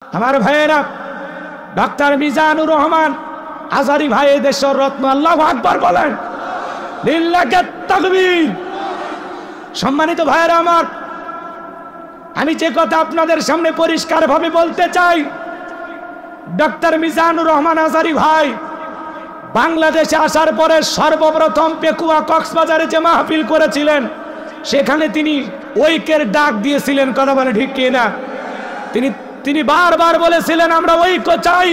আমার ভাইয়েরা, ডাক্তার মিজানুর রহমান আজারি ভাই দেশের রত্ন, আল্লাহু আকবার বলেন, লিল্লাহি তাকবীর। সম্মানিত ভাইয়েরা আমার, আমি যে কথা আপনাদের সামনে পরিষ্কারভাবে বলতে চাই, ডাক্তার মিজানুর রহমান আজারি ভাই বাংলাদেশে আসার পরে সর্বপ্রথম পেকুয়া কক্সবাজারে যে মাহফিল করেছিলেন, সেখানে তিনি ঐক্যের ডাক দিয়েছিলেন। কথা বলে ঠিক কিনা? তিনি বারবার বলেছিলেন আমরা ঐক্য চাই,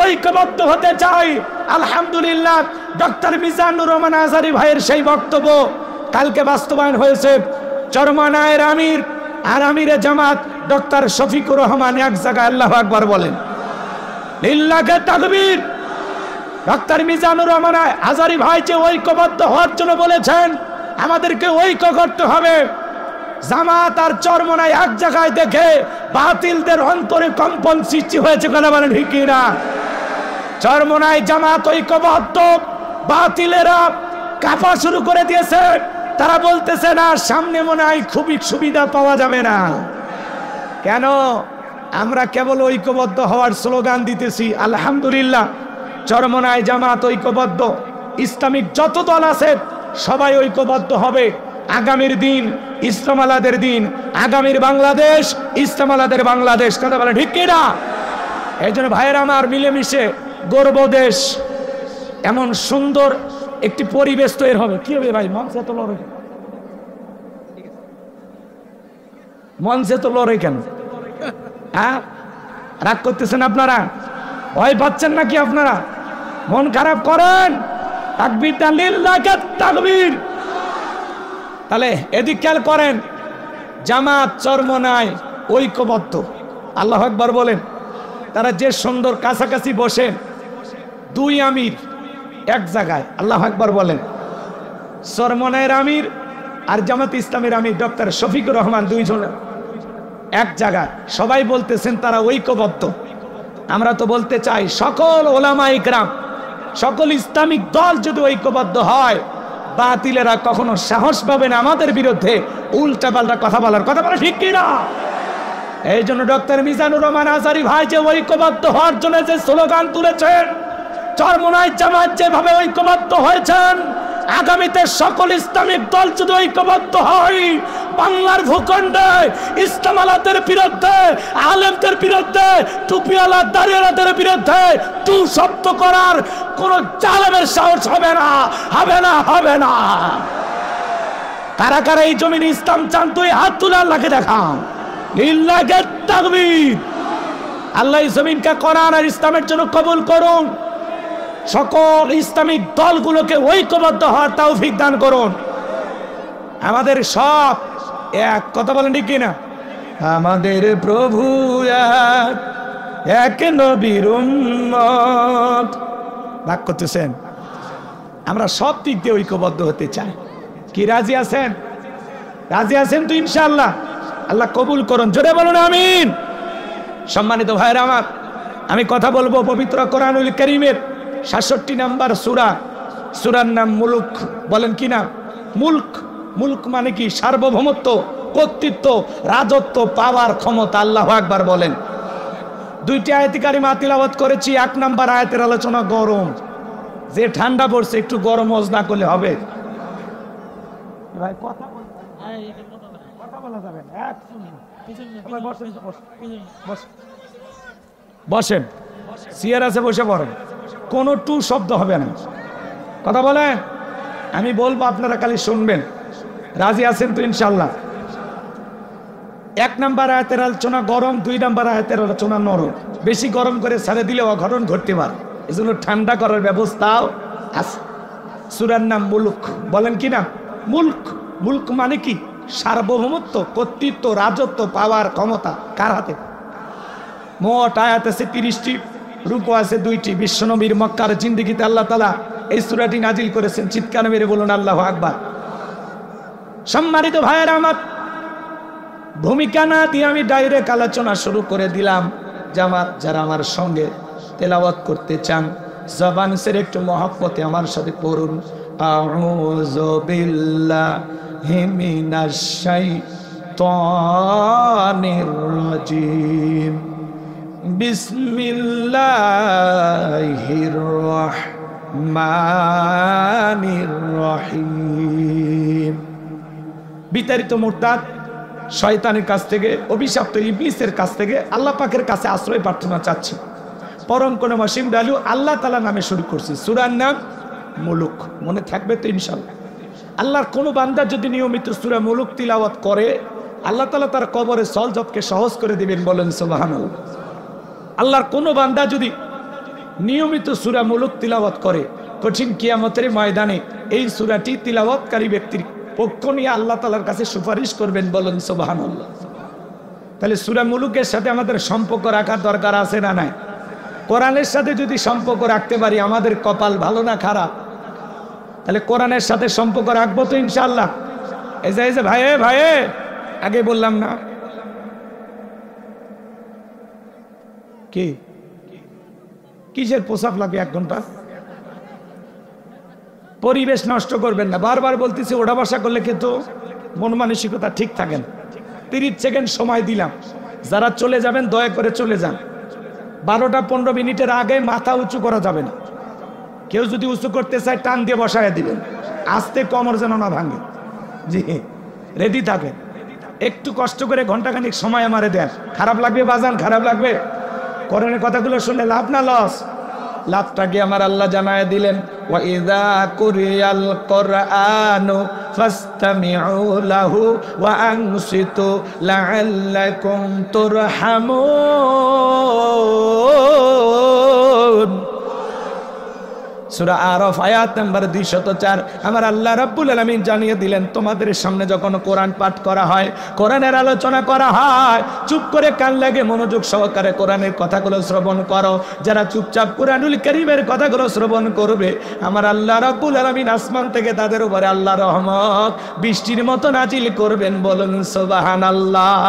ঐক্যবদ্ধ হতে চাই। আলহামদুলিল্লাহ, ডক্টর মিজানুর রহমান আজারি ভাইয়ের সেই বক্তব্য কালকে বাস্তবায়ন হয়েছে। চরমনায়ের আমির আর আমিরে জামাত ডক্টর শফিকুর রহমান এক জায়গায় আল্লাহু আকবার বলেন, লিল্লাহি তাকবীর। ডক্টর মিজানুর রহমান আজারি ভাই যে ঐক্যবদ্ধ হওয়ার জন্য বলেছেন, আমাদেরকে ঐক্য করতে হবে। জামাত আর চরমনাই এক জায়গায় দেখে বাতিলদের অন্তরে কম্পন সৃষ্টি হয়েছে। কথা বলেন ঠিক কিনা? চরমনাই জামাত ঐক্যবদ্ধ, বাতিলেরা কাঁপা শুরু করে দিয়েছে। তারা বলতেছে না, সামনে মনে হয় খুবই সুবিধা পাওয়া যাবে না। কেন? আমরা কেবল ঐক্যবদ্ধ হওয়ার স্লোগান দিতেছি। আলহামদুলিল্লাহ, চরমনাই জামাত ঐক্যবদ্ধ, ইসলামিক যত দল আছে সবাই ঐক্যবদ্ধ হবে। আগামীর দিন ইসলাম আলাদের দিন, আগামীর বাংলাদেশ ইসলাম আলাদের বাংলাদেশ। কথা বলে ঠিক কিনা? এই জন্য ভাইয়ের আমার, মিলেমিশে গর্ব দেশ, এমন সুন্দর একটি পরিবেশ তৈরি হবে। কি হবে ভাই? মঞ্চে তো লড়াই, মঞ্চে তো লড়াই কেন? হ্যাঁ, রাগ করতেছেন আপনারা? ভয় পাচ্ছেন নাকি আপনারা? মন খারাপ করেন? তাকবীর দেন, লিল্লাহি তাকবীর। তাহলে এদিক খেয়াল করেন, জামাত চরমনাই ঐক্যবদ্ধ, আল্লাহু আকবার বলেন। তারা যে সুন্দর কাছাকাছি বসেন, দুই আমির এক জায়গায়, আল্লাহু আকবার বলেন। চরমনাইয়ের আমির আর জামাত ইসলামের আমির ডক্টর শফিকুর রহমান দুইজন এক জায়গায়, সবাই বলতেছেন তারা ঐক্যবদ্ধ। আমরা তো বলতে চাই সকল ওলামা ইকরাম, সকল ইসলামিক দল যদি ঐক্যবদ্ধ হয়, বাতিলেরা কখনো সাহস পাবে না আমাদের বিরুদ্ধে উল্টা পাল্টা কথা বলার। কথা বলা ঠিক কিনা? এই জন্য ডক্টর মিজানুর রহমান আজারি ভাই যে ঐক্যবদ্ধ হওয়ার জন্য যে স্লোগান তুলেছেন, চরমনাই জামাত যেভাবে ঐক্যবদ্ধ হয়েছেন, আগামীতে সকল ইসলামিক দল যদি ঐক্যবদ্ধ হয়, বাংলার ভূখণ্ডে ইসলাম আলাদের বিরুদ্ধে, আলেমদের বিরুদ্ধে, টুপিওয়ালা দাড়িওয়ালাদের বিরুদ্ধে তু শব্দ করার কোন জালেমের সাহস হবে না, হবে না, হবে না। কারা কারা এই জমিনে ইসলাম চান? তুই হাত তুলে আল্লাহকে দেখান, লিল্লাহি তাকবীর। আল্লাহ এই জমিনকে কোরআন আর ইসলামের জন্য কবুল করুন। সকল ইসলামিক দলগুলোকে ঐক্যবদ্ধ হওয়ার তৌফিক দান করুন। আমাদের সব এক, কথা বলেন ঠিক কিনা? আমাদের প্রভু এক, এক নবীর উম্মত। ভাগ করতেছেন? আমরা সব দিক দিয়ে ঐক্যবদ্ধ হতে চাই। কি রাজি আছেন? রাজি আছেন তো? ইনশাআল্লাহ আল্লাহ কবুল করুন। জোরে বলুন আমিন। সম্মানিত ভাইরা আমার, আমি কথা বলবো পবিত্র কোরআনুল কারীমের ৬৭ নম্বর সূরা, সূরার নাম মুলক। বলেন কি না? মুলক। মুলক মানে কি? সার্বভৌমত্ব, কর্তৃত্ব, রাজত্ব, পাওয়ার, ক্ষমতা। আল্লাহু আকবার বলেন। দুইটি আয়াত কারিমা তিলাওয়াত করেছি। ১ নম্বর আয়াতের আলোচনা গরম, যে ঠান্ডা পড়ছে একটু গরম ওয়াজ না করলে হবে ভাই? কথা বলা যাবে না। বসেন, চেয়ার আছে, বসে পড়েন, কোনো টু শব্দ হবে না। কথা বলেন, আমি বলবো আপনারা খালি শুনবেন। রাজি আছেন তো? ইনশাল্লাহ। ১ নম্বর আয়াতের আলোচনা গরম, ২ নম্বর আয়াতের আলোচনা নরম। বেশি গরম করে ছেড়ে দিলে অঘটন ঘটতে পারে, এজন্য ঠান্ডা করার ব্যবস্থাও আছে। সূরার নাম মুলক। বলেন কি না? মুলক। মুলক মানে কি? সার্বভৌমত্ব, কর্তৃত্ব, রাজত্ব, পাওয়ার, ক্ষমতা কার হাতে? মোট আয়াত আছে ৩০টি, রূপ আছে ২টি। বিশ্বনবীর মক্কার জিন্দেগিতে আল্লাহ তাআলা এই সূরাটি নাজিল করেছেন। চিৎকার মেরে বলুন আল্লাহু আকবার। সম্মানিত ভাইয়েরা আমার, ভূমিকা না দিয়ে আমি ডাইরেক্ট আলোচনা শুরু করে দিলাম। জামাত যারা আমার সঙ্গে তেলাওয়াত করতে চান, জবান ছেড়ে একটু মহব্বতে আমার সাথে পড়ুন, আউযু বিল্লাহি মিনাশ শাইতানির রাজিম, বিসমিল্লাহির রহমানির রহিম। বিতাড়িত মুরতাদ শয়তানের কাছ থেকে, অভিশপ্ত ইবলিসের কাছ থেকে আল্লাহ পাকের কাছে আশ্রয় প্রার্থনা চাচ্ছি। পরম কোন মাসিম ডালু আল্লাহ তাআলা নামে শুরু করছি। সূরার নাম মুলুক, মনে থাকবে তো ইনশাআল্লাহ। আল্লাহর কোনো বান্দা যদি নিয়মিত সূরা মুলুক তিলাওয়াত করে, আল্লাহ তাআলা তার কবরে সলজবকে সহজ করে দিবেন, বলেন সুবহানাল্লাহ। আল্লাহর কোনো বান্দা যদি নিয়মিত সূরা মুলুক তিলাওয়াত করে, কঠিন কিয়ামতের ময়দানে এই সূরাটি তিলাওয়াতকারী ব্যক্তির পক্ষ নিয়ে আল্লাহ তাআলার কাছে সুপারিশ করবেন, বলেন সুবহানাল্লাহ। তাহলে সূরা মুলুকের সাথে আমাদের সম্পর্ক রাখার দরকার আছে না নাই? কোরআনের সাথে যদি সম্পর্ক রাখতে পারি, আমাদের কপাল ভালো না খারাপ? তাহলে কোরআনের সাথে সম্পর্ক রাখবো তো ইনশাআল্লাহ। এই যে ভাইয়ে ভাইয়ে আগে বললাম না কি কিসের প্রসাব লাগে 1 ঘন্টা? পরিবেশ নষ্ট করবেন না, বারবার বলতেছি। ওঠা বসা করলে কিন্তু মন মানসিকতা ঠিক থাকেন। 30 সেকেন্ড সময় দিলাম, যারা চলে যাবেন দয়া করে চলে যান। 12টা 15 মিনিটের আগে মাথা উঁচু করা যাবে না। কেউ যদি উঁচু করতে চায় টান দিয়ে বসায় দিবেন, আস্তে কোমর যেন না ভাঙে। জি, রেডি থাকেন। একটু কষ্ট করে ঘন্টাখানিক সময় আমারে দেন। খারাপ লাগবে বাজান? খারাপ লাগবে? কোরআনের কথাগুলো শুনলে লাভ না লস? লাভটাকে আমার আল্লাহ জানায় দিলেন, ওয়া ইযা কুরিয়াল কুরআনু ফাসতামিউ লাহু ওয়া আনসিতু লাআল্লাকুম তুরহামুন। সূরা আরাফ আয়াত নাম্বার 204। আমার আল্লাহ রাব্বুল আলামিন জানিয়ে দিলেন, তোমাদের সামনে যখন কোরআন পাঠ করা হয়, কোরআনের আলোচনা করা হয়, চুপ করে কান লাগে মনোযোগ সহকারে কোরআনের কথাগুলো শ্রবণ করো। যারা চুপচাপ কোরআনুল কারীমের কথাগুলো শ্রবণ করবে, আমার আল্লাহ রাব্বুল আলামিন আসমান থেকে তাদের উপরে আল্লাহর রহমত বৃষ্টির মতো নাজিল করবেন, বলুন সুবহানাল্লাহ।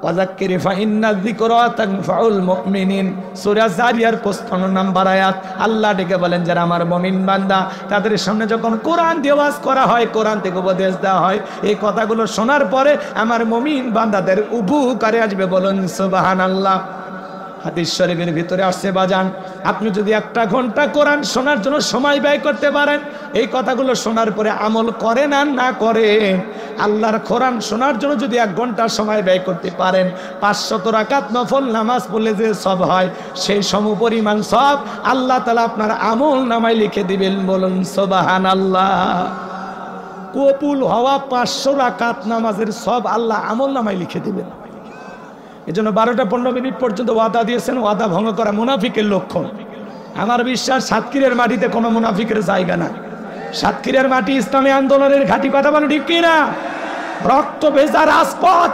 ওয়াযাক্কির ফাইন্না যিকরা তানফাউল মুমিনিন। সূরা জারিয়ার 55 নম্বর আয়াত। আল্লাহ ডেকে বলেন, যারা আমার মুমিন বান্দা, তাদের সামনে যখন কোরআন দিয়ে ওয়াজ করা হয়, কোরআন থেকে উপদেশ দেওয়া হয়, এই কথাগুলো শোনার পরে আমার মুমিন বান্দাদের উপকারে আসবে, বলুন সুবহানাল্লাহ। হাদিস শরীফের ভিতরে আসছে বাজান, আপনি যদি 1 ঘন্টা কোরআন শোনার জন্য সময় ব্যয় করতে পারেন, এই কথাগুলো শোনার পরে আমল করেন আর না করেন, আল্লাহর কোরআন শোনার জন্য যদি 1 ঘন্টা সময় ব্যয় করতে পারেন, 500 রাকাত নফল নামাজ পড়লে যে সব হয়, সেই সমপরিমাণ সব আল্লাহ তাআলা আপনার আমল নামায় লিখে দিবেন, বলুন সুবহানাল্লাহ। কবুল হওয়া 500 রাকাত নামাজের সব আল্লাহ আমল নামায় লিখে দিবেন। এজন্য 12টা 15 মিনিট পর্যন্ত ওয়াদা দিয়েছেন, ওয়াদা ভঙ্গ করা মুনাফিকের লক্ষণ। আমার বিশ্বাস সাতক্ষীরের মাটিতে কোনো মুনাফিকের জায়গা না। সাতক্ষীরের মাটি ইসলামী আন্দোলনের ঘাঁটি, কথা বলো ঠিক কিনা? রক্ত ভেজা রাজপথ,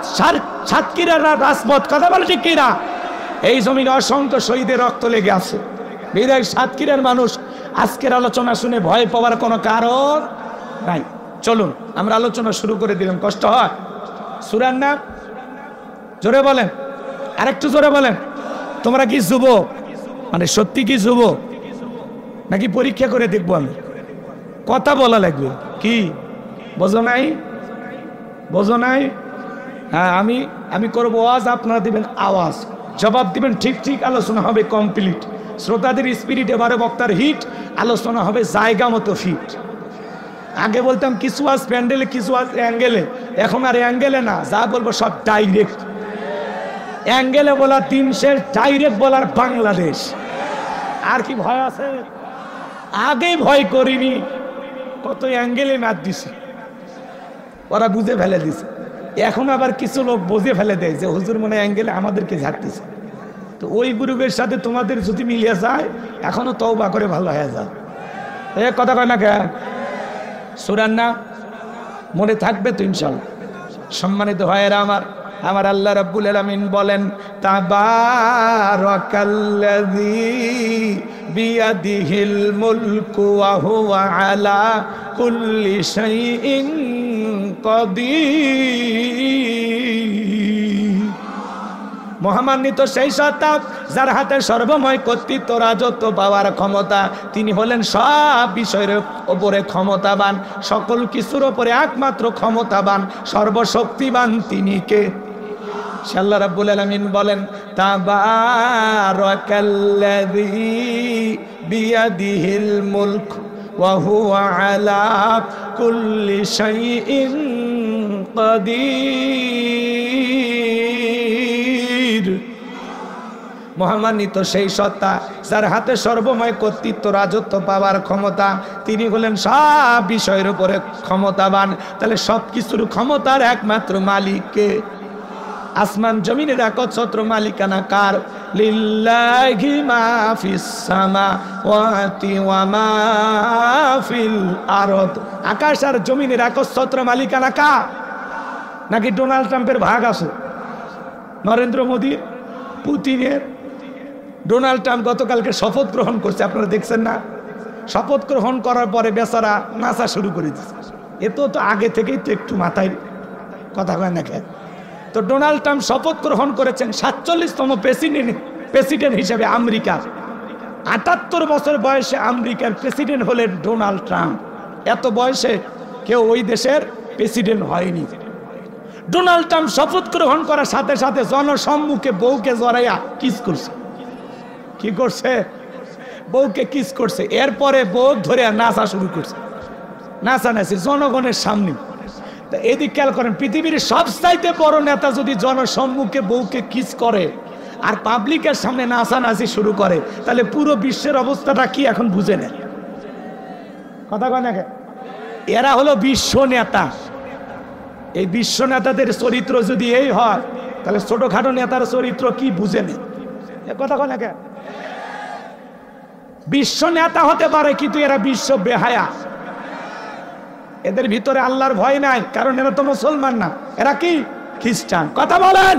সাতক্ষীরের রাজপথ, কথা বলো ঠিক কিনা? এই জমিনে অসংখ্য শহীদের রক্ত লেগে আছে। বিদায় সাতক্ষীরের মানুষ আজকের আলোচনা শুনে ভয় পাওয়ার কোনো কারণ নাই। চলুন আমরা আলোচনা শুরু করে দিলাম। কষ্ট হয়? সূরার নাম জোরে বলেন, আরেকটু জোরে বলেন। তোমরা কি যুবক? মানে সত্যি কি যুবক নাকি পরীক্ষা করে দেখবো? আমি কথা বলা লাগবে কি? বোঝো নাই? বোঝো নাই? হ্যাঁ, আমি করবো ওয়াজ, আপনারা দিবেন আওয়াজ, জবাব দিবেন ঠিক ঠিক। আলোচনা হবে কমপ্লিট। শ্রোতাদের স্পিরিট, এবারে বক্তার হিট, আলোচনা হবে জায়গা মতো ফিট। আগে বলতাম কিছু আজ প্যান্ডেলে, কিছু আজ অ্যাঙ্গেলে, এখন আর অ্যাঙ্গেলে না, যা বলবো সব ডাইরেক্ট। অ্যাঙ্গেলে বলা 3 শেষ, ডাইরেক্ট বলার বাংলাদেশ। আর কি ভয় আছে? আগে ভয় করিনি, কত অ্যাঙ্গেলে মার দিছে, ওরা বুঝে ফেলে দিছে। এখন আবার কিছু লোক বুঝে ফেলে দেয় যে হুজুর মনে অ্যাঙ্গেলে আমাদেরকে ঝাড়তেছে। তো ওই গ্রুপের সাথে তোমাদের যদি মিলিয়ে যায়, এখনো তওবা করে ভালো হয়ে যায়। এ কথা কয় না কেন? সূরার নাম মনে থাকবে তো ইনশাআল্লাহ। সম্মানিত ভাইয়েরা আমার, আমার আল্লাহ রাব্বুল আলামিন বলেন, তাবারাকাল্লাযী বিয়াদিহিল মুলকু ওয়া হুয়া আলা কুল্লি শাইইন কাদির। মহামান্বিত সেই সত্তা যার হাতে সর্বময় কর্তৃত্ব, রাজত্ব পাওয়ার ক্ষমতা। তিনি হলেন সব বিষয়ের ওপরে ক্ষমতাবান, সকল কিছুর ওপরে একমাত্র ক্ষমতাবান, সর্বশক্তিবান। তিনি কে? আল্লাহ রাব্বুল আলামিন বলেন তাবারাকাল্লাযী বিয়াদিহিল মুলক ওয়া হুয়া আলা কুল্লি শাইইন কাদির। মহামান্বিত সেই সত্তা যার হাতে সর্বময় কর্তৃত্ব রাজত্ব পাওয়ার ক্ষমতা, তিনি হলেন সব বিষয়ের উপরে ক্ষমতাবান। তাহলে সব কিছুর ক্ষমতার একমাত্র মালিককে। আসমান জমিনের একচ্ছত্র মালিকানা কার? লিল্লাহি মা ফিস সামাওয়াতি ওয়া মা ফিল আরদ। আকাশ আর জমিনের একচ্ছত্র মালিকানা কার? নাকি ডোনাল্ড ট্রাম্পের ভাগ আছে, নরেন্দ্র মোদীর, পুতিনের? ডোনাল্ড ট্রাম্প গতকালকে শপথ গ্রহণ করছে, আপনারা দেখছেন না? শপথ গ্রহণ করার পরে বেচারা নাচা শুরু করে দিচ্ছে। এ তো আগে থেকেই তো একটু মাথায় কথা কয় না কেন? তো ডোনাল্ড ট্রাম্প শপথ গ্রহণ করেছেন 47তম প্রেসিডেন্ট হিসেবে আমেরিকার। 78 বছর বয়সে আমেরিকার প্রেসিডেন্ট হলেন ডোনাল্ড ট্রাম্প। এত বয়সে কেউ ওই দেশের প্রেসিডেন্ট হয়নি। ডোনাল্ড ট্রাম্প শপথ গ্রহণ করার সাথে সাথে জনসম্মুখে বউকে জড়াইয়া কিস করছে। কি করছে? বউকে কিস করছে। এরপরে বউ ধরে নাচা শুরু করছে, নাচানাচি জনগণের সামনে। তা এদিক খেয়াল করেন, পৃথিবীর সবচাইতে বড় নেতা যদি জনসম্মুখে বউকে কিস করে আর পাবলিকের সামনে নাচানাচি শুরু করে, তাহলে পুরো বিশ্বের অবস্থাটা কি এখন বুঝে নেন? কথা কয় না? এরা হলো বিশ্ব নেতা। এই বিশ্ব নেতাদের চরিত্র যদি এই হয়, তাহলে ছোটখাটো নেতার চরিত্র কি বুঝে নেন? কথা কয় না? বিশ্ব নেতা হতে পারে, কিন্তু এরা বিশ্ব বেহায়া। এদের ভিতরে আল্লাহর ভয় নাই, কারণ এরা তো মুসলমান না, এরা কি খ্রিস্টান। কথা বলেন।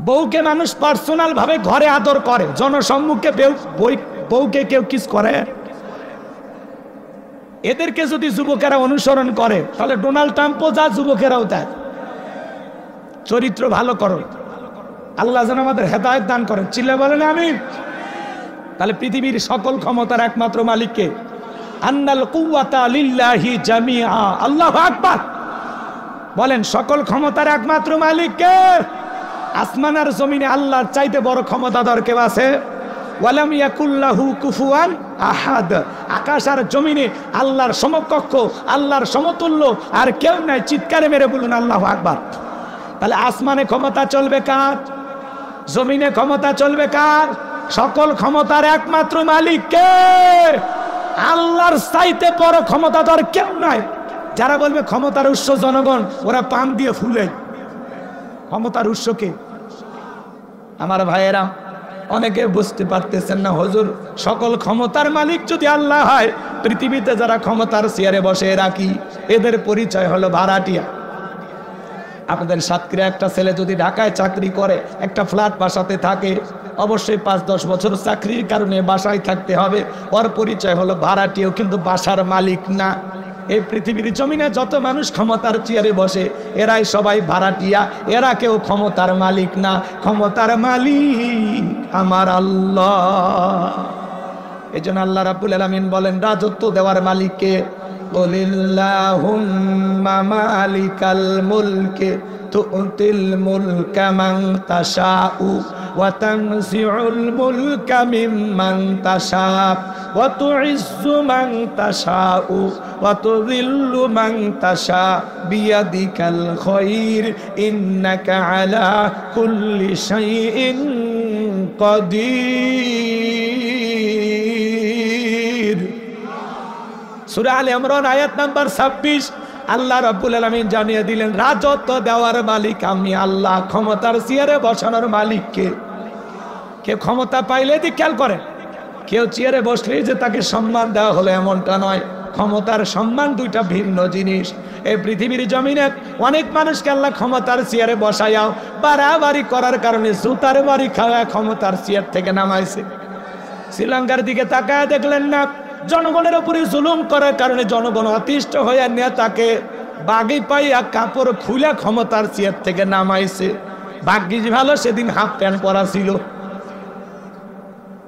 বউকে মানুষ পার্সোনাল ভাবে ঘরে আদর করে, জনসম্মুখে বউকে কেউ কিস করে? এদেরকে যদি যুবকেরা অনুসরণ করে, তাহলে ডোনাল্ড ট্রাম্পও যা, যুবকেরাও তাই। চরিত্র ভালো করো, আল্লাহ যেন আমাদের হেদায়েত দান করেন। চিল্লা বলেন আমিন। তাহলে পৃথিবীর সকল ক্ষমতার একমাত্র মালিককে। আন্নাল কুওয়াতা লিল্লাহি জামিআ। আল্লাহু আকবার। বলেন, সকল ক্ষমতার একমাত্র মালিককে। আসমান আর জমিনে আল্লাহর চাইতে বড় ক্ষমতাধর কেউ আছে? ওয়ালাম ইয়াকুল্লাহু কুফুয়ান আহাদ। আকাশ আর জমিনে আল্লাহর সমকক্ষ, আল্লাহর সমতুল্য আর কেউ নাই। চিৎকারে মেরে বলুন আল্লাহু আকবার। তাহলে আসমানে ক্ষমতা চলবে কার? জমিনে ক্ষমতা চলবে কার? সকল ক্ষমতার একমাত্র মালিক কে? আল্লাহর চাইতে বড় ক্ষমতাধর কেউ নাই। যারা বলবে ক্ষমতার উৎস জনগণ, ওরা পান দিয়ে ফুলে। ক্ষমতার উৎস কে? আমার ভাইয়েরা, অনেকে বুঝতে পারতেছেন না। হুজুর, সকল ক্ষমতার মালিক যদি আল্লাহ হয়, পৃথিবীতে যারা ক্ষমতার চেয়ারে বসে রাখি, এদের পরিচয় হলো ভাড়াটিয়া। আপনাদের সাতক্ষীরা একটা ছেলে যদি ঢাকায় চাকরি করে, একটা ফ্ল্যাট বাসাতে থাকে, অবশ্যই 5-10 বছর চাকরির কারণে বাসায় থাকতে হবে। ওর পরিচয় হলো ভাড়াটিয়া, কিন্তু বাসার মালিক না। এই পৃথিবীর জমিনে যত মানুষ ক্ষমতার চেয়ারে বসে, এরাই সবাই ভাড়াটিয়া, এরা কেউ ক্ষমতার মালিক না। ক্ষমতার মালিক আমার আল্লাহ। এই জন্য আল্লাহ রাব্বুল আলামিন বলেন, রাজত্ব দেওয়ার মালিককে। কুলিল্লাহুম্মা মালিকাল মুলকি তু'তিল মুলকা মান তাশাউ ওয়া তানজিউল মুলকা মিম্মান তাশাউ ওয়া তুইজ্জু মান তাশাউ ওয়া তুযিল্লু মান তাশাউ বিয়াদিকাল খায়র ইন্নাকা আলা কুল্লি শাইইন কাদির। সূরা আলে ইমরান আয়াত নাম্বার 26। আল্লাহ রাব্বুল আলামিন জানিয়ে দিলেন, রাজত্ব দেওয়ার মালিক আমি আল্লাহ। ক্ষমতার চেয়ারে বসানোর মালিক কে? কেউ ক্ষমতা পাইলে দি খেয়াল করেন, কেউ চেয়ারে বসলেই যে তাকে সম্মান দেওয়া হলো এমনটা নয়। ক্ষমতার সম্মান দুইটা ভিন্ন জিনিস। এই পৃথিবীর জমিনে অনেক মানুষকে আল্লাহ ক্ষমতার চেয়ারে বসাইয়াও বাড়াবাড়ি করার কারণে জুতার বাড়ি খাওয়া ক্ষমতার চেয়ার থেকে নামাইছে। শ্রীলঙ্কার দিকে তাকায় দেখলেন না? জনগণের উপরে জুলুম করার কারণে জনগণ অতিষ্ঠ হয়ে নেতাকে বাগি পাইয়া কাপড় খুলে ক্ষমতার চেয়ার থেকে নামাইছে। ভাগ্যিস ভালো সেদিন হাফ প্যান্ট পরা ছিল।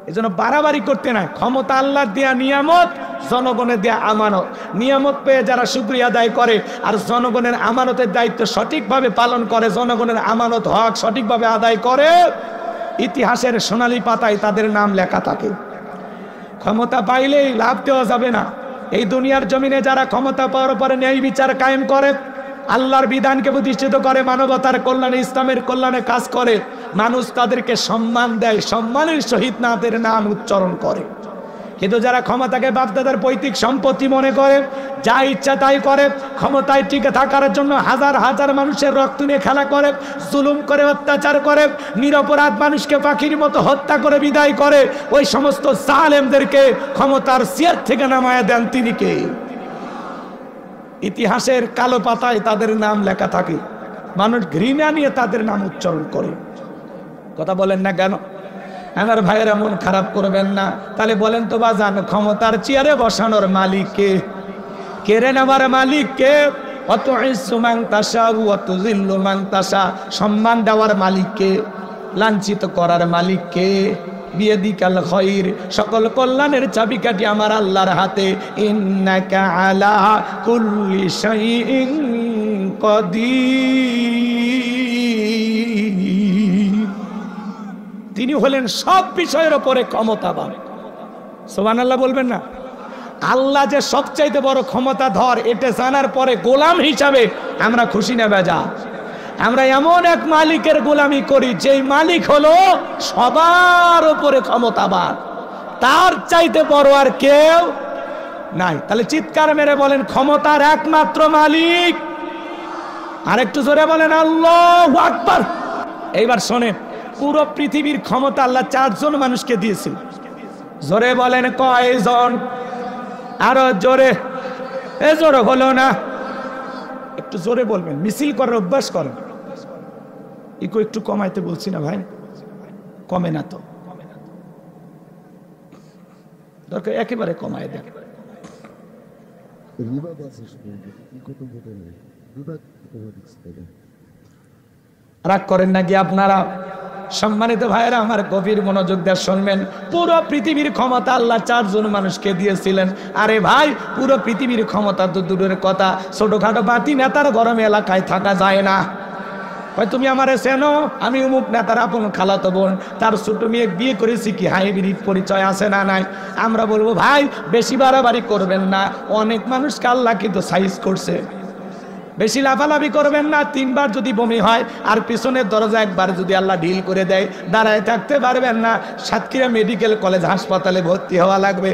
এজন্য বাড়াবাড়ি করতে নাই। ক্ষমতা আল্লাহর দেয়া নিয়ামত, জনগণের দেয়া আমানত। নিয়ামত পেয়ে যারা শুকরিয়া আদায় করে আর জনগণের আমানতের দায়িত্ব সঠিকভাবে পালন করে, জনগণের আমানত হক সঠিকভাবে আদায় করে, ইতিহাসের সোনালী পাতায় তাদের নাম লেখা থাকে। ক্ষমতা পাইলেই লাভ দেওয়া যাবে না। এই দুনিয়ার জমিনে যারা ক্ষমতা পাওয়ার পরে ন্যায় বিচার কায়েম করে, আল্লাহর বিধানকে প্রতিষ্ঠিত করে, মানবতার কল্যাণে, ইসলামের কল্যাণে কাজ করে, মানুষ তাদেরকে সম্মান দেয়, সম্মানের সহিত তাদের নাম উচ্চারণ করে। কিন্তু যারা ক্ষমতাকে বাপদাদার পৈতৃক সম্পত্তি মনে করে, যা ইচ্ছা তাই করে, ক্ষমতায় টিকে থাকার জন্য হাজার হাজার মানুষের রক্ত নিয়ে খেলা করে, জুলুম করে, অত্যাচার করে, নিরপরাধ মানুষকে পাখির মতো হত্যা করে বিদায় করে, ওই সমস্ত জালেমদেরকে ক্ষমতার চেয়ার থেকে নামায়া দেন তিনি কে? ইতিহাসের কালো পাতায় তাদের নাম লেখা থাকে। মানুষ ঘৃণা নিয়ে তাদের নাম উচ্চারণ করে। কথা বলেন না কেন? আমার ভাইয়েরা মন খারাপ করবেন না। তাহলে বলেন তো বাজান, ক্ষমতার চেয়ারে বসানোর মালিক কে? কেড়ে নেবার মালিক কে? অত ইজ্জু মান তাশা ওয়া তুযিল্লু মান তাশা, সম্মান দেওয়ার মালিক কে? লাঞ্ছিত করার মালিক কে? বিয়াদিকাল খায়র, সকল কল্যাণের চাবিকাঠি আমার আল্লাহর হাতে। ইন্নাকা আলা কুল্লি শাইইন কাদির, তিনি হলেন সব বিষয়ের উপরে ক্ষমতাবান। সুবহানাল্লাহ বলবেন না? আল্লাহ যে সবচাইতে বড় ক্ষমতাধর, এটা জানার পরে গোলাম হিসাবে আমরা খুশি না বেজা? আমরা এমন এক মালিকের গোলামি করি যেই মালিক হলো সবার উপরে ক্ষমতাবান, তার চাইতে বড় আর কেউ নাই। তাহলে চিৎকার মেরে বলেন, ক্ষমতার একমাত্র মালিক। আর একটু জোরে বলেন আল্লাহু আকবার। এইবার শোনেন, পুরো পৃথিবীর ক্ষমতা আল্লাহ 4 জন মানুষকে দিয়েছিল। জোরে বলেন কয়জন? আরো জোরে। এ জোরে হলো না, একটু জোরে বলবেন, মিছিল করার অভ্যাস করেন। ইকো একটু কমাইতে বলছি না ভাই, কমে না তো, দরকার একেবারে কমায় দেন। রাগ করেন নাকি আপনারা? সম্মানিত ভাইয়েরা আমার, গভীর মনোযোগ দিয়ে শুনবেন। পুরো পৃথিবীর ক্ষমতা আল্লাহ 4 জন মানুষকে দিয়েছিলেন। আরে ভাই, পুরো পৃথিবীর ক্ষমতা তো দূরের কথা, ছোটখাটো পাতি নেতার গরম এলাকায় থাকা যায় না। ভাই তুমি আমারে চেনো? আমি অমুক নেতার আপন খালাতো বোন, তার ছোট মেয়ে বিয়ে করেছি, কি হাইব্রিড পরিচয় আছে না নাই? আমরা বলবো ভাই বেশি বাড়াবাড়ি করবেন না, অনেক মানুষকে আল্লাহ কিন্তু সাইজ করছে। বেশি লাফালাফি করবেন না। 3 বার যদি বমি হয় আর পিছনের দরজা একবার যদি আল্লাহ ঢিল করে দেয়, দাঁড়ায় থাকতে পারবেন না, সাতক্ষীরা মেডিকেল কলেজ হাসপাতালে ভর্তি হওয়া লাগবে।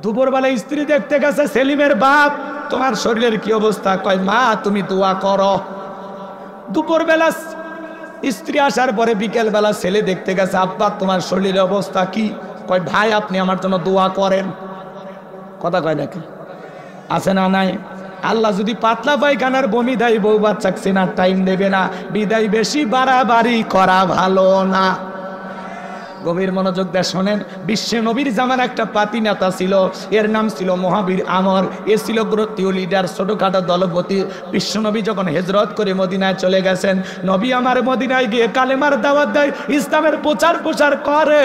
দুপুরবেলা স্ত্রী দেখতে গেছে সেলিমের বাপ, তোমার শরীরের কি অবস্থা? কয় মা তুমি দোয়া করো। দুপুরবেলা স্ত্রী আসার পরে বিকেল বেলা ছেলে দেখতে গেছে, আব্বা তোমার শরীরের অবস্থা কি? কয় ভাই আপনি আমার জন্য দোয়া করেন। কথা কয় নাকি? আছে না নাই? আল্লাহ যদি পাতলা পায়খানার বমি দেয়, বউ বাচ্চা চেনার টাইম দেবে না, বিদায় বেশি বাড়াবাড়ি করা ভালো না। গভীর মনোযোগ দিয়ে শোনেন। বিশ্ব নবীর জামার একটা পাতি নেতা ছিল, এর নাম ছিল মহাবীর আমর। এ ছিল গ্রতীয় লিডার, ছোটখাটো দলপতি। বিশ্ব নবী যখন হিজরত করে মদিনায় চলে গেছেন, নবী আমার মদিনায় গিয়ে কালেমার দাওয়াত দেয়, ইসলামের প্রচার করে।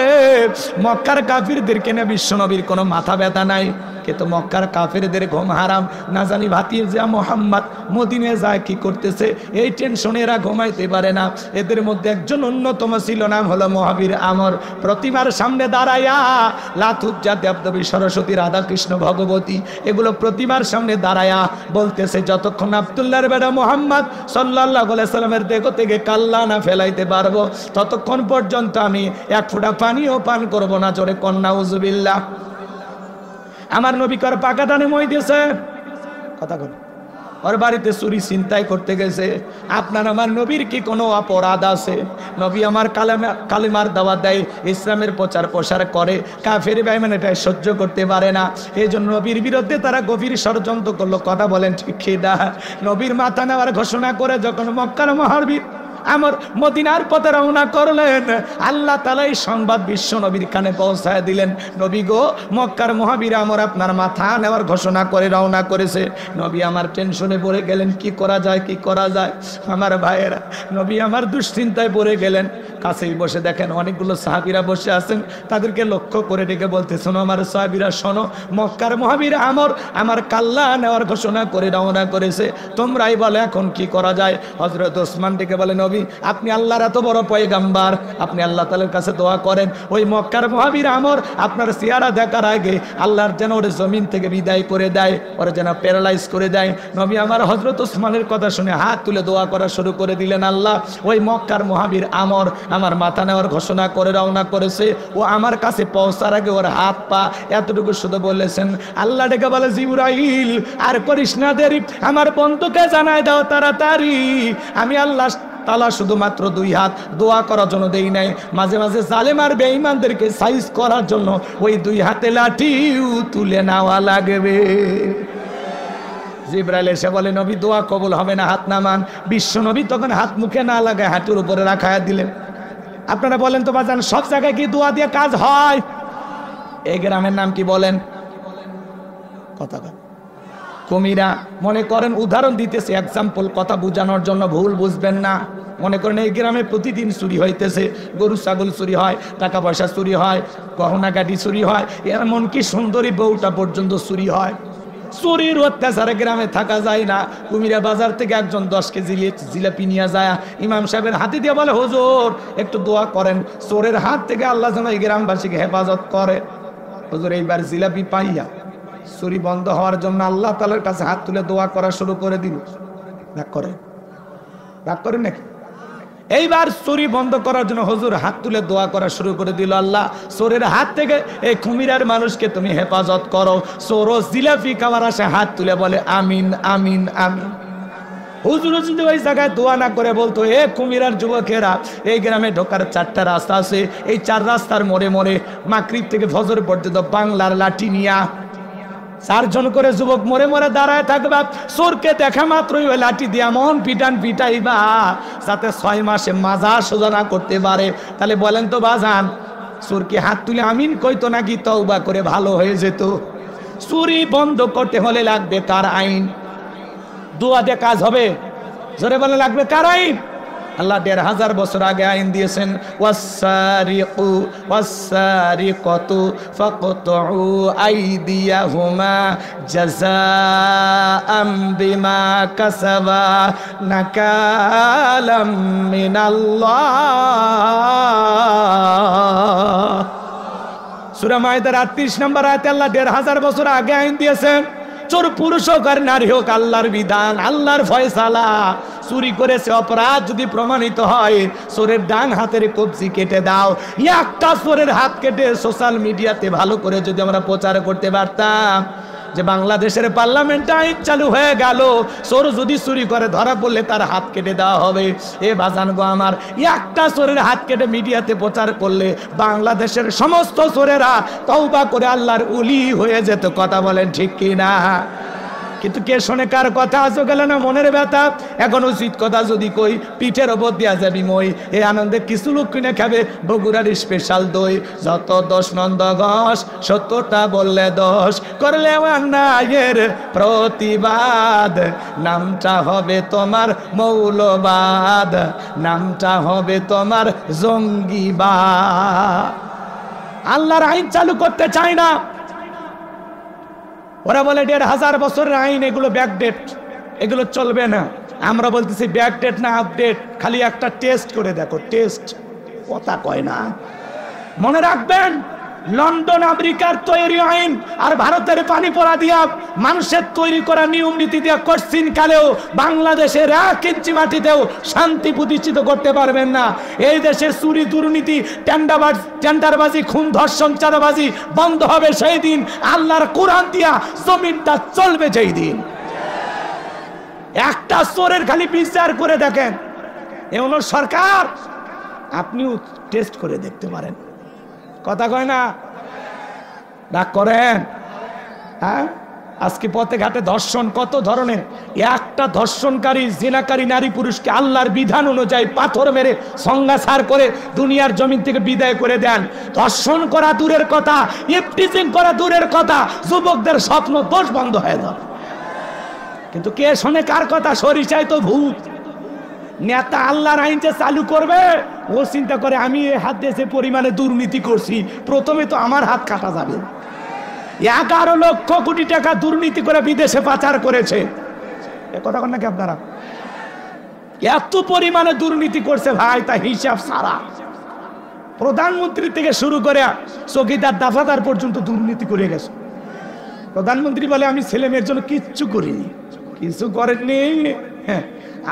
মক্কার কাফিরদেরকে নিয়ে বিশ্ব নবীর কোনো মাথা ব্যথা নাই, কিন্তু মক্কার কাফেরদের ঘুম হারাম। না জানি ভাতিজা মোহাম্মদ মদিনায় যায় কি করতেছে, এই টেনশনে এরা ঘুমাইতে পারে না। এদের মধ্যে একজন অন্যতম ছিল, নাম হলো মহাবীর আমর। প্রতিমার সামনে দাঁড়াইয়া লাথুজ্জা, দেবদেবী, সরস্বতী, রাধা কৃষ্ণ, ভগবতী, এগুলো প্রতিমার সামনে দাঁড়াইয়া বলতেছে, যতক্ষণ আব্দুল্লাহর বেটা মোহাম্মদ সাল্লাল্লাহু আলাইহি সাল্লামের দেহ থেকে কাল্লা না ফেলাইতে পারবো, ততক্ষণ পর্যন্ত আমি 1 ফোঁটা পানিও পান করব না। জোরে কন্যা উযুবিল্লাহ। আমার নবী কর পাকা দানে মই দিয়েছে। কথা বল, ওর বাড়িতে চুরি ছিনতাই করতে গেছে। আপনার আমার নবীর কি কোনো অপরাধ আছে? নবী আমার কালিমার দাওয়াত দেয়, ইসলামের প্রচার করে, কাফের বেঈমান এটাই সহ্য করতে পারে না। এই জন্য নবীর বিরুদ্ধে তারা গভীর ষড়যন্ত্র করলো। কথা বলেন ঠিক কি না? নবীর মাথা নেওয়ার ঘোষণা করে যখন মক্কার মহাবীর আমর মদিনার পথে রওনা করলেন, আল্লাহ তাআলা এই সংবাদ বিশ্ব নবীর কানে পৌঁছায় দিলেন, নবী গো, মক্কার মহাবীর আমর আপনার মাথা নেওয়ার ঘোষণা করে রওনা করেছে। নবী আমার টেনশনে পড়ে গেলেন, কি করা যায়, কি করা যায়? আমার ভাইয়েরা, নবী আমার দুশ্চিন্তায় পড়ে গেলেন। কাছেই বসে দেখেন অনেকগুলো সাহাবীরা বসে আছেন, তাদেরকে লক্ষ্য করে ডেকে বলতে, শোনো আমার সাহাবীরা শোনো, মক্কার মহাবীর আমার কাল্লা নেওয়ার ঘোষণা করে রওনা করেছে, তোমরাই বলে এখন কি করা যায়। হযরত ওসমান ডেকে বলে, নবী আপনি আল্লাহর এত বড় পয়গাম্বার, আপনি আল্লাহ তাআলার কাছে দোয়া করেন ওই মক্কার মহাবীর আপনার চেহারা দেখার আগে আল্লাহর যেন ওর জমিন থেকে বিদায় করে দেয়, ওরা যেন প্যারালাইজ করে দেয়। নবী আমার হযরত ওসমানের কথা শুনে হাত তুলে দোয়া করা শুরু করে দিলেন, আল্লাহ ওই মক্কার মহাবীর আমার মাথা নেওয়ার ঘোষণা করে রওনা করেছে, ও আমার কাছে পৌঁছার আগে ওর হাত পা এতটুকু শুধু বলেছেন। আল্লাহ ডেকে বলে, জিবরাইল আর করিস না দেরি, আমার বন্ধুকে জানাই দাও তাড়াতাড়ি, আমি আল্লাহ তাআলা শুধুমাত্র 2 হাত দোয়া করার জন্য দেই নাই, মাঝে মাঝে জালেম আর বেঈমানদেরকে সাইজ করার জন্য ওই 2 হাতে লাঠিও তুলে নেওয়া লাগবে। জিবরাইল এসে বলে, নবী দোয়া কবুল হবে না, হাত নামান। বিশ্ব নবী তখন হাত মুখে না লাগায় হাঁটুর উপরে রাখায়া দিলেন। আপনারা বলেন তো বাজান, সব জায়গায় কি দোয়া দিয়ে কাজ হয়? এই গ্রামের নাম কি বলেন? কথা কুমিরা। মনে করেন উদাহরণ দিতেছে, এক্সাম্পল, কথা বোঝানোর জন্য, ভুল বুঝবেন না। মনে করেন এই গ্রামে প্রতিদিন চুরি হইতেছে, গরু ছাগল চুরি হয়, টাকা পয়সা চুরি হয়, গহনা গাড়ি চুরি হয়, এমনকি সুন্দরী বউটা পর্যন্ত চুরি হয়। চুরির অত্যাচারে গ্রামে থাকা যায় না। কুমিরা বাজার থেকে একজন 10 কেজি জিলাপি নিয়ে যায়, ইমাম সাহেবের হাতে দিয়ে বলে, হুজুর একটু দোয়া করেন, চোরের হাত থেকে আল্লাহ যেন এই গ্রামবাসীকে হেফাজত করে। হুজুর এইবার জিলাপি পাইয়া চুরি বন্ধ হওয়ার জন্য আল্লাহ তাআলার কাছে হাত তুলে দোয়া করা শুরু করে দিল। রাগ করেন নাকি? এইবার চুরি বন্ধ করার জন্য হুজুর হাত তুলে দোয়া করা শুরু করে দিল, আল্লাহ চোরের হাত থেকে এই কুমিরার মানুষকে তুমি হেফাজত করো। চোর জিলাপি খাওয়ার আসে হাত তুলে বলে আমিন আমিন আমিন। হুজুর যদি ওই জায়গায় দোয়া না করে বলতো, এ কুমিরার যুবকেরা, এই গ্রামে ঢোকার 4টা রাস্তা আছে, এই 4 রাস্তার মোড়ে মোড়ে মাগরিব থেকে ফজর পর্যন্ত বাংলার লাঠি নিয়া 4 জন করে যুবক মোড়ে মোড়ে দাঁড়ায় থাকবা, চোরকে দেখা মাত্রই ওই লাঠি দিয়া মন পিটাইবা, যাতে 6 মাসে মাজা সোজা না করতে পারে। তাহলে বলেন তো বাজান, চোরকে হাত তুলে আমিন কইতো নাকি তওবা করে ভালো হয়ে যেত? চুরি বন্ধ করতে হলে লাগবে কার আইন? দোয়া দিয়ে কাজ হবে? জোরে বলে লাগবে কার আইন? আল্লাহ 1500 বছর আগে আইন দিয়েছেন, ওয়াসসারিকু ওয়াসসারিকাতু ফাকতুউ আইদিয়াহুমা জাযাআম বিমা কাসাবা নাকালাম মিনাল্লাহ। সূরা মাইদার 38 নম্বর আয়াতে আল্লাহ 1500 বছর আগে আইন দিয়েছেন, চোর পুরুষ হোক আর নারী হোক, আল্লাহর বিধান, আল্লাহর ফয়সালা। চুরি করেছে অপরাধ যদি প্রমাণিত হয়, চোরের ডান হাতের কবজি কেটে দাও। একটা চোরের হাত কেটে সোশ্যাল মিডিয়াতে ভালো করে যদি আমরা প্রচার করতে পারতাম যে বাংলাদেশের পার্লামেন্টে আইন চালু হয়ে গেল, চোর যদি চুরি করে ধরা পড়লে তার হাত কেটে দেওয়া হবে। এ বাজান গো আমার, একটা চোরের হাত কেটে মিডিয়াতে প্রচার করলে বাংলাদেশের সমস্ত চোরেরা তওবা করে আল্লাহর ওলি হয়ে যেত। কথা বলেন ঠিক কি না? কিন্তু কে শোনে কার কথা? আজও গেল না মনের ব্যথা। এখন উচিত কথা যদি কই, পিঠের ওপর দেওয়া যাবি মই। এই আনন্দে কিছু লোক কিনে খাবে বগুড়ার স্পেশাল দই। যত 10 নন্দ ঘোষ, 70টা বললে 10, করলে অন্যায়ের প্রতিবাদ, নামটা হবে তোমার মৌলবাদ, নামটা হবে তোমার জঙ্গিবাদ। আল্লাহর আইন চালু করতে চায় না। ওরা বলে 1500 বছরের আইন, এগুলো ব্যাকডেট, এগুলো চলবে না। আমরা বলতেছি ব্যাকডেট না আপডেট, খালি একটা টেস্ট করে দেখো। টেস্ট কথা কয় না। মনে রাখবেন, লন্ডন আমেরিকার তৈরি আইন আর ভারতের পানি পড়া দিয়া মানুষের তৈরি করা নিয়ম নীতি দিয়া কোশ্চিন কালেও বাংলাদেশের 1 ইঞ্চি মাটিতেও শান্তি প্রতিষ্ঠিত করতে পারবেন না। এই দেশের চুরি দুর্নীতি টেন্ডারবাজি খুন ধর্ষণ চাঁদাবাজি বন্ধ হবে সেই দিন, আল্লাহর কোরআন দিয়া জমিনটা চলবে যেই দিন। একটা চোরের খালি বিচার করে দেখেন, এ হলো সরকার। আপনিও টেস্ট করে দেখতে পারেন। কথা কয় না? রাগ করেন? হ্যাঁ, আজকে পথে ঘাটে ধর্ষণ কত ধরনের। একটা ধর্ষণকারী জিনাকারী নারী পুরুষকে আল্লাহর বিধান অনুযায়ী পাথর মেরে সংজ্ঞাসার করে দুনিয়ার জমিন থেকে বিদায় করে দেন। ধর্ষণ করা দূরের কথা, ইফটিজিং করা দূরের কথা, যুবকদের স্বপ্ন দোষ বন্ধ হয়ে যাবে। কিন্তু কে শোনে কার কথা? সরিষায় তো ভূত। নেতা আল্লাহর আইন যে চালু করবে ও চিন্তা করে আমি এই হাত দিয়ে যে পরিমাণে দুর্নীতি করছি প্রথমে তো আমার হাত কাটা যাবে। 11 লক্ষ কোটি টাকা দুর্নীতি করে বিদেশে পাচার করেছে। এ কথা বলেন নাকি আপনারা? এত পরিমাণে দুর্নীতি করছে ভাই, তা হিসাব সারা। প্রধানমন্ত্রী থেকে শুরু করে চৌকিদার দাফাদার পর্যন্ত দুর্নীতি করে গেছে। প্রধানমন্ত্রী বলে আমি ছেলে মেয়ের জন্য কিচ্ছু করিনি, কিছু করেননি। হ্যাঁ,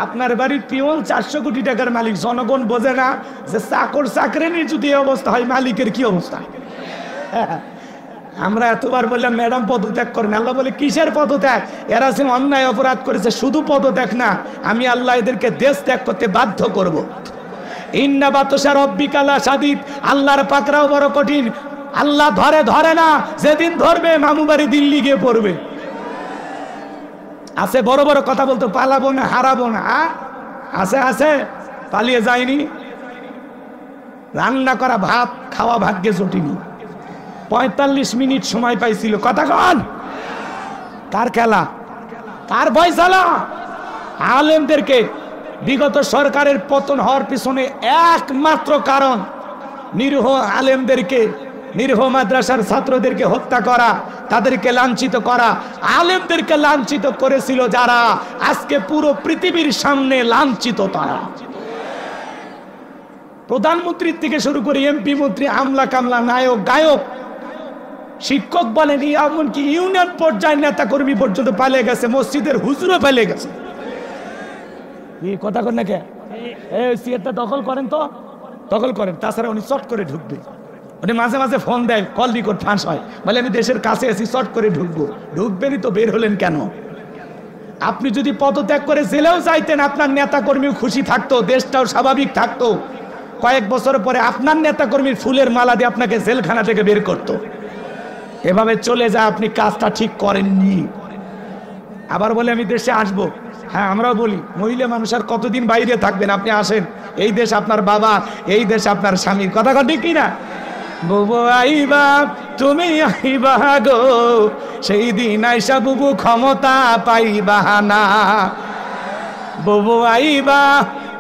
আপনার বাড়ির পিওন 400 কোটি টাকার মালিক, জনগণ বোঝে না যে চাকর চাকরেনি যদি এই অবস্থা হয় মালিকের কি অবস্থা। আমরা এতবার বললাম ম্যাডাম পদত্যাগ করেন, আল্লাহ বলে কিসের পদত্যাগ? এরা যে অন্যায় অপরাধ করেছে, শুধু পদত্যাগ না, আমি আল্লাহ এদেরকে দেশ ত্যাগ করতে বাধ্য করব। ইন্না বাতশা রাব্বিকা লাশাদীদ, আল্লাহর পাকড়াও বড় কঠিন। আল্লাহ ধরে না, যেদিন ধরবে মামু বাড়ি দিল্লি গিয়ে পড়বে। আছে বড় বড় কথা বলতো, পালাবো না, হারাবো না। আছে পালিয়ে যায়নি। রান্না করা ভাত খাওয়া ভাগ্যে জটিনি। 45 মিনিট সময় পাইছিল। কথা কন, কার খেলা, কার ফয়সালা? আলেমদেরকে বিগত সরকারের পতন হওয়ার পিছনে একমাত্র কারণ নিরীহ আলেমদেরকে, নিরীহ মাদ্রাসার ছাত্রদেরকে হত্যা করা, তাদেরকে লাঞ্ছিত করা। আলেমদেরকে লাঞ্ছিত করেছিল যারা, আজকে পুরো পৃথিবীর সামনে লাঞ্ছিত তারা। প্রধানমন্ত্রীর থেকে শুরু করে এমপি মন্ত্রী, আমলা কামলা, নায়ক গায়ক, শিক্ষক বলেন, এমনকি ইউনিয়ন পর্যায়ের নেতা কর্মী পর্যন্ত পালিয়ে গেছে, মসজিদের হুজুরও পালিয়ে গেছে। এই কথা কন না কে? এই সিয়ারটা দখল করেন তো, দখল করেন, তাছাড়া উনি চট করে ঢুকবে। উনি মাঝে মাঝে ফোন দেয়, কল রেকর্ড ফাঁস হয়, বলে আমি দেশের কাছে আছি, চট করে ঢুকবো। ঢুকবেনই তো, বের হলেন কেন? আপনি যদি পদত্যাগ করে জেলেও যাইতেন, আপনার নেতা কর্মীও খুশি থাকতো, দেশটাও স্বাভাবিক থাকতো। কয়েক বছর পরে আপনার নেতা কর্মীর ফুলের মালা দিয়ে আপনাকে জেলখানা থেকে বের করতো। এভাবে চলে যায়, আপনি কাজটা ঠিক করেননি। আবার বলে আমি দেশে আসবো। হ্যাঁ, আমরাও বলি মহিলা মানুষ আর কতদিন বাইরে থাকবেন, আপনি আসেন, এই দেশ আপনার বাবা, এই দেশ আপনার স্বামীর। কথা ঠিক কিনা? বুবু আইবা, তুমি আইবা গো, সেই দিন আইসা বুবু ক্ষমতা পাইবা না। বুবু আইবা,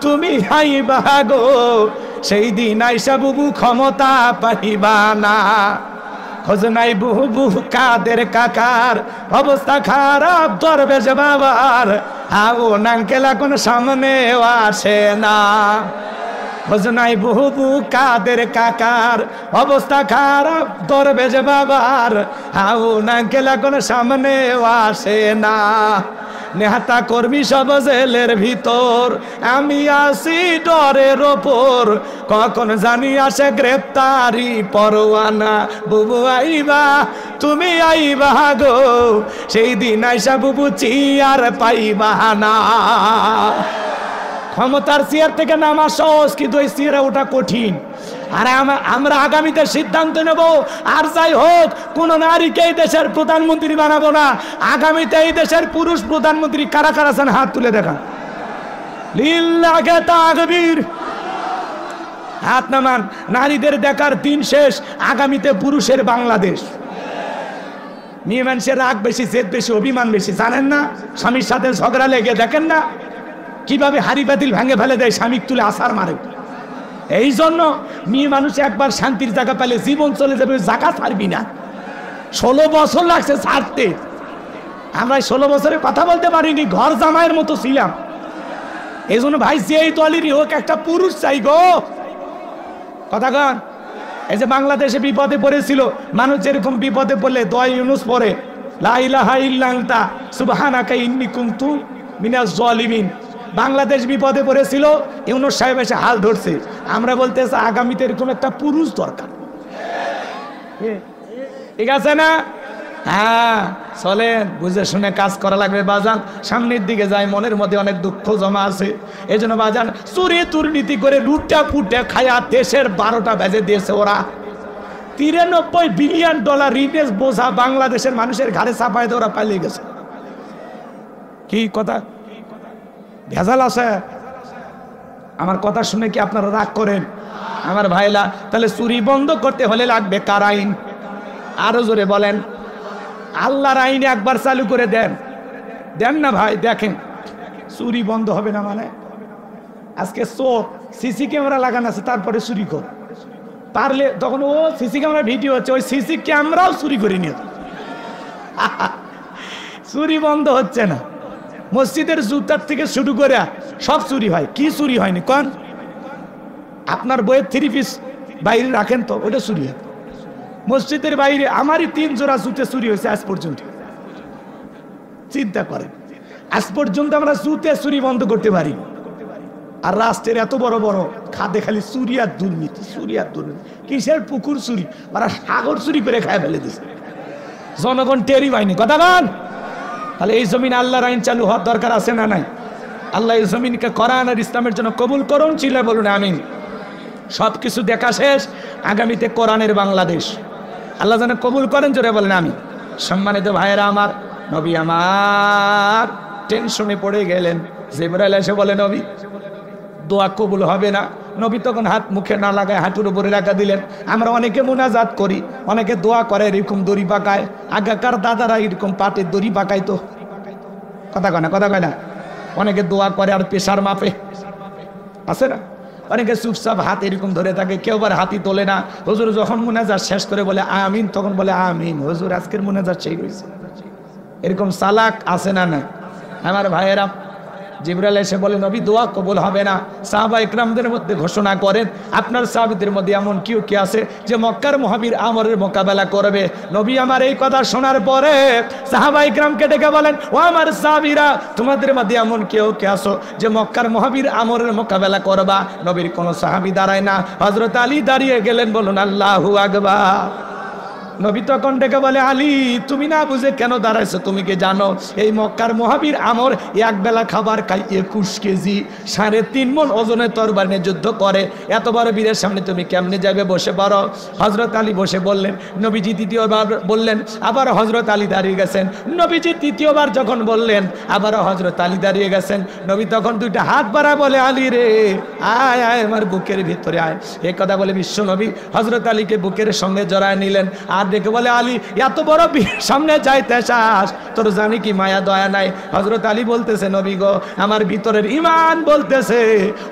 তুমি আইবা গো, সেই দিন আইসা বুবু ক্ষমতা পাইবা না। খোঁজ নাই বুবু কাদের কাকার, অবস্থা খারাপ দরবেশ বাবার, আও নাঙ্কেল এখন সামনেও আসে না। খোঁজ নাই বুবু কাদের কাকার, অবস্থা খারাপ দরবেশ বাবার, আও নাঙ্কেল এখন সামনেও আসে না। নেতা কর্মী সব জেলের ভিতর, আমি আসি ডরের ওপর, কখন জানি আসে গ্রেপ্তারি পরোয়ানা। বুবু আইবা, তুমি আইবা গো, সেই দিন আইসা বুবু চিয়ার পাইবা না। ক্ষমতার চেয়ার থেকে নামা সহজ, কিন্তু ওই চেয়ারে ওটা কঠিন। আর আমরা আগামীতে সিদ্ধান্ত নেব, আর যাই হোক কোন নারীকে এই দেশের প্রধানমন্ত্রী বানাবো না। আগামীতে এই দেশের পুরুষ প্রধানমন্ত্রী কারা কারা আছেন, হাত তুলে দেখা। লিল্লাহি তাকবীর, হাত নামান। নারীদের দেখার দিন শেষ, আগামীতে পুরুষের বাংলাদেশ। মেয়ে মানুষের রাগ বেশি, জেদ বেশি, অভিমান বেশি, জানেন না? স্বামীর সাথে ঝগড়া লেগে দেখেন না কিভাবে হাড়ি বাতিল ভাঙে ফেলে দেয়, স্বামী তুলে আসার মারে। এই জন্য মেয়ে মানুষ একবার শান্তির জায়গা পেলে জীবন চলে যাবে, জায়গা ছাড়বি না। 16 বছর লাগছে ছাড়তে। আমরা 16 বছরে কথা বলতে পারিনি, ঘর জামাইয়ের মতো ছিলাম। এই জন্য ভাই, যেই দলেরই হোক একটা পুরুষ চাই গো। কথা কন। এই যে বাংলাদেশে বিপদে পড়েছিল মানুষ, যেরকম বিপদে পড়লে দোয়া ইউনুস পড়ে, লা ইলাহা ইল্লা আনতা সুবহানাকা ইন্নী কুনতু মিনাজ জালিমিন। বাংলাদেশ বিপদে পড়েছিল, ইউনুস সাহেব এসে হাল ধরছে। আমরা বলতেছি আগামীতে এরকম একটা পুরুষ দরকার। ঠিক আছে না? হ্যাঁ, চলেন, বুঝে শুনে কাজ করা লাগবে বাজান। সামনের দিকে যাই, মনের মধ্যে অনেক দুঃখ জমা আছে। এই জন্য বাজান, চুরি দুর্নীতি করে লুটা পুটে খায়া দেশের 12টা বেজে দিয়েছে ওরা। 93 বিলিয়ন ডলার ঋণের বোঝা বাংলাদেশের মানুষের ঘাড়ে চাপায় দিয়ে ওরা পালিয়ে গেছে। কি কথা ভেজাল আছে? আমার কথা শুনে কি আপনারা রাগ করেন? আমার ভাইলা, তাহলে চুরি বন্ধ করতে হলে লাগবে কার আইন? আরো জোরে বলেন। আল্লাহর আইনে একবার চালু করে দেন। দেন না ভাই, দেখেন চুরি বন্ধ হবে না মানে? আজকে চোর সিসি ক্যামেরা লাগানো আছে, তারপরে চুরি কর পারলে, তখন ও সিসি ক্যামেরা ভিডিও হচ্ছে, ওই সিসি ক্যামেরাও চুরি করে নিয়ে চুরি বন্ধ হচ্ছে না। মসজিদের জুতার থেকে শুরু করে সব চুরি হয়। কি চুরি হয়নি কোন? আপনার বইয়ের 3 পিস বাইরে রাখেন তো, ওটা চুরি হয়। মসজিদের বাইরে আমারই 3 জোড়া জুতে চুরি হয়েছে আজ পর্যন্ত। চিন্তা করেন, আজ পর্যন্ত আমরা জুতে চুরি বন্ধ করতে পারি। আর রাষ্ট্রের এত বড় বড় খাদে খালি চুরি আর দুর্নীতি, চুরি আর দুর্নীতি। কিসের পুকুর চুরি, ওরা সাগর চুরি করে খায় ফেলে দিচ্ছে, জনগণ টেরি পায়নি। কথা বল। তাহলে এই জমিন আল্লাহর আইন চালু হওয়ার দরকার আছে না নাই? আল্লাহ এই জমিনকে কোরআন আর ইসলামের জন্য কবুল করুন, ছিল বলুন আমিন। সবকিছু দেখা শেষ, আগামীতে কোরআনের বাংলাদেশ আল্লাহ যেন কবুল করেন, জোরে বলেন আমিন। সম্মানিত ভাইয়েরা আমার, নবী আমার টেনশনে পড়ে গেলেন। জিবরাইল এসে বলে, নবী দোয়া কবুল হবে না। নবী তখন হাত মুখে না লাগায় হাঁটুর উপরে রাখা দিলেন। আমরা অনেকে মুনাজাত করি, অনেকে দোয়া করে এরকম দড়ি পাকায়। আগেকার দাদারা এরকম পাটের দড়ি পাকাইতো, কথা কয় না, কথা কয় না। অনেকে দোয়া করে আর পেশার মাপে, আছে না? অনেকে চুপচাপ হাত এরকম ধরে থাকে, কেউ আবার হাতই তোলে না। হুজুর যখন মুনাজাত শেষ করে বলে আমিন, তখন বলে আমিন, হুজুর আজকের মুনাজাত সেই হয়েছে। এরকম চালাক আছে না না? আমার ভাইয়েরা, জিবরাইল এসে বলে, নবী দোয়া কবুল হবে না। সাহাবা ইকরামদের মধ্যে ঘোষণা করেন, আপনার সাহাবীদের মধ্যে এমন কেউ কে আছে যে মক্কার মহাবীর আমরের মোকাবেলা করবে? নবী আমার এই কথা শোনার পরে সাহাবা ইকরামকে ডেকে বলেন, ও আমার সাহাবীরা, তোমাদের মধ্যে এমন কেউ কে আছো যে মক্কার মহাবীর আমরের মোকাবেলা করবা? নবীর কোন সাহাবী দাঁড়ায় না, হযরত আলী দাঁড়িয়ে গেলেন। বলুন আল্লাহু আকবার। নবী তখন ডেকে বলে, আলী তুমি না বুঝে কেন দাঁড়াইছো? তুমি কি জানো এই মক্কার মহাবীর আমর এক বেলা খাবার খায় 21 কেজি, 3.5 মণ ওজনের তরবারি নিয়ে যুদ্ধ করে। এত বড় বীরের সামনে তুমি কেমনে যাবে? বসে পড়ো। হযরত আলী বসে বললেন। নবীজি দ্বিতীয়বার বললেন, আবার হযরত আলী দাঁড়িয়ে গেছেন। নবীজি তৃতীয়বার যখন বললেন, আবারও হযরত আলী দাঁড়িয়ে গেছেন। নবী তখন 2টা হাত বাড়া বলে, আলী রে আয় আয় আমার বুকের ভিতরে আয়। এই কথা বলে বিশ্ব নবী হযরত আলীকে বুকের সঙ্গে জড়ায় নিলেন। আর দেখে বলে, আলী এত বড় সামনে যাইতে চাস, তোর জানি কি মায়া দয়া নাই? হযরত আলী বলতেছে, নবী গো, আমার ভিতরের ঈমান বলতেছে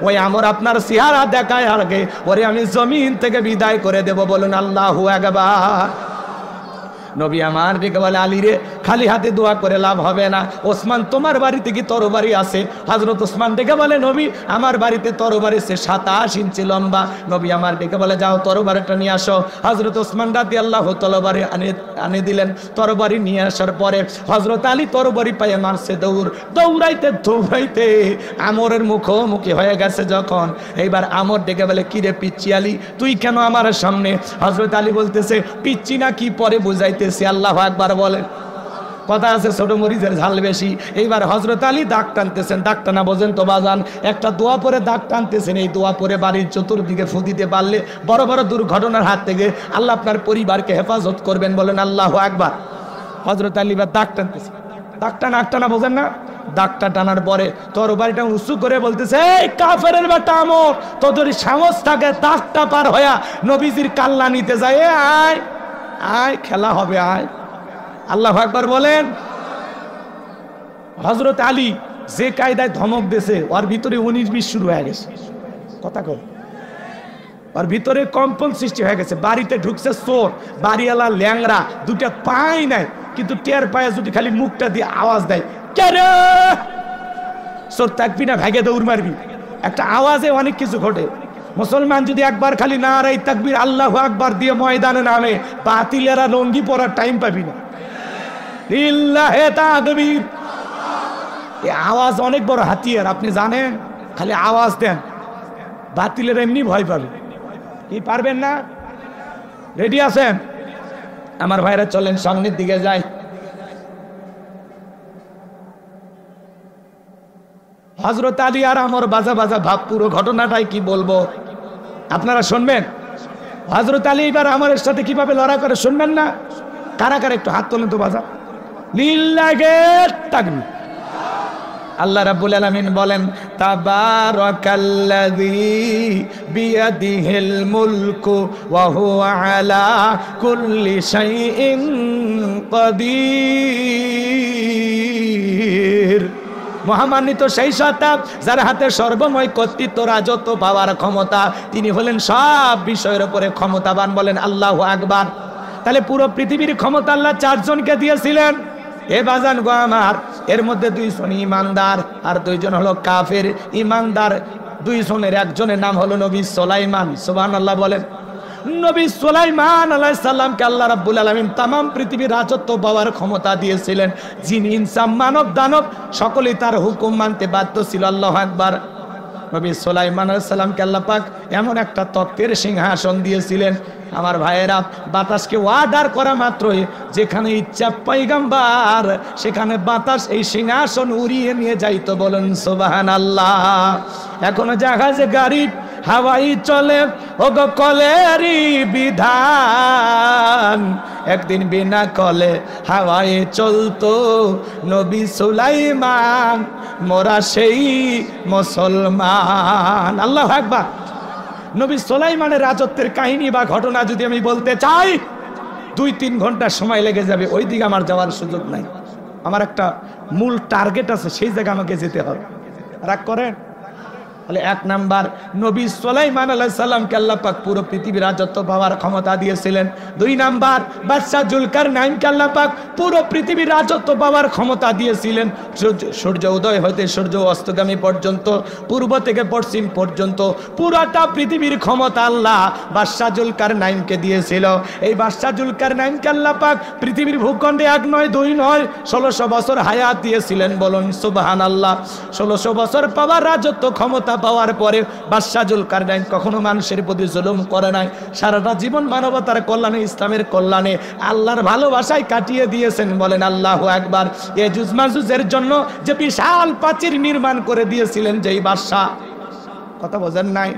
ওই আমর আপনার চেহারা দেখায় আগে ওরে আমি জমিন থেকে বিদায় করে দেব। বলুন আল্লাহু আকবার। নবী আমার ডেকে বলে, আলী রে খালি হাতে দোয়া করে লাভ হবে না। ওসমান তোমার বাড়িতে কি তরবারি আছে? হযরত ওসমান ডেকে বলে, নবী আমার বাড়িতে তরবারি আছে 27 ইঞ্চি লম্বা। নবী আমার ডেকে বলে, যাও তরবারিটা নিয়ে আসো। হযরত ওসমান রাদিয়াল্লাহু তরবারি আনে দিলেন। তরবারি নিয়ে আসার পরে হযরত আলী তরবারি পায়ে মারছে দৌড়, দৌড়াইতে দৌড়াইতে আমরের মুখোমুখি হয়ে গেছে। যখন এইবার আমর ডেকে বলে, কি রে পিচ্চি আলী, তুই কেন আমার সামনে? হযরত আলী বলতেছে, পিচ্চি না কি পরে বুঝাই। আল্লাহু আকবার বলেন। কথা আছে ছোট মরিচের ঝাল বেশি। এইবার হযরত আলী দাগ টানতেছেন। দাগ টানা বোঝেন তো বাজান? একটা দোয়া পরে দাগ টানতেছেন। এই দোয়া পরে বাড়ির চতুর্দিকে ফু দিতে পারলে বড় বড় দুর্ঘটনার হাত থেকে আল্লাহ আপনার পরিবারকে হেফাজত করবেন। বলেন আল্লাহু আকবার। হযরত আলী বা দাগ টানতেছেন। দাগ টানা বোঝেন না? দাগটা টানার পরে তরবারিটা উঁচু করে বলতেছে, এই কাফেরের বেটা আমর, তোদের সাহস থাকে দাগটা পার হইয়া নবীজির কাল্লা নিতে যায়? আয় আয়, খেলা হবে, আয়। আল্লাহু আকবার বলেন। হযরত আলী যে কায়দায় ধমক দিয়েছে, ওর ভিতরে 19-20 শুরু হয়ে গেছে। কথা কর, ওর ভিতরে কম্পন সৃষ্টি হয়ে গেছে। বাড়িতে ঢুকছে চোর, বাড়িওয়ালা ল্যাংরা, 2টা পাই নাই, কিন্তু টের পায়ে যদি খালি মুখটা দিয়ে আওয়াজ দেয়, কে রে? চোর থাকবি না, ভাগে দৌড় মারবি। একটা আওয়াজে অনেক কিছু ঘটে। মুসলমান যদি একবার খালি নারাই তাকবীর আল্লাহু আকবার দিয়ে ময়দানে নামে, বাতিলেরা লঙ্গি পরার টাইম পাবি না। লিল্লাহে তাকবীর। এই আওয়াজ অনেক বড় হাতিয়ার, আপনি জানেন? খালি আওয়াজ দেন, বাতিলের এমনি ভয় পাবে। কি পারবেন না? রেডি আছেন? আমার ভাইরা চলেন সামনের দিকে যাই। হযরত আলী আর আমর বাজা বাজা ভাব, পুরো ঘটনাটাই কি বলবো আপনারা শুনবেন। হযরত আলী এবার আমরের সাথে কিভাবে লড়াই করে শুনবেন না? কারা কারা একটু হাত তোলেন তো বাজা। লিল্লাহে তাকবীর। আল্লাহ রাব্বুল আলামিন বলেন, তাবারাকাল্লাযী বিয়াদিহিল মুলকু ওয়া হুয়া আলা কুল্লি শাইইন কাদির। মহামান্বিত সেই সত্তা যার হাতে সর্বময় কর্তৃত্ব রাজত্ব পাওয়ার ক্ষমতা, তিনি হলেন সব বিষয়ের উপরে ক্ষমতাবান। বলেন আল্লাহু আকবার। তাহলে পুরো পৃথিবীর ক্ষমতা আল্লাহ 4 জনকে দিয়েছিলেন। এ বাজান গো আমার, এর মধ্যে 2 জন ইমানদার আর 2 জন হলো কাফের। ইমানদার 2 জনের একজনের নাম হলো নবী সুলাইমান। সুবহানাল্লাহ বলেন। নবী সুলাইমান আলাইহিস সালামকে আল্লাহ রাব্বুল আলামিন তামাম পৃথিবীর রাজত্ব পাওয়ার ক্ষমতা দিয়েছিলেন। জিন ইনসান মানব দানব সকলেই তার হুকুম মানতে বাধ্য ছিল। আল্লাহু আকবার। নবী সুলাইমান আলাইহিস সালামকে আল্লাহ পাক এমন একটা তত্ত্বের সিংহাসন দিয়েছিলেন, আমার ভাইয়েরা, বাতাসকে অর্ডার করা মাত্রই যেখানে ইচ্ছা পয়গম্বর সেখানে বাতাস এই সিংহাসন উড়িয়ে নিয়ে যাইতো। বলেন সুবহানাল্লাহ। এখনো জাহাজে গাড়ি হাওয়াই চলে, ওগো কলেরই বিধান। একদিন বিনা কলে হাওয়ায় চলতো নবী সুলাইমান, মোরা সেই মুসলমান। আল্লাহু আকবার। নবী সুলাইমানের রাজত্বের কাহিনী বা ঘটনা যদি আমি বলতে চাই 2-3 ঘন্টা সময় লেগে যাবে। ওই দিকে আমার যাওয়ার সুযোগ নাই। আমার একটা মূল টার্গেট আছে, সেই জায়গায় আমাকে যেতে হবে। রাগ করেন? তাহলে 1 নাম্বার, নবী সুলাইমান আলাইহিস সালামকে আল্লাহ পাক পুরো পৃথিবীর রাজত্ব পাওয়ার ক্ষমতা দিয়েছিলেন। 2 নাম্বার, বাদশা জুলকারনাইনকে আল্লাহ পাক পুরো পৃথিবীর রাজত্ব পাওয়ার ক্ষমতা দিয়েছিলেন। সূর্য উদয় হতে সূর্য অস্তগামী পর্যন্ত, পূর্ব থেকে পশ্চিম পর্যন্ত পুরোটা পৃথিবীর ক্ষমতা আল্লাহ বাদশা জুলকারনাইনকে দিয়েছিল। এই বাদশা জুলকারনাইনকে আল্লাহ পাক পৃথিবীর ভূখণ্ডে 1 নয় 2 নয় 1600 বছর হায়াত দিয়েছিলেন। বলুন সুবহানাল্লাহ। 1600 বছর পাওয়ার রাজত্ব ক্ষমতা পাওয়ার পরে বাদশা জুলকারনাইন কখনো মানুষের প্রতি জুলুম করে নাই। সারাটা জীবন মানবতার কল্যাণে, ইসলামের কল্যাণে, আল্লাহর ভালোবাসায় কাটিয়ে দিয়েছেন। বলেন আল্লাহু আকবার। ইয়াজুজ মাজুজের জন্য যে বিশাল প্রাচীর নির্মাণ করে দিয়েছিলেন যেই বাদশা, কথা বোঝেন নাই,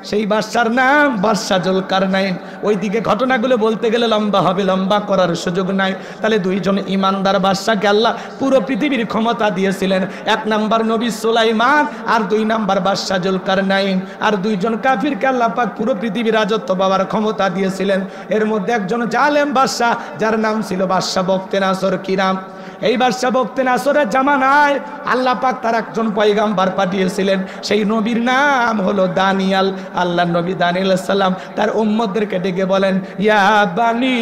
সেই বাদশার নাম বাদশা জুলকারনাইন। ওইদিকে ঘটনাগুলো বলতে গেলে লম্বা হবে, লম্বা করার সুযোগ নাই। তাহলে 2 জন ইমানদার বাদশাকে আল্লাহ পুরো পৃথিবীর ক্ষমতা দিয়েছিলেন। 1 নাম্বার নবী সুলাইমান, আর 2 নাম্বার বাদশা জুলকারনাইন। আর 2 জন কাফিরকে আল্লাহ পাক পুরো পৃথিবীর রাজত্ব পাওয়ার ক্ষমতা দিয়েছিলেন। এর মধ্যে একজন জালেম বাদশা, যার নাম ছিল বাদশা বখতে নাসর। কি নাম? এই বাদশা বখতে নাসরের জামানায় আল্লাহ পাক তার একজন পয়গম্বর পাঠিয়েছিলেন। সেই নবীর নাম হলো দানিয়াল। আল্লাহ নবী দানিয়াল আলাইহিস সালাম তার উম্মতদেরকে ডেকে বলেন, ইয়া বানি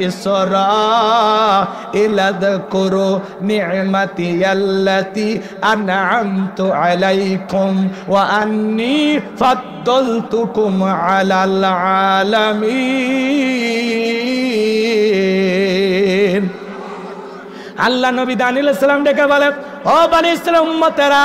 ইসরাঈল আযকুরু নি'মাতি আল্লাতী আন'আমতু আলাইকুম ওয়া আন্নী ফাদ্দালতুকুম আলাল আলামিন। আল্লাহ নবী দানিয়াল আলাইহিস সালাম ডেকে বলে, ও বনি ইসরাঈল উম্মতেরা,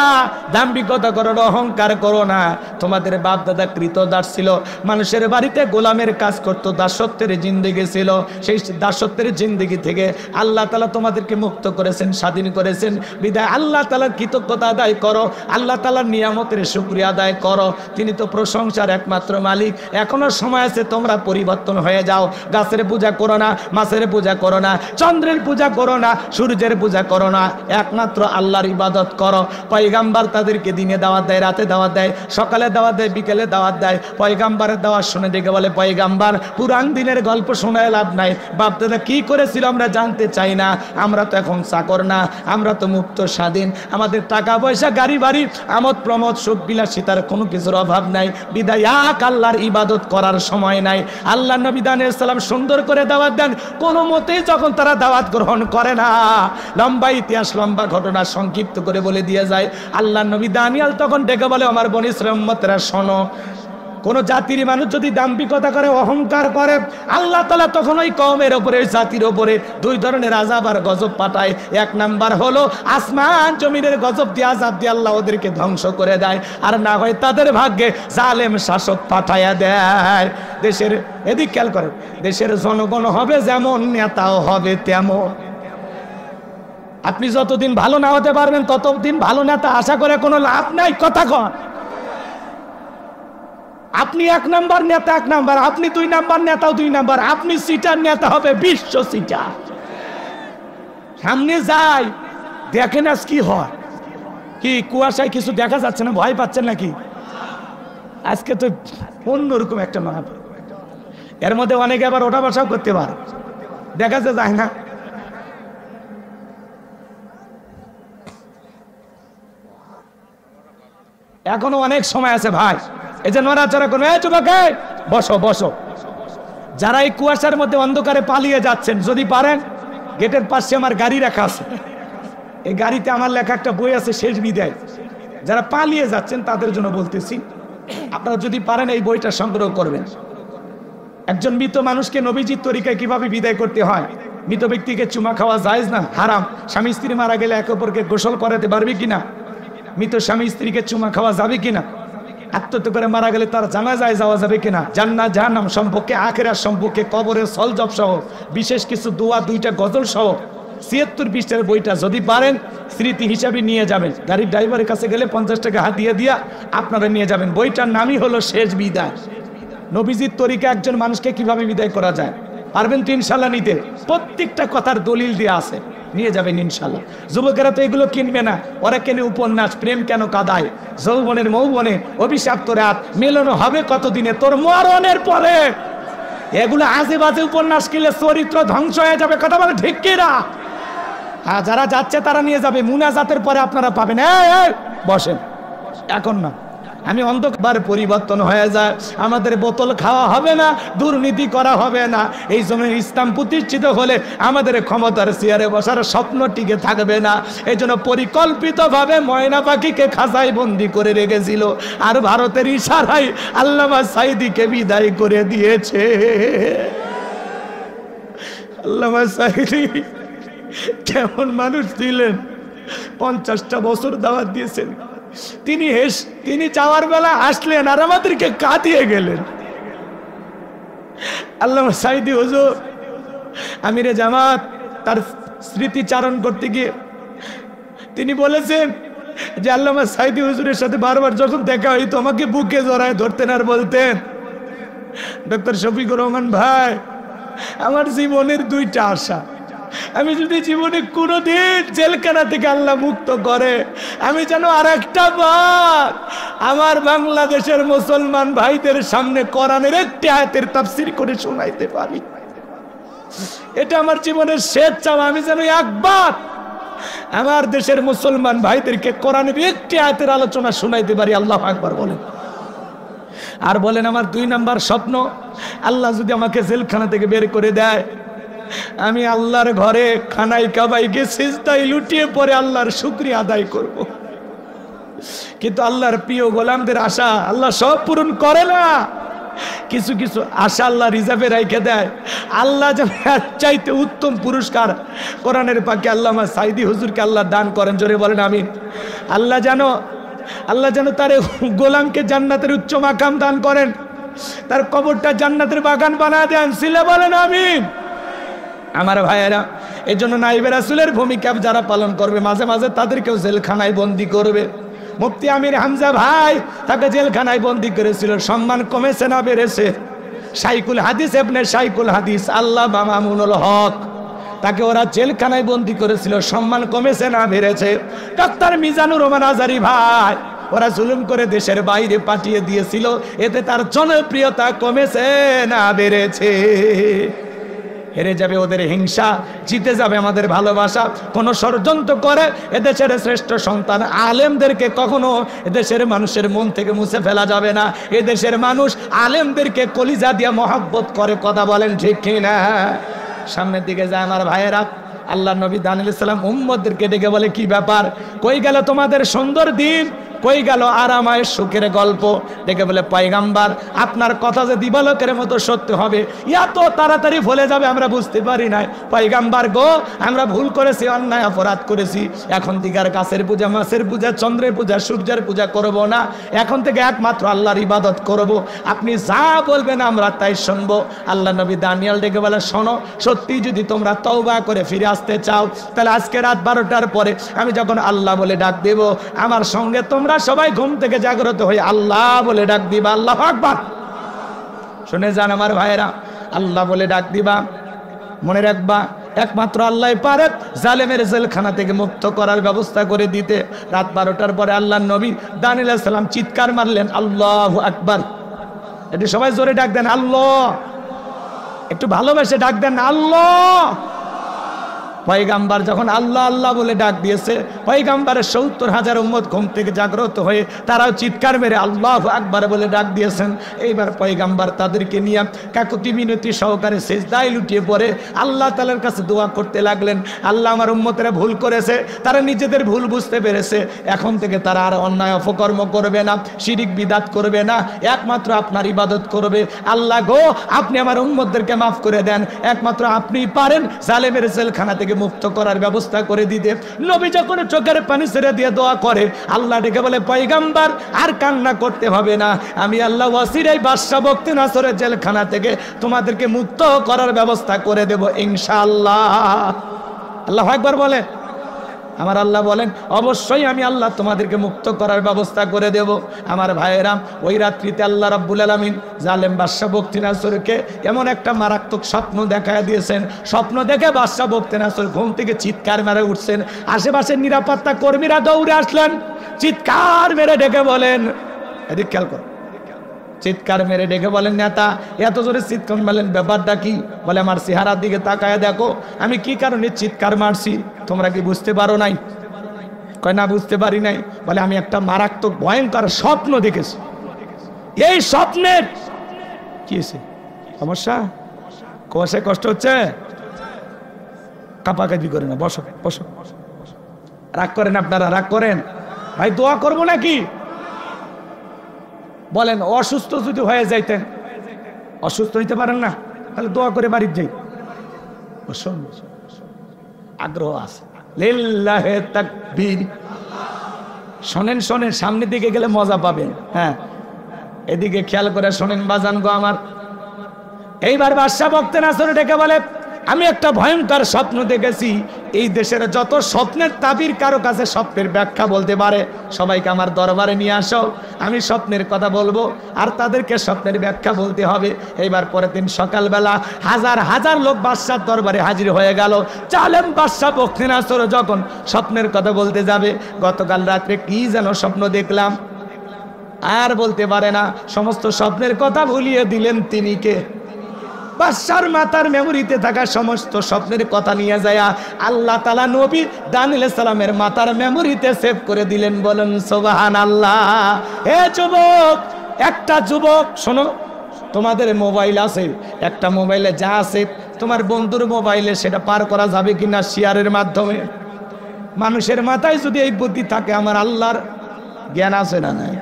দাম্ভিকতা করো না, অহংকার করো না। তোমাদের বাপ দাদা কৃতদাস ছিল, মানুষের বাড়িতে গোলামের কাজ করতো, দাসত্বের জিন্দেগি ছিল। সেই দাসত্বের জিন্দেগি থেকে আল্লাহ তাআলা তোমাদেরকে মুক্ত করেছেন, স্বাধীন করেছেন। বিদায় আল্লাহ তাআলার কৃতজ্ঞতা আদায় করো, আল্লাহ তাআলার নিয়ামতের শুকরিয়া আদায় করো। তিনি তো প্রশংসার একমাত্র মালিক। এখনো সময় আছে, তোমরা পরিবর্তন হয়ে যাও। গাছের পূজা করো না, মাছের পূজা করো না, চন্দ্রের পূজা করো না, সূর্যের পূজা করো না, একমাত্র আল্লাহর ইবাদত করো। পয়গম্বর তাদেরকে দিনে দাওয়াত দেয়, রাতে দাওয়াত দেয়, সকালে দাওয়াত দেয়, বিকেলে দাওয়াত দেয়। পয়গম্বরের দাওয়াত শুনে ডেকে বলে, পয়গম্বর পুরান দিনের গল্প শোনায় লাভ নাই। বাপ দাদা কি করেছিল আমরা জানতে চাই না। আমরা তো এখন চাকর না, আমরা তো মুক্ত স্বাধীন। আমাদের টাকা পয়সা, গাড়ি বাড়ি, আমোদ প্রমোদ, সুখ বিলাসিতার কোনো কিছুর অভাব নাই। বিদায় আল্লাহর ইবাদত করার সময় নাই। আল্লাহ নবী দানিয়াল আলাইহিস সালাম সুন্দর করে দাওয়াত দেন। কোনো মতেই যখন তারা দাওয়াত গ্রহণ করে না, লম্বা ইতিহাস, লম্বা ঘটনা সংক্ষিপ্ত করে বলে দিয়ে যায়। আল্লাহ নবী দানিয়াল তখন ডেকে বলে, আমার বনি ইসরাঈল উম্মতেরা শোনো, কোন জাতির মানুষ যদি দাম্ভিকতা করে, অহংকার করে, আল্লাহ তাআলা তখন ওই কওমের উপরে, ওই জাতির উপরে 2 ধরনের আযাব আর গজব পাঠায়। 1 নাম্বার হলো আসমান জমিনের গজব দিয়ে, আযাব দিয়ে আল্লাহ ওদেরকে ধ্বংস করে দেয়। আর না হয় তাদের ভাগ্যে জালেম শাসক পাঠায়া দেয়। দেশের এদিক খেয়াল করে, দেশের জনগণ হবে যেমন, নেতাও হবে তেমন। আপনি যতদিন ভালো না হতে পারবেন ততদিন ভালো নেতা আশা করে কোনো লাভ নাই। কথা কন। আপনি 1 নাম্বার নেতা 1 নাম্বার, আপনি 2 নাম্বার নেতাও 2 নাম্বার। আপনি সিটার নেতা হবে বিশ্ব সিটার। সামনে যাই, দেখেন আজ কি হয়। কি কুয়াশায় কিছু দেখা যাচ্ছে না? ভয় পাচ্ছেন নাকি? আজকে তো অন্যরকম একটা মাহফিল। এর মধ্যে অনেকে আবার ওঠা বসাও করতে পারে, দেখা যায় না। এখনো অনেক সময় আছে ভাই। এই যে নড়াচড়া করবে, যুবকে বসো বসো। যারা এই কুয়াশার মধ্যে অন্ধকারে পালিয়ে যাচ্ছেন, যদি পারেন, গেটের পাশে আমার গাড়ি রাখা আছে, এই গাড়িতে আমার লেখা একটা বই আছে, শেষ বিদায়। যারা পালিয়ে যাচ্ছেন তাদের জন্য বলতেছি, আপনারা যদি পারেন এই বইটা সংগ্রহ করবেন। একজন মৃত মানুষকে নবীজির তরিকায় কিভাবে বিদায় করতে হয়। মৃত ব্যক্তিকে চুমা খাওয়া জায়েজ না, হারাম। স্বামী স্ত্রী মারা গেলে একে অপরকে গোসল করাতে পারবে কিনা, মৃত স্বামী স্ত্রীকে চুমা খাওয়া যাবে কিনা, আত্মহত্যা করে মারা গেলে তার জানাজায় যাওয়া যাবে কিনা, জান্নাত জাহান্নাম সম্পর্কে, আখিরাত সম্পর্কে, কবরের সলজব সহ বিশেষ কিছু দোয়া, 2টা গজল সহ 76 পৃষ্ঠার বইটা যদি পারেন স্মৃতি হিসাবে নিয়ে যাবেন। গাড়ির ড্রাইভারের কাছে গেলে 50 টাকা হাতিয়ে দিয়া আপনারা নিয়ে যাবেন। বইটার নামই হলো শেষ বিদায়। নবীজির তরিকা একজন মানুষকে কিভাবে বিদায় করা যায়, পারবেন তো ইনশাল্লাহ নিতে? প্রত্যেকটা কথার দলিল দিয়ে আছে, নিয়ে যাবেন ইনশাল্লাহ। যুবকেরা তো এগুলো কিনবে না, ওরা কেনে উপন্যাস, প্রেম কেন কাদায়, যৌবনের মৌবনে, অভিশাপ্ত রাত, মিলন হবে কতদিনে, তোর মরণের পরে। এগুলো আজে বাজে উপন্যাস কিনলে চরিত্র ধ্বংস হয়ে যাবে। কথা বলে ঠিক কিনা? হ্যাঁ, যারা যাচ্ছে তারা নিয়ে যাবে। মুনাজাতের পরে আপনারা পাবেন। বসেন, এখন না, আমি অন্ধকার পরিবর্তন হয়ে যায়, আমাদের বোতল খাওয়া হবে না, দুর্নীতি করা হবে না। এই জন্য ইসলাম প্রতিষ্ঠিত হলে আমাদের ক্ষমতার চেয়ারে বসার স্বপ্ন টিকে থাকবে না। এই জন্য পরিকল্পিতভাবে ময়না পাখিকে খাঁচায় বন্দি করে রেখেছিল, আর ভারতের ইশারায় আল্লামা সাঈদীকে বিদায় করে দিয়েছে। আল্লামা সাঈদী কেমন মানুষ ছিলেন, 50টা বছর দাওয়াত দিয়েছেন। তিনি যাওয়ার বেলা আসলেন আর আমাদেরকে কাঁদিয়ে গেলেন। আল্লামা সাঈদী হুজুর আমিরে জামাত তার স্মৃতিচারণ করতে গিয়ে তিনি বলেছেন যে আল্লামা সাঈদী হুজুরের সাথে বারবার যখন দেখা হইতো আমাকে বুকে জড়ায় ধরতেন আর বলতেন, ডক্টর শফিকুর রহমান ভাই, আমার জীবনের 2টা আশা, আমি যদি জীবনে কোনোদিন জেলখানা থেকে আল্লাহ মুক্ত করে, আমি যেন আরেকটা বার আমার বাংলাদেশের মুসলমান ভাইদের সামনে কোরআনের একটি আয়াতের তাফসীর করে শোনাইতে পারি। এটা আমার জীবনের শেষ চাওয়া, আমি যেন একবার আমার দেশের মুসলমান ভাইদেরকে কোরআনের একটি আয়াতের আলোচনা শোনাইতে পারি। আল্লাহু আকবার বলেন। আর বলেন, আমার 2 নাম্বার স্বপ্ন, আল্লাহ যদি আমাকে জেলখানা থেকে বের করে দেয়, আমি আল্লাহর ঘরে খানাই কাবাইকে সিজদায় লুটিয়ে পড়ে আল্লাহর শুকরিয়া আদায় করব। কিন্তু আল্লাহর প্রিয় গোলামদের আশা আল্লাহ সব পূরণ করে না, কিছু কিছু আশা আল্লাহ রিজার্ভে রেখে দেয়। আল্লাহ যেন চাইতে উত্তম পুরস্কার কোরআনের পাকে আল্লামা সাঈদী হুজুরকে আল্লাহ দান করেন। জোরে বলেন আমিন। আল্লাহ যেন তার গোলামকে জান্নাতের উচ্চ মাকাম দান করেন, তার কবরটা জান্নাতের বাগান বানা দেন। সিলে বলেন আমিন। আমার ভাইয়েরা, এই জন্য নাইবে রাসূলের ভূমিকা যারা পালন করবে, মাঝে মাঝে তাদেরকেও জেলখানায় বন্দি করবে। মুফতি আমির হামজা ভাই, তাকে জেলখানায় বন্দি করেছিল, সম্মান কমেছে না বেড়েছে? শাইখুল হাদিস ইবনে শাইখুল হাদিস আল্লামা মামুনুল হক, তাকে ওরা জেলখানায় বন্দি করেছিল, সম্মান কমেছে না বেড়েছে? ডক্টর মিজানুর রহমান আজারি ভাই, ওরা জুলুম করে দেশের বাইরে পাঠিয়ে দিয়েছিল, এতে তার জনপ্রিয়তা কমেছে না বেড়েছে? হেরে যাবে ওদের হিংসা, জিতে যাবে আমাদের ভালোবাসা। কোন ষড়যন্ত্র করে এদেশের শ্রেষ্ঠ সন্তান আলেমদেরকে কখনো এদেশের মানুষের মন থেকে মুছে ফেলা যাবে না। এদেশের মানুষ আলেমদেরকে কলিজা দিয়ে মহব্বত করে। কথা বলেন ঠিক কিনা? সামনের দিকে যায় আমার ভাইয়েরা। আল্লাহ নবী দানিয়েল আলাইহিস সালাম উম্মতদেরকে ডেকে বলে, কি ব্যাপার, কই গেল তোমাদের সুন্দর দিন, কই গেল আরামায়ের সুখের গল্প? ডেকে বলে, পয়গাম্বার, আপনার কথা যে দিবালোকের মতো সত্য হবে, এত তাড়াতাড়ি ভুলে যাবে আমরা বুঝতে পারি নাই। পয়গাম্বার গো, আমরা ভুল করেছি, অন্যায় অপরাধ করেছি। এখন থেকে আর গাছের পূজা, মাছের পূজা, চন্দ্রের পূজা, সূর্যের পূজা করব না। এখন থেকে একমাত্র আল্লাহর ইবাদত করব। আপনি যা বলবেন আমরা তাই শুনবো। আল্লাহ নবী দানিয়েল ডেকে বলে, শোনো, সত্যি যদি তোমরা তওবা করে ফিরে আসতে চাও, তাহলে আজকে রাত 12টার পরে আমি যখন আল্লাহ বলে ডাক দেব, আমার সঙ্গে তোমরা সবাই ঘুম থেকে জাগ্রত হয়ে আল্লাহ বলে ডাক দিবা। আল্লাহু আকবার। শুনে যান আমার ভাইয়েরা, আল্লাহ বলে ডাক দিবা। মনে রাখবা, একমাত্র আল্লাহই পারে জালেমের জেলখানা থেকে মুক্ত করার ব্যবস্থা করে দিতে। রাত 12টার পরে আল্লাহর নবী দানিয়েল আলাইহিস সালাম চিৎকার মারলেন, আল্লাহু আকবার। একটু সবাই জোরে ডাক দেন আল্লাহ, একটু ভালোবেসে ডাক দেন আল্লাহ। পয়গাম্বার যখন আল্লাহ আল্লাহ বলে ডাক দিয়েছে, পয়গাম্বারের 70,000 উম্মত ঘুম থেকে জাগ্রত হয়ে তারাও চিৎকার মেরে আল্লাহু আকবার বলে ডাক দিয়েছেন। এইবার পয়গাম্বার তাদেরকে নিয়ে কাকুতি মিনতি সহকারে সিজদায় লুটিয়ে পড়ে আল্লাহ তাআলার কাছে দোয়া করতে লাগলেন, আল্লাহ আমার উম্মতেরা ভুল করেছে, তারা নিজেদের ভুল বুঝতে পেরেছে, এখন থেকে তারা আর অন্যায় অপকর্ম করবে না, শিরিক বিদাত করবে না, একমাত্র আপনার ইবাদত করবে। আল্লাহ গো, আপনি আমার উম্মতদেরকে মাফ করে দেন, একমাত্র আপনিই পারেন জালেমের জেলখানা থেকে মুক্ত করার ব্যবস্থা করে দিতে। নবী যখন চোখের পানি ছেড়ে দিয়ে দোয়া করে, আল্লাহ ডেকে বলে, পয়গাম্বার আর কান্না করতে হবে না, আমি আল্লাহ ওয়াসিরাই বাদশা বক্তি নাসরের জেলখানা থেকে তোমাদেরকে মুক্ত করার ব্যবস্থা করে দেব ইনশাআল্লাহ। আল্লাহু আকবার বলে। আমার আল্লাহ বলেন, অবশ্যই আমি আল্লাহ তোমাদেরকে মুক্ত করার ব্যবস্থা করে দেব। আমার ভাইয়েরা, ওই রাত্রিতে আল্লাহ রাব্বুল আলামিন জালেম বাদশা বক্তি নাসরকে এমন একটা মারাত্মক স্বপ্ন দেখায় দিয়েছেন। স্বপ্ন দেখে বাদশা বক্তি নাসর ঘুম থেকে চিৎকার মেরে উঠছেন। আশেপাশের নিরাপত্তা কর্মীরা দৌড়ে আসলেন, চিৎকার মেরে ডেকে বলেন, এদিক খেয়াল কর, চিৎকার মেরে ডেকে বলেন, নেতা এত জোরে চিৎকার মারলেন, ব্যাপারটা কি? বলে, আমার চেহারার দিকে তাকায় দেখো আমি কি কারণে চিৎকার মারছি, তোমরা কি বুঝতে পারো নাই? কয়, না বুঝতে পারি নাই। বলে, আমি একটা মারাত্মক ভয়ঙ্কর স্বপ্ন দেখেছি। এই স্বপ্নের কি হয়েছে? সমস্যা? কষে কষ্ট হচ্ছে? কাপাকাপি করে না, বসো বসো। রাগ করেন আপনারা? রাগ করেন? ভাই দোয়া করবো নাকি? বলেন, অসুস্থ যদি হয়ে যাইতেন, অসুস্থ হইতে পারেন না, তাহলে দোয়া করে বাড়ির যাই। আগ্রহ আছে, লিল্লাহে তাকবীর। শোনেন শোনেন, সামনের দিকে গেলে মজা পাবেন। হ্যাঁ, এদিকে খেয়াল করে শোনেন বাজান গো আমার। এইবার বাদশা বক্তে নাসরে ডেকে বলে, আমি একটা ভয়ঙ্কর স্বপ্ন দেখেছি। এই দেশের যত স্বপ্নের তাবির কারো কাছে স্বপ্নের ব্যাখ্যা বলতে পারে, সবাইকে আমার দরবারে নিয়ে আসো, আমি স্বপ্নের কথা বলবো আর তাদেরকে স্বপ্নের ব্যাখ্যা বলতে হবে। এইবার পরের দিন সকালবেলা হাজার হাজার লোক বাদশার দরবারে হাজির হয়ে গেল। জালেম বাদশা বক্তে নাসর যখন স্বপ্নের কথা বলতে যাবে, গতকাল রাত্রে কি যেন স্বপ্ন দেখলাম, আর বলতে পারে না। সমস্ত স্বপ্নের কথা ভুলিয়ে দিলেন তিনি কে? বাদশার মাতার মেমোরিতে থাকা সমস্ত স্বপ্নের কথা নিয়ে যায় আল্লাহ তাআলা নবী দানিয়েল সালামের মাতার মেমোরিতে সেভ করে দিলেন। বলেন সুবহানাল্লাহ। হে যুবক, একটা যুবক শোনো, তোমাদের মোবাইল আছে, একটা মোবাইলে যা আছে তোমার বন্ধুর মোবাইলে সেটা পার করা যাবে কিনা শেয়ারের মাধ্যমে? মানুষের মাথায় যদি এই বুদ্ধি থাকে, আমার আল্লাহর জ্ঞান আছে না নাই?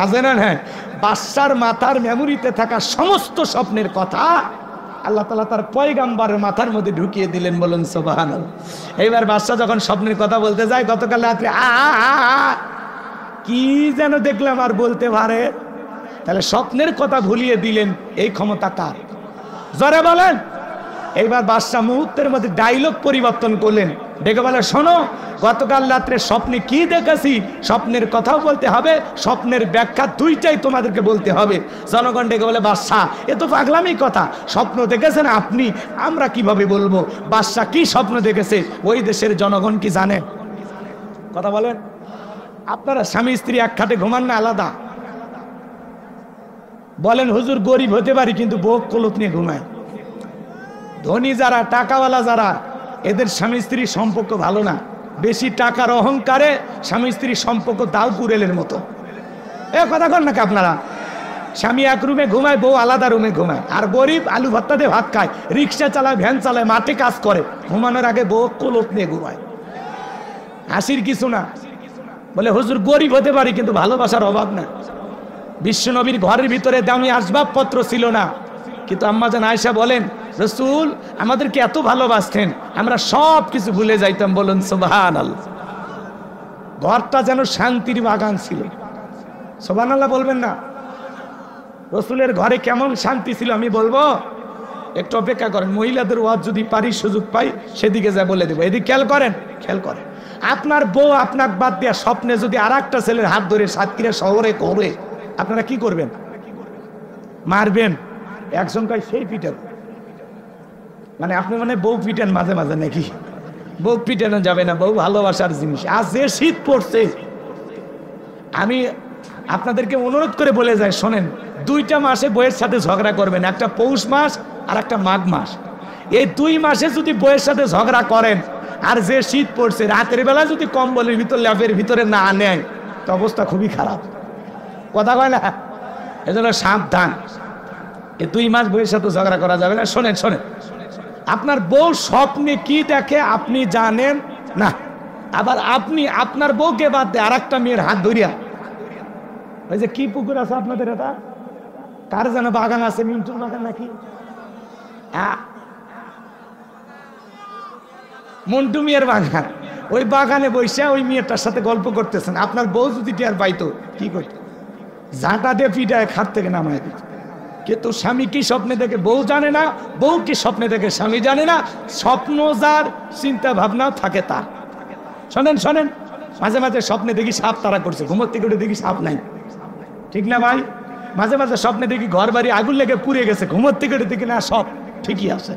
আছে না? হ্যাঁ, বাদশার মাথার মেমোরিতে থাকা সমস্ত স্বপ্নের কথা আল্লাহ তাআলা তার পয়গাম্বরের মাথার মধ্যে ঢুকিয়ে দিলেন। বলেন সুবহানাল্লাহ। এইবার বাদশা যখন স্বপ্নের কথা বলতে যায়, গতকাল রাত্রে কি যেন দেখলাম আর বলতে পারে, তাহলে স্বপ্নের কথা ভুলিয়ে দিলেন। এই ক্ষমতা কার? জোরে বলেন। এইবার বাদশা মুহূর্তের মধ্যে ডায়লগ পরিবর্তন করলেন, ডেকে বলে, শোনো, গতকাল রাত্রে স্বপ্নে কি দেখেছি, স্বপ্নের কথাও বলতে হবে, স্বপ্নের ব্যাখ্যা, দুইটাই তোমাদেরকে বলতে হবে। জনগণ ডেকে বলে, বাদশাহ এ তো পাগলামি কথা, স্বপ্ন দেখেছেন আপনি, আমরা কিভাবে বলবো? বাদশাহ কি স্বপ্ন দেখেছে ওই দেশের জনগণ কি জানে? কথা বলেন। আপনারা স্বামী স্ত্রী এক খাটে ঘুমান না আলাদা? বলেন, হুজুর গরিব হতে পারি কিন্তু বউ কলপ নিয়ে ঘুমায়। ধনী যারা, টাকাওয়ালা যারা, এদের স্বামী স্ত্রীর সম্পর্ক ভালো না। বেশি টাকার অহংকারে স্বামী স্ত্রীর সম্পর্ক দাও কুড়েলের মতো। এ কথা কন নাকি আপনারা? স্বামী এক রুমে ঘুমায়, বউ আলাদা রুমে ঘুমায়। আর গরিব আলু ভর্তা দিয়ে ভাত খায়, রিক্সা চালায়, ভ্যান চালায়, মাঠে কাজ করে, ঘুমানোর আগে বউ কলপ নিয়ে ঘুমায়। হাসির কিছু না। বলে, হুজুর গরিব হতে পারি কিন্তু ভালোবাসার অভাব না। বিশ্বনবীর ঘরের ভিতরে দামি আসবাবপত্র ছিল না, কিন্তু আম্মাজান আয়েশা বলেন, রাসূল আমাদেরকে এত ভালোবাসতেন, আমরা সব কিছু ভুলে যাইতাম। বলুন সুবহানাল্লাহ। ঘরটা যেন শান্তির বাগান ছিল। সুবহানাল্লাহ বলবেন না? রাসূলের ঘরে কেমন শান্তি ছিল আমি বলবো? একটু অপেক্ষা করেন, মহিলাদের ওয়াজ যদি পারি, সুযোগ পাই, সেদিকে যা বলে দেবো। এদিকে খেয়াল করেন, খেয়াল করেন। আপনার বউ আপনার বাদ দেওয়া স্বপ্নে যদি আর একটা ছেলের হাত ধরে সাতক্ষীরা শহরে করে, আপনারা কি করবেন? মারবেন? একজন কয় সেই পিটেন, মানে আপনি মানে বউ পিটেন মাঝে মাঝে নাকি? বউ পিটানো যাবে না, বউ ভালোবাসার জিনিস। আজ যে শীত পড়ছে, আমি আপনাদেরকে অনুরোধ করে বলে যাই, শোনেন, দুইটা মাসে বউয়ের সাথে ঝগড়া করবেন, একটা পৌষ মাস আর একটা মাঘ মাস। এই 2 মাসে যদি বউয়ের সাথে ঝগড়া করেন, আর যে শীত পড়ছে রাতের বেলা যদি কম্বলের ভিতর ল্যাপের ভিতরে না নেয় তো অবস্থা খুবই খারাপ, কথা কয় না? এজন্য সাবধান, এই 2 মাস বউয়ের সাথে ঝগড়া করা যাবে না। শোনেন শোনেন, আপনার বউ স্বপ্নে কি দেখে আপনি জানেন না, আবার আপনি আপনার বউকে বাদ দিয়ে আর একটা মেয়ের হাত ধরিয়া, ওই যে কি পুকুর আছে আপনাদের, এটা কার যেন বাগান আছে, মিন্টুর বাগান নাকি, মন্টু মেয়ের বাগান, ওই বাগানে বসে ওই মেয়েটার সাথে গল্প করতেছেন। আপনার বউ যদি টিয়ার পাইতো কি করতো? ঝাঁটা দিয়ে পিটায় খাট থেকে নামায় দিত। কিন্তু স্বামী কি স্বপ্নে দেখে বউ জানে না, বউ কি স্বপ্নে দেখে স্বামী জানে না। স্বপ্ন যার, চিন্তা ভাবনা থাকে তার। শোনেন শোনেন, মাঝে মাঝে স্বপ্নে দেখি সাপ তারা করছে, ঘুমোর থেকে উঠে দেখি সাপ নাই, ঠিক না ভাই? মাঝে মাঝে স্বপ্নে দেখি ঘর বাড়ি আগুন লেগে পুড়ে গেছে, ঘুমোর থেকে উঠে দেখি না সব ঠিকই আছে।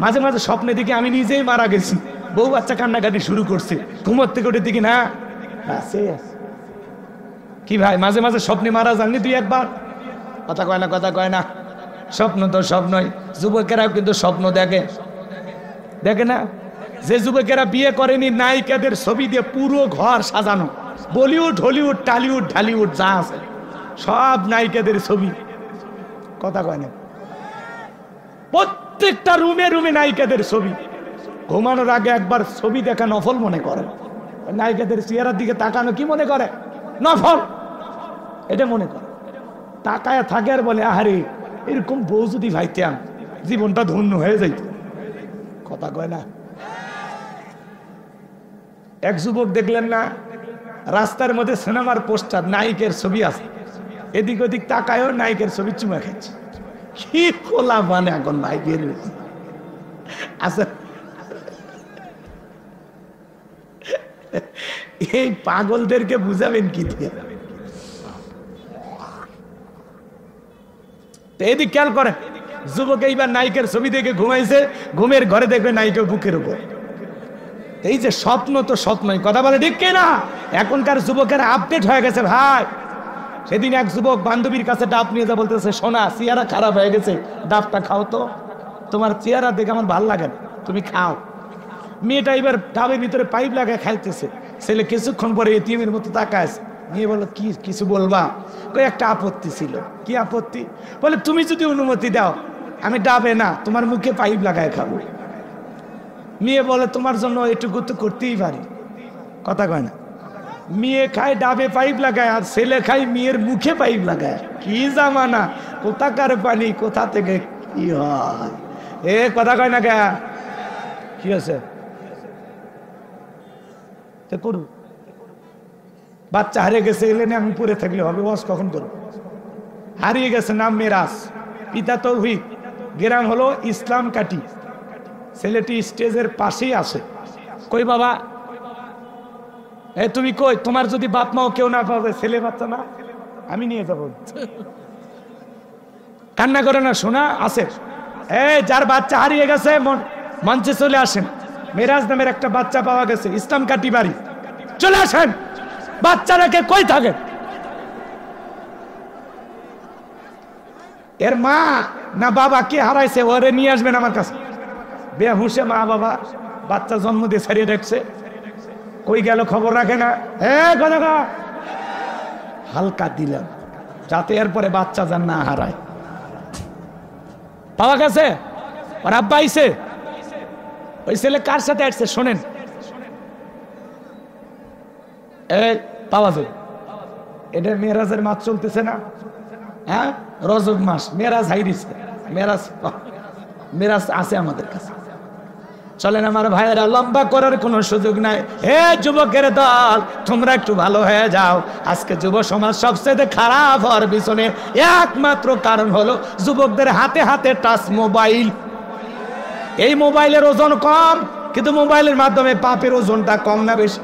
মাঝে মাঝে স্বপ্নে দেখি আমি নিজেই মারা গেছি, বউ বাচ্চা কান্নাকাটি শুরু করছে, ঘুমোর থেকে উঠে দেখি না আছে। কি ভাই মাঝে মাঝে স্বপ্নে মারা যাননি 2-1 বার? কথা কয় না, কথা কয় না। স্বপ্ন তো স্বপ্নই, যুবকেরাও কিন্তু স্বপ্ন দেখে, দেখে না? যে যুবকেরা বিয়ে করেনি নায়িকাদের ছবি দিয়ে পুরো ঘর সাজানো, বলিউড হলিউড টালিউড ঢালিউড যা আছে সব নায়িকাদের ছবি, কথা কয় না? প্রত্যেকটা রুমে রুমে নায়িকাদের ছবি। ঘুমানোর আগে একবার ছবি দেখা নফল মনে করে, নায়িকাদের চেহারার দিকে তাকানো কি মনে করে? নফল, এটা মনে করে। তাকায় থাকে আর বলে আহারে এরকম বউ যদি ভাইতাম জীবনটা ধন্য হয়ে যাইত, কথা কয় না? এক যুবক দেখলেন না, রাস্তার মধ্যে সিনেমার পোস্টার, নায়িকের ছবি আছে, এদিক ওদিক তাকায়ও নায়িকের ছবি চুমা খাচ্ছে। কি খোলা মানে এখন নায়িকের আচ্ছা, এই পাগলদেরকে বুঝাবেন কি দিয়ে? এদিক খেয়াল করেন, যুবক এইবার নায়িকের ছবি দেখে ঘুমাইছে, ঘুমের ঘরে দেখবে নায়িকের বুকের উপর। এই যে স্বপ্ন তো স্বপ্নই, কথা বলে ঠিক কিনা? এখনকার যুবকেরা আপডেট হয়ে গেছে ভাই। সেদিন এক যুবক বান্ধবীর কাছে ডাব নিয়ে যা বলতেছে, সোনা চেহারা খারাপ হয়ে গেছে, ডাবটা খাও তো, তোমার চেহারা দেখে আমার ভাল লাগে না, তুমি খাও। মেয়েটা এবার ডাবের ভিতরে পাইপ লাগায় খাইতেছে, ছেলে কিছুক্ষণ পরে এটিএমের মতো তাকায় আছে। মেয়ে বললো কি কিছু বলবা? কই একটা আপত্তি ছিল। কি আপত্তি? বলে তুমি যদি অনুমতি দাও আমি ডাবে না তোমার মুখে পাইপ লাগায় খাবো। মেয়ে বলে তোমার জন্য এটুকু তো করতেই পারি, কথা কয় না? মেয়ে খায় ডাবে পাইপ লাগায়, আর ছেলে খায় মেয়ের মুখে পাইপ লাগায়। কি জামানা, কোথাকার পানি কোথা থেকে কি হয়, এ কথা কয় না? কে কি আছে করু? বাচ্চা হারিয়ে গেছে, এলে না আমি পড়ে থাকলে হবে, ওয়াজ কখন করবো? হারিয়ে গেছে, নাম মেরাজ, পিতা তৌহিদ, গ্রাম হলো ইসলাম কাটি। ছেলেটি স্টেজের পাশেই আছে। কই বাবা, তুমি কই? তোমার যদি বাপ মাও কেউ না পাবে, ছেলে বাচ্চা না, আমি নিয়ে যাবো। কান্না করে না, শোনা আছে। যার বাচ্চা হারিয়ে গেছে মঞ্চে চলে আসেন। মেরাজ নামের একটা বাচ্চা পাওয়া গেছে, ইসলাম কাটি বাড়ি, চলে আসেন। বাচ্চারাকে কই থাকে? এর মা না বাবা কে হারাইছে, ওরে নিয়ে আসবেন আমার কাছে। বেহুশে মা বাবা বাচ্চা জন্ম দিয়ে ছাড়িয়ে রাখছে, কই গেল খবর রাখে না। হালকা দিলাম যাতে এরপরে বাচ্চা যান না হারায়। পাওয়া গেছে, ওর আব্বা আইছে। ওই ছেলে কার সাথে আসছে শোনেন, পাওয়া যাবে। এটা মেরাজের মাস চলতেছে না, হ্যাঁ রজব মাস, মেরাজ হাইরিছে, মেরাজ আছে আমাদের কাছে। চলেন আমার ভাইয়েরা, লম্বা করার কোনো সুযোগ নাই। হে যুবকের দল, তোমরা একটু ভালো হয়ে যাও। আজকে যুব সমাজ সবচেয়ে খারাপ হওয়ার পিছনে একমাত্র কারণ হলো যুবকদের হাতে হাতে টাচ মোবাইল। এই মোবাইলের ওজন কম, কিন্তু মোবাইলের মাধ্যমে পাপের ওজনটা কম না বেশি?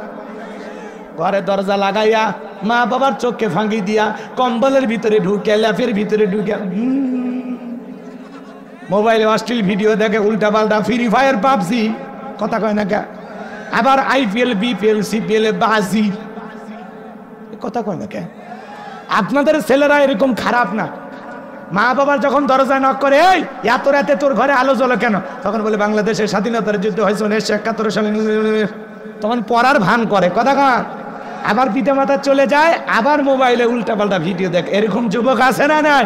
ঘরে দরজা লাগাইয়া মা বাবার চোখে ফাঁকি দিয়া, কম্বলের ভিতরে ঢুকে, ল্যাপের ভিতরে ঢুকে মোবাইলে অশ্লীল ভিডিও দেখে, উল্টা পাল্টা ফ্রি ফায়ার পাবজি, কথা কয় না কে? আবার আইপিএল বিপিএল সিপিএল বাজি, কথা কয় না কে? আপনাদের ছেলেরা এরকম খারাপ না, মা বাবার যখন দরজায় নক করে, এই এত রাতে তোর ঘরে আলো জ্বলো কেন, তখন বলে বাংলাদেশের স্বাধীনতার যুদ্ধ হয়েছে 1971 সালে, তখন পড়ার ভান করে কথা কর। আবার পিতা মাতা চলে যায়, আবার মোবাইলে উল্টাপাল্টা ভিডিও দেখ। এরকম যুবক আছে না নাই?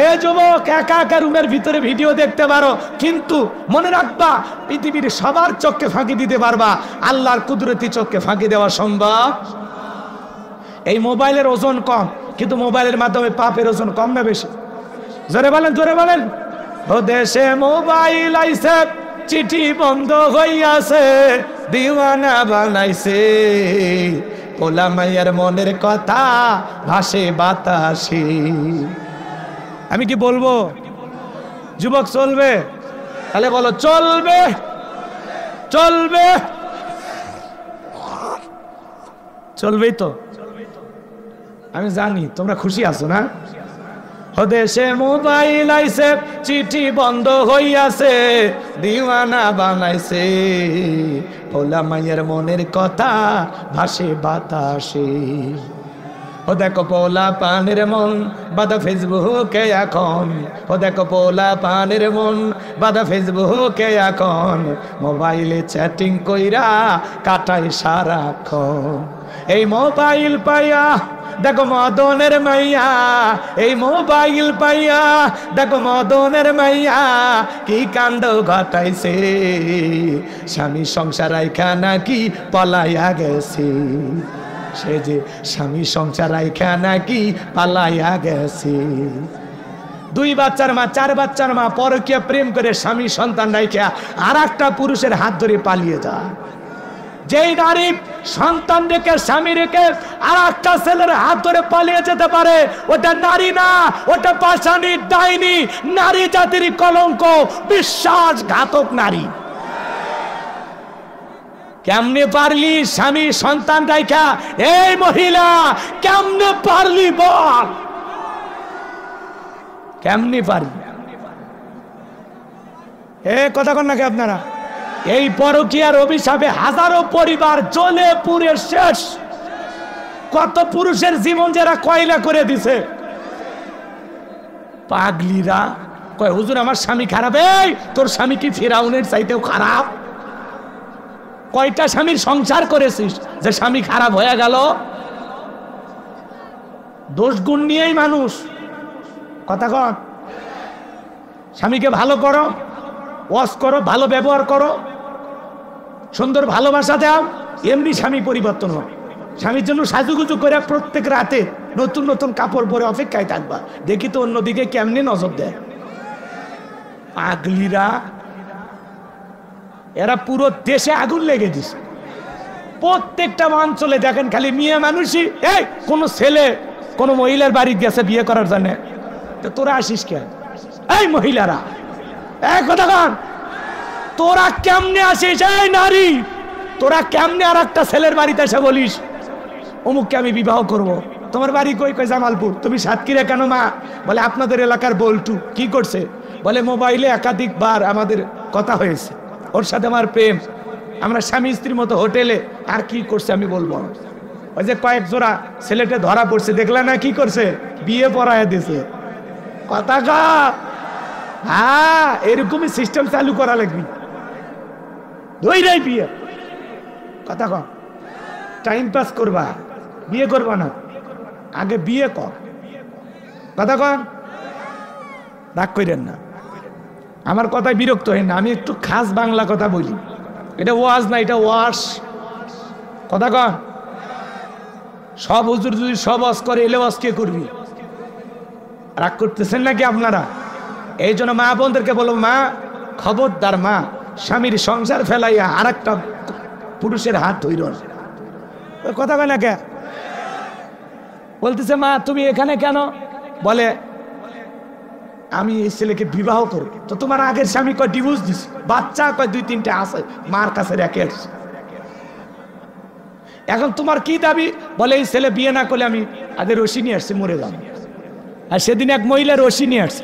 এ যুবক, একা একা রুমের ভিতরে ভিডিও দেখতে পারো, কিন্তু মনে রাখবা পৃথিবীর সবার চোখকে ফাঁকি দিতে পারবা, আল্লাহর কুদরতি চোখকে ফাঁকি দেওয়া সম্ভব। এই মোবাইলের ওজন কম, কিন্তু মোবাইলের মাধ্যমে পাপের ওজন কম না বেশি? জোরে বলেন, জোরে বলেন। ও দেশে মোবাইল আইছে, চিঠি বন্ধ হইয়াছে, দিওয়ানা বানাইছে, পোলা মাইয়ার মনের কথা ভাসে বাতাসে। আমি কি বলবো যুবক চলবে? তাহলে বলো চলবে, চলবে, চলবেই তো। আমি জানি তোমরা খুশি আছো না? দেশে মোবাইল আইছে, চিঠি বন্ধ হইয়াছে, দিওয়ানা বানাইছে, পোলা মাইয়ের মনের কথা ভাসে বাতাসে। ও দেখো পোলা পানের মন বাদা ফেসবুকে এখন, ও দেখো পোলা পানের মন বাদা ফেসবুকে এখন, মোবাইলে চ্যাটিং কইরা কাটায় সারাক্ষণ। এই মোবাইল পাইয়া দেখো মদনের মাইয়া, এই মোবাইল পাইয়া দেখো মদনের মাইয়া, কি কাণ্ড ঘটাইছে, স্বামী সংসার রাইখা নাকি পলাইয়া গেছে, সে যে স্বামী সংসার রাইখা নাকি পালাইয়া গেছে। 2 বাচ্চার মা, 4 বাচ্চার মা পরকীয়া প্রেম করে স্বামী সন্তান রাইখা আর একটা পুরুষের হাত ধরে পালিয়ে যায়। যেই নারী সন্তান রেখে স্বামী রেখে আর একটা ছেলের হাত ধরে পালিয়ে যেতে পারে, ওটা নারী না, ওটা পাষাণী, ডাইনি, নারী জাতির কলঙ্ক, বিশ্বাসঘাতক নারী। কেমনে পারলি স্বামী সন্তান রাইখা? এই মহিলা কেমনে পারলি বল, কেমনে পারলি? এ কথা কন নাকি আপনারা? এই পরকীয়ার অভিশাপে হাজারো পরিবার জ্বলে পুড়ে শেষ, কত পুরুষের জীবন যারা কয়লা করে দিছে। পাগলিরা কয় হুজুর আমার স্বামী খারাপ। এই তোর স্বামী কি ফিরাউনের চাইতেও খারাপ? কয়টা স্বামীর সংসার করেছিস যে স্বামী খারাপ হয়ে গেল? দোষ গুণ নিয়েই মানুষ। কথা কন, স্বামীকে ভালো করো, ওয়াজ করো, ভালো ব্যবহার করো, সুন্দর ভালোবাসা দাও, এমনি স্বামী পরিবর্তন হয়। স্বামীর জন্য সাজুগুজু করে প্রত্যেক রাতে নতুন নতুন কাপড় পরে অপেক্ষায় থাকবা, দেখি তো অন্যদিকে কেমনে নজর দেয়। পাগলিরা, এরা পুরো দেশে আগুন লেগে দিছে। প্রত্যেকটা অঞ্চলে দেখেন খালি মেয়ে মানুষই। এই কোন ছেলে কোন মহিলার বাড়ি গেছে বিয়ে করার জন্য, তো তোরা আসিস কেন? এই মহিলারা, এই কথা কন, তোরা কেমনে আসিস? এই নারী, তোরা কেমনে আর একটা ছেলের বাড়িতে এসে বলিস অমুককে আমি বিবাহ করব? তোমার বাড়ি কই? কই জামালপুর। তুমি সাতক্ষীরা কেন মা? বলে আপনাদের এলাকার বল্টু। কি করছে? বলে মোবাইলে একাধিকবার আমাদের কথা হয়েছে, ওর সাথে আমার প্রেম, আমরা স্বামী স্ত্রীর মতো হোটেলে। আর কি করছে আমি বলবো না। ওই যে কয়েক জোড়া ছেলেটা ধরা পড়ছে, দেখলা না কি করছে? বিয়ে পড়ায় দিছে। কথা কা, হ্যাঁ এরকমই সিস্টেম চালু করা লাগবে। ধৈরাই বিয়ে। কথা কন, টাইম পাস করবা, বিয়ে করবা না, আগে বিয়ে কর। কথা কন, রাগ করেন না, আমার কথায় বিরক্ত হয় না। আমি একটু খাস বাংলা কথা বলি, এটা ওয়াজ না, এটা ওয়াশ। কথা কন, সব হুজুর যদি সব ওয়াজ করে, এলে ওয়াজ কে করবি? রাগ করতেছেন নাকি আপনারা? এই জন্য মা বোনদেরকে বলো, মা খবরদার, মা স্বামীর সংসার ফেলাইয়া আর একটা পুরুষের হাত ধইর। কথা কয় না কে? বলতেছে মা তুমি এখানে কেন? বলে আমি এই ছেলেকে বিবাহ করব। তো তোমার আগের স্বামী কয় ডিভোর্স দিছে, বাচ্চা কয় 2-3টে আছে, মার কাছে রেখে আসছে। এখন তোমার কি দাবি? বলে এই ছেলে বিয়ে না করলে আমি আগে রশি নিয়ে আসছি, মরে যাব। আর সেদিন এক মহিলা রশি নিয়ে আসছে,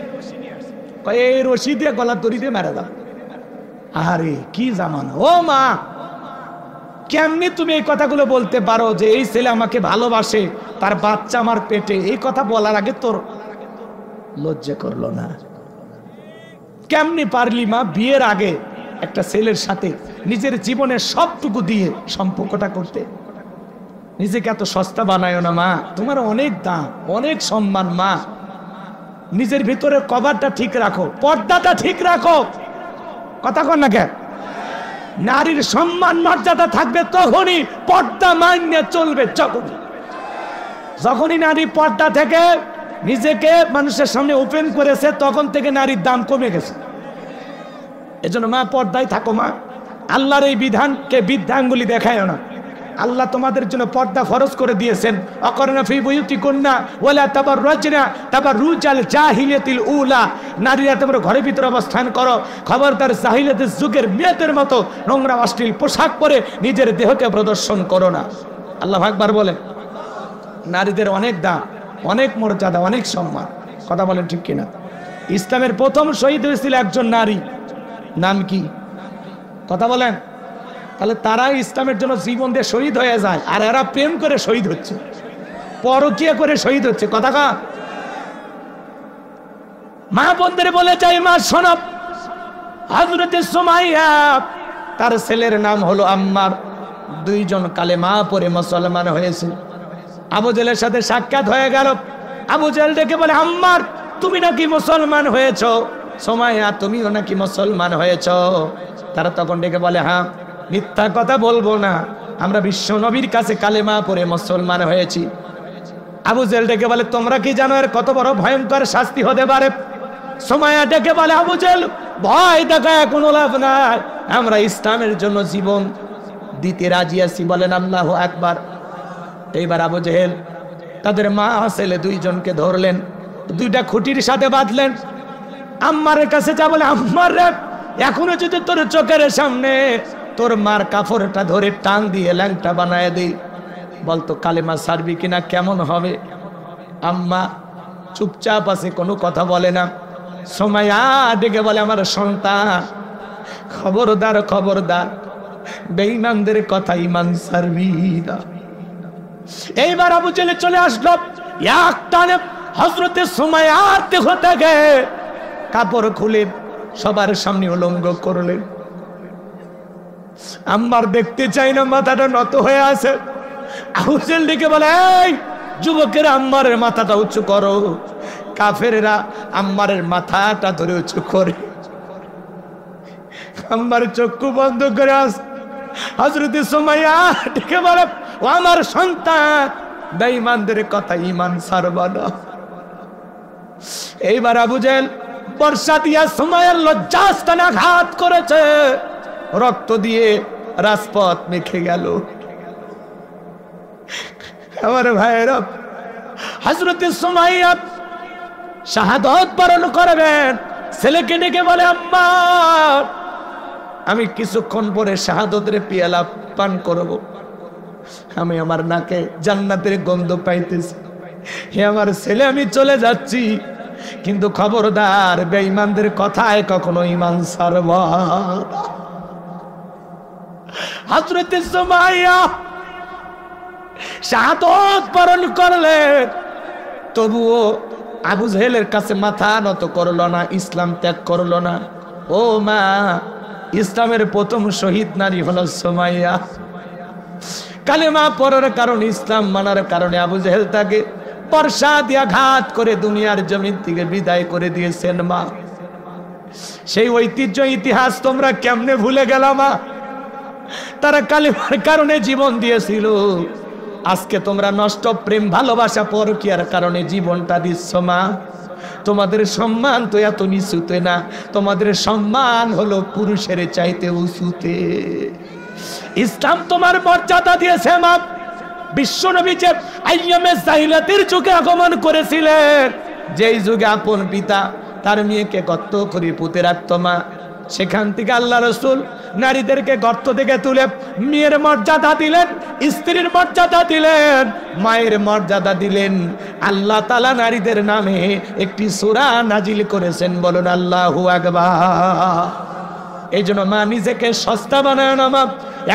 কয় এই রশি দিয়ে গলার দড়ি দিয়ে মেরে দাও। আরে কি জামানা! ও মা, কেমনি তুমি এই কথাগুলো বলতে পারো যে এই ছেলে আমাকে ভালোবাসে, তার বাচ্চা আমার পেটে? এই কথা বলার আগে তোর লজ্জা করলো না। কেমনি পারলি মা বিয়ের আগে একটা ছেলের সাথে নিজের জীবনের সবটুকু দিয়ে সম্পর্কটা করতে? নিজেকে এত সস্তা বানায় না মা, তোমার অনেক দাম, অনেক সম্মান মা। নিজের ভিতরে কভারটা ঠিক রাখো, পর্দাটা ঠিক রাখো। কথা কন না কেন? নারীর সম্মান মর্যাদা থাকবে তখনই পর্দা মান্য চলবে। যখনই নারী পর্দা থেকে নিজেকে মানুষের সামনে ওপেন করেছে তখন থেকে নারীর দাম কমে গেছে। এজন্য মা পর্দায় থাকো মা। আল্লাহর এই বিধানকে বৃদ্ধাঙ্গুলি দেখায় না। আল্লাহ তোমাদের জন্য পর্দা ফরজ করে দিয়েছেন। অকরনা ফি বুয়ুতিকুন্না ওয়ালা তাবাররাজনা তাবাররুজাল জাহিলিয়াতিল উলা। নারীরা তোমরা ঘরের ভিতরে অবস্থান করো, খবরদার জাহিলিয়াতের যুগের মেয়েদের মতো নোংরা অশ্লীল পোশাক পরে নিজের দেহকে প্রদর্শন করো না। আল্লাহু আকবার বলেন। নারীদের অনেক দাম, অনেক মর্যাদা, অনেক সম্মান। কথা বলেন ঠিক কিনা? ইসলামের প্রথম শহীদ হয়েছিল একজন নারী, নাম কি? কথা বলেন। তাহলে তারা ইসলামের জন্য জীবন দিয়ে শহীদ হয়ে যায়, আর এরা প্রেম করে শহীদ হচ্ছে, পরকীয়া করে শহীদ হচ্ছে। কথা কা মা বোনদের বলে যাই, মা শোনো, হযরতে সুমাইয়া তার ছেলের নাম হলো আম্মার, দুইজন কালেমা পড়ে মুসলমান হয়েছে। আবু জেলের সাথে সাক্ষাৎ হয়ে গেল। আবু জেল ডেকে বলে, আম্মার তুমি নাকি মুসলমান হয়েছ? সুমাইয়া তুমিও নাকি মুসলমান হয়েছ? তারা তখন ডেকে বলে, হ্যাঁ, মিথ্যা কথা বলবো না, আমরা বিশ্ব নবীর কাছে কালেমা পড়ে মুসলমান হয়েছি। আবু জেল ডেকে বলে, তোমরা কি জানো এর কত বড় ভয়ঙ্কর শাস্তি হতে পারে? সুমাইয়া ডেকে বলে, আবু জেল ভয় দেখায় কোনো লাভ নাই, আমরা ইসলামের জন্য জীবন দিতে রাজি আছি, বলেন আল্লাহু আকবার। এইবার আবু জেহেল তাদের মা ছেলে দুইজনকে ধরলেন, দুইটা খুঁটির সাথে বাঁধলেন। আম্মারের কাছে যা বলে, আম্মার রে, এখনো যদি তোর চোখের সামনে তোর মার কাপড়টা ধরে টান দিয়ে ল্যাংটা বানায় দিই, বলতো কালেমা ছাড়বি কিনা, কেমন হবে? আম্মা চুপচাপ আছে, কোনো কথা বলে না। সুমাইয়া ডেকে বলে, আমার সন্তান, খবরদার খবরদার, বেঈমানদের কথা ঈমান ছাড়বি না। এইবার আবু জেলে চলে আসলো, এক টানে হযরতে সুমাইয়ার দেহ থেকে কাপড় খুলে সবার সামনে উলঙ্গ করলেন। আম্মার দেখতে চাই না, মাথাটা নত হয়ে আছে। আবু জেল ডেকে বলে, এই যুবকেরা, আম্মারের মাথাটা উঁচু করো। কাফেররা আম্মারের মাথাটা ধরে উঁচু করে। আম্মার চক্ষু বন্ধ করে আস। হযরতে সুমাইয়া ডেকে বলে, ও আমার সন্তান, বেঈমানদের কথা ঈমান ছাড়বা না। এইবার আবু জেল বর্ষা দিয়া সুমাইয়ার লজ্জাস্থানে আঘাত করেছে, রক্ত দিয়ে রাজপথ মেখে গেল। আমার ভাইয়েরা, হযরতে সুমাইয়া শাহাদাত বরণ করবেন। ছেলেকে ডেকে বলে, আম্মা আমি কিছুক্ষণ পরে শাহাদাতের পেয়ালা পান করব, আমি আমার নাকে জান্নাতের গন্ধ পাইতেছি। হে আমার ছেলে, আমি চলে যাচ্ছি, কিন্তু খবরদার বেঈমানদের কথায় কখনো ঈমান ছাড়বা না। হযরতে সুমাইয়া শাহাদাত বরণ করলেন, তবুও আবু জেহেলের কাছে মাথা নত করলো না, ইসলাম ত্যাগ করলো না। ও মা, ইসলামের প্রথম শহীদ নারী হলো সুমাইয়া। কালেমা পড়ার কারণে, ইসলাম মানার কারণে আবু জেহেল তাকে বর্ষা দিয়ে আঘাত করে দুনিয়ার জমিন থেকে বিদায় করে দিয়েছেন। মা, সেই ঐতিহ্য ইতিহাস তোমরা কেমনে ভুলে গেলা মা? তারা কালেমার কারণে জীবন দিয়েছিল, আজকে তোমরা নষ্ট প্রেম ভালোবাসা পরকীয়ার কারণে জীবনটা দিচ্ছ। মা, তোমাদের সম্মান তো এত নিচুতে না, তোমাদের সম্মান হলো পুরুষের চাইতে উঁচুতে। ইসলাম তোমার মর্যাদা দিয়েছে মা। বিশ্বনবী যে আইয়ামে জাহিলিয়াতের যুগে আগমন করেছিলেন, যেই যুগে আপন পিতা তার মেয়েকে গর্ত করে পুঁতে রাখত মা, সেখান থেকে আল্লাহ রসুল নারীদেরকে গর্ত থেকে তুলে মেয়ের মর্যাদা দিলেন, স্ত্রীর মর্যাদা দিলেন, মায়ের মর্যাদা দিলেন। আল্লাহ তাআলা নারীদের নামে একটি সূরা নাজিল করেছেন, বলুন আল্লাহু আকবার। এই জন্য মা, নিজেকে সস্তা বানায় না মা,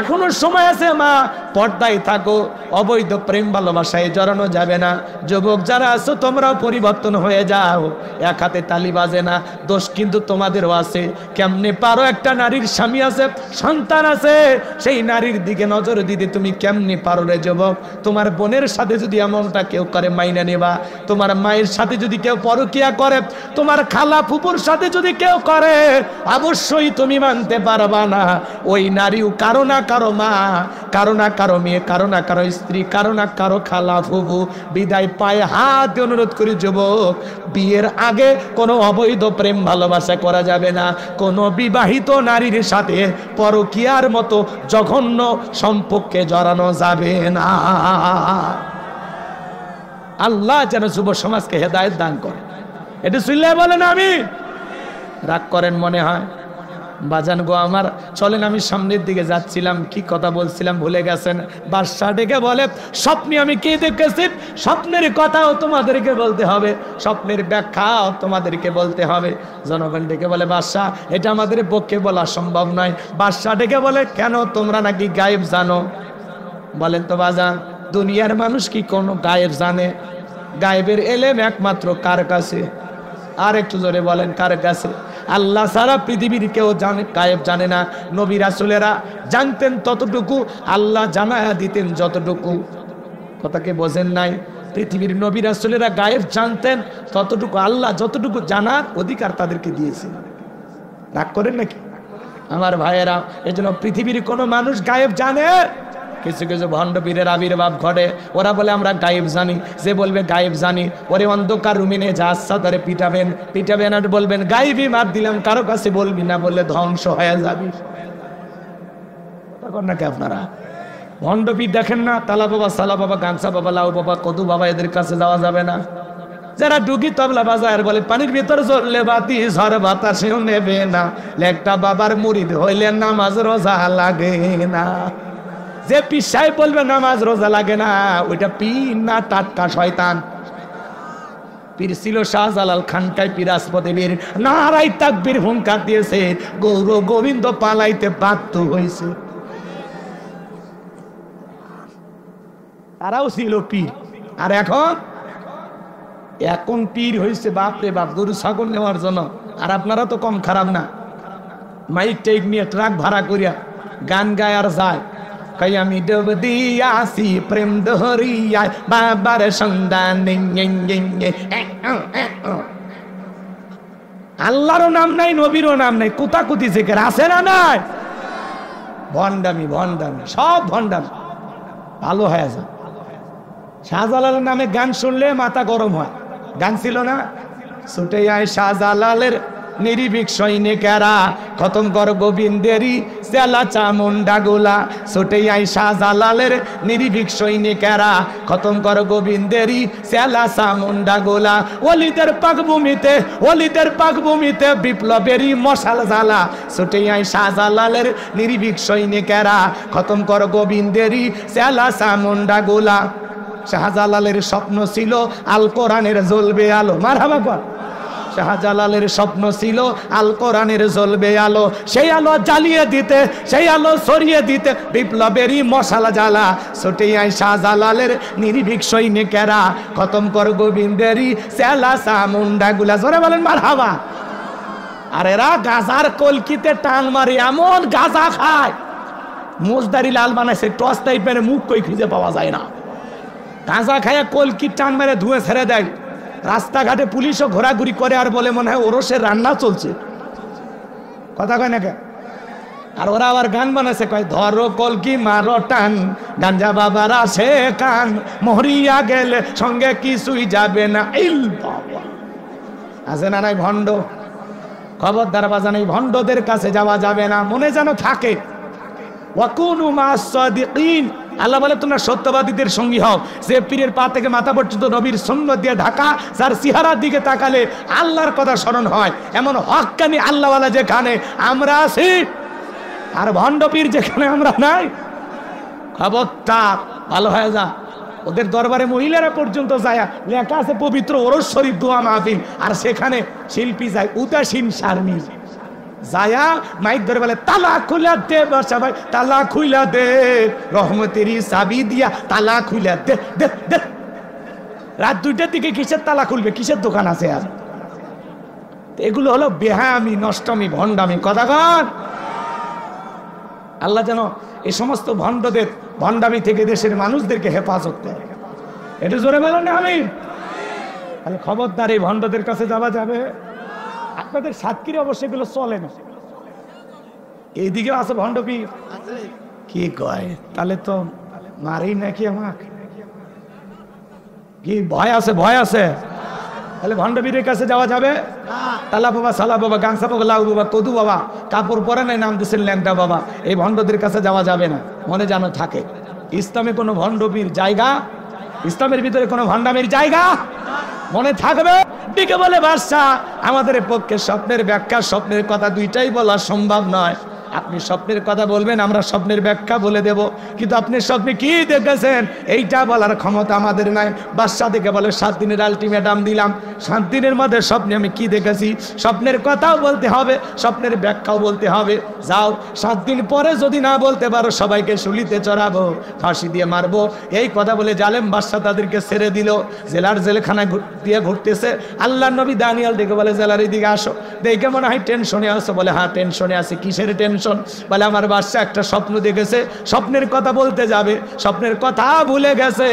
এখনো সময় আছে মা, পর্দায় থাকো, অবৈধ প্রেম ভালোবাসায় জড়ানো যাবে না। যুবক যারা আছো তোমরাও পরিবর্তন হয়ে যাও, এক হাতে তালি বাজে না, দোষ কিন্তু তোমাদেরও আছে। কেমনে পারো, একটা নারীর স্বামী আছে, সন্তান আছে, সেই নারীর দিকে নজর দিতে তুমি কেমনে পারো রে যুবক? তোমার বোনের সাথে যদি এমনটা কেউ করে মাইনা নেবা, তোমার মায়ের সাথে যদি কেউ পরকিয়া করে, তোমার খালা ফুপুর সাথে যদি কেউ করে, অবশ্যই তুমি মানতে পারবা না। ওই নারীও কারো না কারো মা, কারো না কারো মেয়ে, কারো না কারো স্ত্রী, কারো না কারো খালা ফুপু। বিদায় পায়ে হাত দিয়ে অনুরোধ করি যুবক, বিয়ের আগে কোনো অবৈধ প্রেম ভালোবাসা করা যাবে না। কোনো বিবাহিত নারীর সাথে পরকীয়ার মতো জঘন্য সম্পর্কে জড়ানো যাবে না। আল্লাহ যেন যুব সমাজকে হেদায়েত দান করে। এটা শুনলে বলেন আমি রাগ করেন মনে হয়। বাজান গো আমার, চলেন, আমি সামনের দিকে যাচ্ছিলাম, কি কথা বলছিলাম ভুলে গেছেন। বাদশা ডেকে বলে, স্বপ্নে আমি কি দেখেছি, স্বপ্নের কথাও তোমাদেরকে বলতে হবে, স্বপ্নের ব্যাখ্যাও তোমাদেরকে বলতে হবে। জনগণ ডেকে বলে, বাদশা এটা আমাদের পক্ষে বলা সম্ভব নয়। বাদশা ডেকে বলে, কেন, তোমরা নাকি গায়েব জানো? বলেন তো বাজান, দুনিয়ার মানুষ কি কোনো গায়েব জানে? গায়েবের এলেম একমাত্র কার কাছে? আর একটু জোরে বলেন, কার কাছে? আল্লাহ সারা পৃথিবীর কেউ জানে গায়েব জানে না। নবী রাসূলেরা জানতেন ততটুকু, আল্লাহ জানায়া দিতেন যতটুকু। কথাকে বোঝেন নাই? পৃথিবীর নবী রাসূলেরা গায়েব জানতেন ততটুকু, আল্লাহ যতটুকু জানার অধিকার তাদেরকে দিয়েছেন। রাগ করেন নাকি আমার ভাইয়েরা? এজন্য পৃথিবীর কোনো মানুষ গায়েব জানে? কিছু কিছু ভণ্ড পীরের আবির্ভাব ঘটে, ওরা বলে আমরা গায়েব জানি। যে বলবে গায়েব জানি, ওরে অন্ধকার রুমে নিয়ে যা আচ্ছা ধরে পিটাবেন, পিটাবেন আর বলবেন গায়েবই মার দিলাম, কারো কাছে বলবি না, বললে ধ্বংস হয়ে যাবি। তখন নাকি আপনারা ভণ্ড পীর দেখেন না, তালা বাবা, সালা বাবা, গামছা বাবা, লাউ বাবা, কদু বাবা, এদের কাছে যাওয়া যাবে না। যারা ডুগি তবলা বাজায় আর বলে পানির ভিতর জ্বললে বাতি ঝড় বাতাসেও নেবে না, লেকটা বাবার মুরিদ হইলে নামাজ রোজা লাগে না। যে পীর সাহেব বলবে নামাজ রোজা লাগে না, ওইটা পীর না, টাটকা শয়তান। পীর ছিল শাহজালাল খানকায়, পিরাজপদে বীর নারাই তাকবীর হুঙ্কার দিয়েছে, গৌর গোবিন্দ পালাইতে বাধ্য হয়েছে। তারাও ছিল পীর। আর এখন পীর হয়েছে বাপরে বাপ, গরু ছাগল নেওয়ার জন্য। আর আপনারা তো কম খারাপ না, মাইক টাইক নিয়ে ট্রাক ভাড়া করিয়া গান গায় আর যায়, কই আমি ডুব দিয়াছি প্রেম দরিয়ায় বাবার সন্ধানে। আল্লাহরও নাম নাই, নবীরও নাম নাই, কুতাকুতি জিকির আছে না নাই? ভণ্ডামি, ভণ্ডামি, সব ভণ্ডামি। ভালো হয়ে যায়। শাহজালালের নামে গান শুনলে মাথা গরম হয়। গান ছিল না, ছুটে আয় শাহজালালের নিরিবিক সৈনিকেরা, খতম কর গোবিন্দেরই চেলা চামুন্ডা গোলা। ছুটে আয় শাহজালালের নিরিবিক সৈনিকেরা, খতম কর গোবিন্দেরই চেলা চামুন্ডা গোলা। ওলিদের পাকভূমিতে, ওলিদের পাকভূমিতে বিপ্লবেরই মশাল জ্বালা। ছুটে আয় শাহজালালের নিরিবিক সৈনিকেরা, খতম কর গোবিন্দেরই চেলা চামুন্ডা গোলা। শাহজালালের স্বপ্ন ছিল আল কোরআনের জ্বলবে আলো। মারহাবা কর। শাহজালালের স্বপ্ন ছিল আল কোরআনের জ্বলবে আলো, সেই আলো জ্বালিয়ে দিতে, সেই আলো ছড়িয়ে দিতে বিপ্লবেরই মশালা জ্বালা। ছুটে আয় শাহজালালের নির্ভীক সৈনিকেরা, খতম কর গোবিন্দেরই চেলা চামুন্ডা গুলা। জোরে বলেন মারহাবা। আর এরা গাজার কলকিতে টান মারে, এমন গাজা খায়, মোজদারি লাল বানাইছে, টস টাইপের মুখ কই খুঁজে পাওয়া যায় না। গাঁজা খায়া কলকি টান মেরে ধুয়ে ছেড়ে দেয়। রাস্তাঘাটে পুলিশও ঘোরাঘুরি করে আর বলে মনে হয় ওরসের রান্না চলছে। কথা কয় না কে? আর ওরা আবার গান বানাইছে, কয় ধরো কলকি মারো টান, গাঞ্জা বাবার আসে কান, মরিয়া গেলে সঙ্গে কিছুই যাবে না। ইল বাবা, আছে না নাই ভণ্ড? খবরদার বাজান, এই ভণ্ডদের কাছে যাওয়া যাবে না, মনে যেন থাকে। ওয়াকুনু মাস সাদিকিন, আল্লাহ বলে তোমরা সত্যবাদীদের সঙ্গী হও। যে পীরের পা থেকে মাথা পর্যন্ত নবীর সুন্নাত দিয়ে ঢাকা, যার চেহারার দিকে তাকালে আল্লাহর কথা স্মরণ হয়, এমন হক্কানি আল্লাহওয়ালা যেখানে আমরা আছি, আর ভণ্ড পীর যেখানে আমরা নাই, খবরদার ভালো হয়ে যা। ওদের দরবারে মহিলারা পর্যন্ত যায়, লেখা আছে পবিত্র ওরস শরীফ দোয়া মাহফিল, আর সেখানে শিল্পী যায় উদাসীন শারমিন। যায়া মাইক ধরে বলে তালা খুলে দে বাদশা ভাই, তালা খুলে দে, রহমতেরই চাবি দিয়া তালা খুলে দে দে দে। রাত 2টার দিকে কিসের তালা খুলবে, কিসের দোকান আছে আর? এগুলো হলো বেহামি, নষ্টমি, ভণ্ডামি। কথা কন। আল্লাহ যেন এই সমস্ত ভণ্ডদের ভণ্ডামি থেকে দেশের মানুষদেরকে হেফাজত করে। এটা জোরে বলো না আমি। তাহলে খবরদার এই ভণ্ডদের কাছে যাওয়া যাবে। আপনাদের সাতক্ষীরা অবশ্য এগুলো চলে না, এইদিকে আছে ভণ্ডপীর। কি কয়? তাহলে তো মারি নাকি আমাকে? কি ভয় আছে? ভয় আছে? তাহলে ভণ্ডপীরের কাছে যাওয়া যাবে? তালা বাবা, সালা বাবা, গাংসা বাবা, লাউ বাবা, কদু বাবা, কাপড় পরে নাই, নাম দিচ্ছেন ল্যাংটা বাবা, এই ভণ্ডদের কাছে যাওয়া যাবে না। মনে যেন থাকে ইসলামে কোনো ভণ্ডপীর জায়গা, ইসলামের ভিতরে কোনো ভণ্ডামির জায়গা মনে থাকবে। দিকে বলে বাদশাহ, আমাদের পক্ষে স্বপ্নের ব্যাখ্যা, স্বপ্নের কথা দুইটাই বলা সম্ভব নয়। আপনি স্বপ্নের কথা বলবেন, আমরা স্বপ্নের ব্যাখ্যা বলে দেব, কিন্তু আপনি স্বপ্নে কি দেখেছেন এইটা বলার ক্ষমতা আমাদের নাই। বাদশাহ দেখে বলে 7 দিনের আলটিমেটাম দিলাম, 7 দিনের মধ্যে স্বপ্নে আমি কি দেখেছি স্বপ্নের কথাও বলতে হবে, স্বপ্নের ব্যাখ্যাও বলতে হবে। যাও, 7 দিন পরে যদি না বলতে পারো সবাইকে শুলিতে চড়াবো, ফাঁসি দিয়ে মারবো। এই কথা বলে জালেম বাদশাহ তাদেরকে ছেড়ে দিল। জেলার জেলখানায় দিয়ে ঘুরতেছে। আল্লাহর নবী দানিয়েল দেখে বলে জেলার এদিকে আসো। দেখে মনে হয় টেনশনে আসো। বলে হ্যাঁ টেনশনে আছে। কিসের টেনশন? বলে আমার বাদশা একটা স্বপ্ন দেখেছে, স্বপ্নের কথা বলতে যাবে, স্বপ্নের কথা ভুলে গেছে,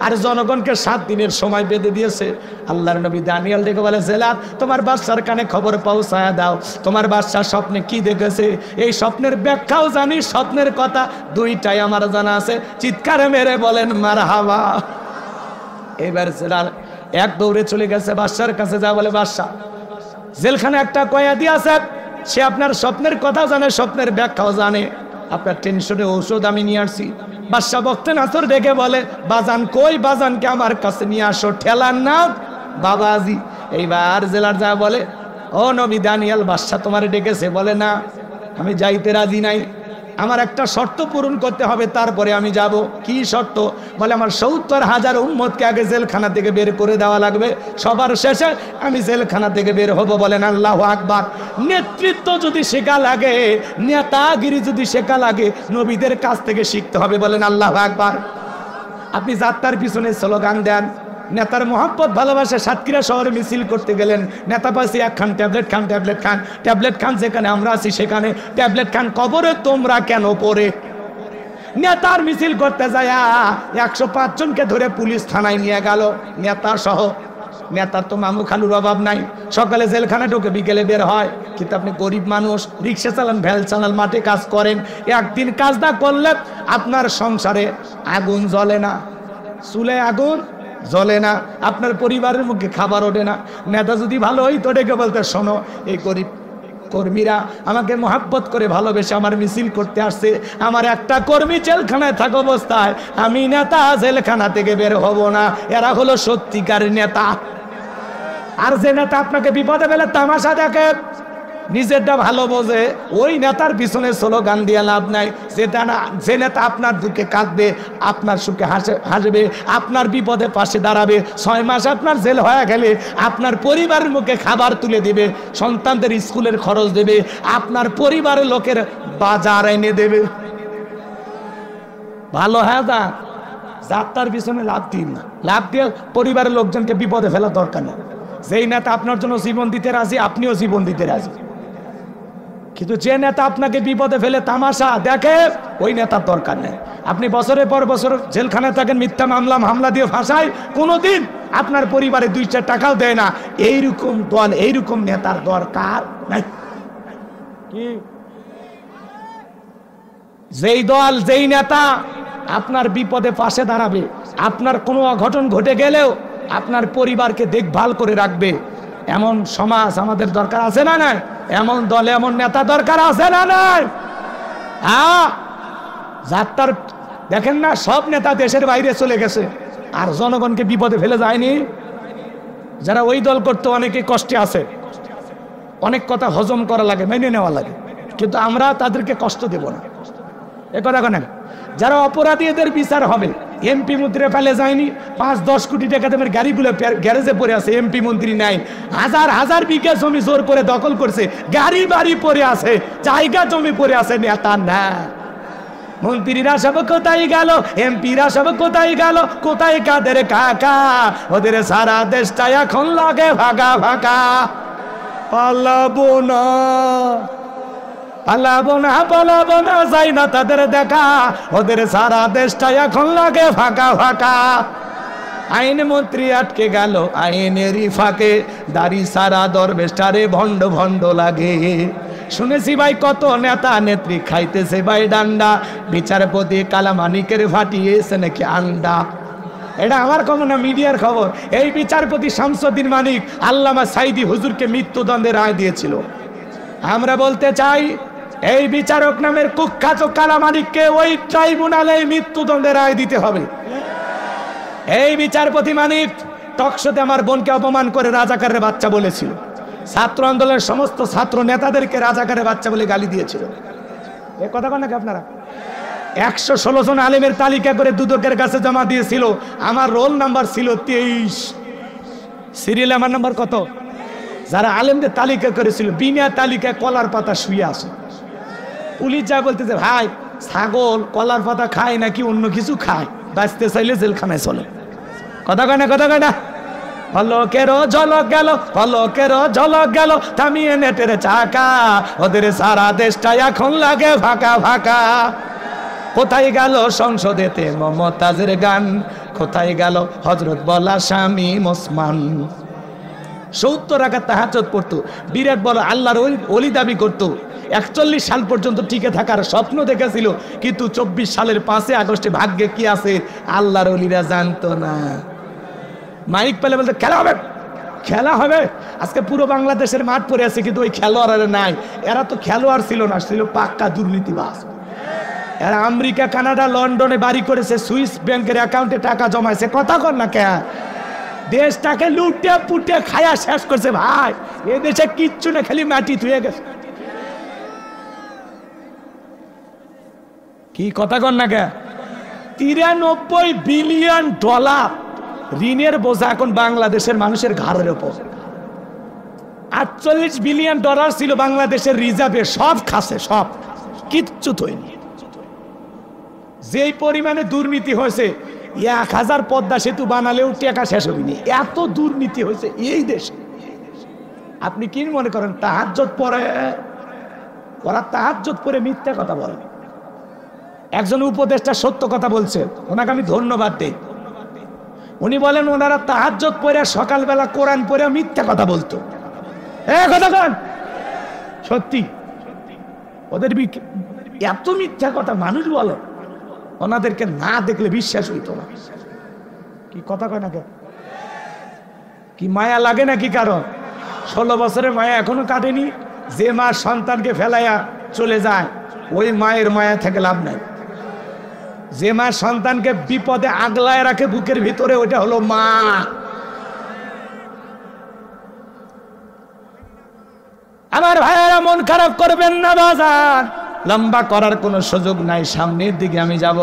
আর জনগণকে 7 দিনের সময় বেঁধে দিয়েছে। আল্লাহর নবী দানিয়েল দেখে বলে জেলার, তোমার বাদশার কানে খবর পৌঁছায়া দাও, তোমার বাদশা স্বপ্নে কি দেখেছে, এই স্বপ্নের ব্যাখ্যাও জানি, স্বপ্নের কথা দুইটাই আমার জানা আছে। চিৎকারে মেরে বলেন মারহাবা। এবার জেলার এক দৌড়ে চলে গেছে বাদশার কাছে। যা বলে বাদশা, জেলখানে একটা কয়েদি আছে, সে আপনার স্বপ্নের কথা জানে, স্বপ্নের ব্যাখ্যাও জানে, আপনার টেনশনে ঔষধ আমি নিয়ে আসছি। বাদশাহ বক্তে নাসর দেখে বলে বাজান কই, বাজানকে আমার কাছে নিয়ে আসো। ঠেলার না বাবাজি। এইবার জেলার যা বলে, ও নবী দানিয়েল, বাদশাহ তোমার ডেকেছে। বলে না, আমি যাইতে রাজি নাই, আমার একটা শর্ত পূরণ করতে হবে, তারপরে আমি যাব। কি শর্ত? বলে আমার 70,000 উম্মতকে আগে জেলখানা থেকে বের করে দেওয়া লাগবে, সবার শেষে আমি জেলখানা থেকে বের হব। বলেন আল্লাহু আকবার। নেতৃত্ব যদি শেখা লাগে, নেতাগিরি যদি শেখা লাগে, নবীদের কাছ থেকে শিখতে হবে। বলেন আল্লাহু আকবার। আপনি যাত্রার পিছনে স্লোগান দেন, নেতার মোহাম্মত ভালোবাসা, সাতক্ষীরা শহরে মিছিল করতে গেলেন, নেতা পাশে এক খান ট্যাবলেট খান, ট্যাবলেট খান, ট্যাবলেট খান, যেখানে আমরা আছি সেখানে ট্যাবলেট খান। কবরে তোমরা কেন পড়ে? নেতার মিছিল করতে যায় 105 জনকে ধরে পুলিশ থানায় নিয়ে গেল, নেতা সহ। নেতার তো মামু খালুর অভাব নাই, সকালে জেলখানা ঢোকে, বিকেলে বের হয়। কিন্তু আপনি গরিব মানুষ, রিক্সা চালান, ভ্যাল চালান, মাঠে কাজ করেন, একদিন কাজ না করলে আপনার সংসারে আগুন জ্বলে না, চুলে আগুন জ্বলে না, আপনার পরিবারের মুখে খাবার ওঠে না। নেতা যদি ভালো হইতো ডেকে বলতে, শোনো এই গরিব কর্মীরা আমাকে মহাব্বত করে ভালোবেসে আমার মিছিল করতে আসছে, আমার একটা কর্মী জেলখানায় থাকা অবস্থায় আমি নেতা জেলখানা থেকে বের হব না। এরা হলো সত্যিকার নেতা। আর যে নেতা আপনাকে বিপদে ফেলে তামাশা দেখে, নিজেরটা ভালো বোঝে, ওই নেতার পিছনে স্লোগান দিয়ে লাভ নাই। যে নেতা আপনার দুঃখে কাঁদবে, আপনার সুখে হাসবে, আপনার বিপদে পাশে দাঁড়াবে, 6 মাস আপনার জেল হয়ে গেলে আপনার পরিবারের মুখে খাবার তুলে দিবে, সন্তানদের স্কুলের খরচ দেবে, আপনার পরিবারের লোকের বাজার এনে দেবে। ভালো হ্যাঁ যা যাত্রার পিছনে লাভ দিন না, লাভ দিয়ে পরিবারের লোকজনকে বিপদে ফেলা দরকার নেই। যেই নেতা আপনার জন্য জীবন দিতে রাজি, আপনিও জীবন দিতে রাজি। কিন্তু যে নেতা আপনাকে বিপদে ফেলে তামাশা দেখে, ওই নেতার দরকার নেই। আপনি বছরের পর বছর জেলখানায় থাকেন, মিথ্যা মামলা দিয়ে ফাঁসায়, কোনোদিন আপনার পরিবারে 2-4 টাকাও দেয় না। এইরকম দল, এইরকম নেতার দরকার নাই। কি যেই দল, যেই নেতা আপনার বিপদে পাশে দাঁড়াবে, আপনার কোনো অঘটন ঘটে গেলেও আপনার পরিবারকে দেখভাল করে রাখবে, এমন সমাজ আমাদের দরকার আছে না নাই? এমন দলে এমন নেতা দরকার আছে না নাই? হ্যাঁ, যাত্রার দেখেন না, সব নেতা দেশের বাইরে চলে গেছে, আর জনগণকে বিপদে ফেলে যায়নি। যারা ওই দল করতে অনেকে কষ্টে আছে, অনেক কথা হজম করা লাগে, মেনে নেওয়া লাগে, কিন্তু আমরা তাদেরকে কষ্ট দেব না। এ কথা কেন? যারা অপরাধীদের বিচার হবে, এমপি মন্ত্রী ফেলে যায়নি, 5-10 কোটি টাকা দামের গাড়িগুলো গ্যারেজে পড়ে আছে, এমপি মন্ত্রী নাই, হাজার হাজার বিঘা জমি জোর করে দখল করছে, গাড়ি বাড়ি পড়ে আছে, জায়গা জমি পড়ে আছে, নেতা না। মন্ত্রীরা সব কোথায় গেল, এমপিরা সব কোথায় গেল, কোথায় কাদের কাকা, ওদের সারা দেশটা এখন লাগে ভাগা ভাগা। পালাবো না পালাবো না পালাবো না, যাই না তাদের দেখা, ওদের সারা দেশটা এখন লাগে ফাঁকা ফাঁকা। আইন মন্ত্রী আটকে গেল আইনেরই ফাঁকে, দাড়ি সারা দরবেশটারে ভণ্ড ভণ্ড লাগে। শুনেছি ভাই কত নেতা নেত্রী খাইতেছে ভাই ডান্ডা, বিচারপতি কালামানিকের ফাটিয়েছে নাকি আন্ডা। এটা আমার খবর না, মিডিয়ার খবর। এই বিচারপতি শামসুদ্দিন মানিক আল্লামা সাইদি হুজুরকে মৃত্যুদণ্ডের রায় দিয়েছিল। আমরা বলতে চাই এই বিচারক নামের কুখ্যাত কালামানিককে ওই ট্রাইব্যুনালে মৃত্যুদণ্ডের রায় দিতে হবে। এই বিচারপতি মানিক টকশোতে আমার বোনকে অপমান করে রাজাকারের বাচ্চা বলেছিল, ছাত্র আন্দোলনের সমস্ত ছাত্র নেতাদেরকে রাজাকারের বাচ্চা বলে গালি দিয়েছিল। এ কথা বলেন নাকি আপনারা? 116 জন আলেমের তালিকা করে দুদকের কাছে জমা দিয়েছিল, আমার রোল নাম্বার ছিল 23, সিরিয়াল আমার নাম্বার কত? যারা আলেমদের তালিকা করেছিল বিনা তালিকায় কলার পাতা শুয়ে আছে। পুলিশ যা বলতেছে, ভাই ছাগল কলার পাতা খায় নাকি অন্য কিছু খায়, বাঁচতে চাইলে জেলখানায় চলে। কথা কয় না, কথা কয় না? পলকেরও ঝলক গেল, পলকেরও ঝলক গেল, থামিয়ে নেটের চাকা, ওদের সারা দেশটা এখন লাগে ফাঁকা ফাঁকা। কোথায় গেল সংসদেতে মমতাজের গান, কোথায় গেল হযরত বলা স্বামী ওসমান। 70 রাকাত তাহাজ্জুদ পড়তো, বিরাট বড় আল্লাহর ওলি দাবি করতো, 41 সাল পর্যন্ত টিকে থাকার স্বপ্ন দেখেছিল, কিন্তু 24 সালের 5 আগস্টে ভাগ্যে কি আছে আল্লাহর ওলিরা জানতো না। মাইক পেলে বলতে খেলা হবে, খেলা হবে। আজকে পুরো বাংলাদেশের মাঠ পড়ে আছে, কিন্তু ওই খেলোয়াড় নাই। এরা তো খেলোয়াড় ছিল না, ছিল পাক্কা দুর্নীতিবাজ। এরা আমেরিকা, কানাডা, লন্ডনে বাড়ি করেছে, সুইস ব্যাংকের অ্যাকাউন্টে টাকা জমাইছে। কথা কর না কে? দেশটাকে লুটে পুটে খায়া শেষ করছে ভাই। এ দেশে কিচ্ছু না, খালি মাটি ধুয়ে গেছে। কি কথা কর না কে? 93 বিলিয়ন ডলার ঋণের বোঝা এখন বাংলাদেশের মানুষের ঘাড়ের উপর। 48 বিলিয়ন ডলার ছিল বাংলাদেশের রিজার্ভে, সব খাসে, সব কিচ্ছু তৈরি। যেই পরিমাণে দুর্নীতি হয়েছে, 1000 পদ্মা সেতু বানালেও টাকা শেষ হয়নি, এত দুর্নীতি হয়েছে এই দেশে। আপনি কি মনে করেন তাহাজ্জুদ পড়ে? ওরা তাহাজ্জুদ পড়ে মিথ্যা কথা বলে। একজন উপদেষ্টা সত্য কথা বলছে, ওনাকে আমি ধন্যবাদ দেই। উনি বলেন ওনারা তাহাজ্জুদ পড়ে সকালবেলা কোরআন পড়ে মিথ্যা কথা বলতো। কথা বলেন সত্যি, ওদের এত মিথ্যা কথা মানুষ বলে, ওনাদেরকে না দেখলে বিশ্বাস হইতো না। কি কথা কয় না? কি মায়া লাগে নাকি কারো? 16 বছরের মায়া এখনো কাটেনি। যে মা সন্তানকে ফেলাইয়া চলে যায়, ওই মায়ের মায়া থেকে লাভ নাই। যে মা সন্তানকে বিপদে আগলায় রাখে বুকের ভিতরে, ওইটা হলো মা। আমার ভাইয়েরা মন খারাপ করবেন না বাজার, লম্বা করার কোনো সুযোগ নাই, সামনের দিকে আমি যাব।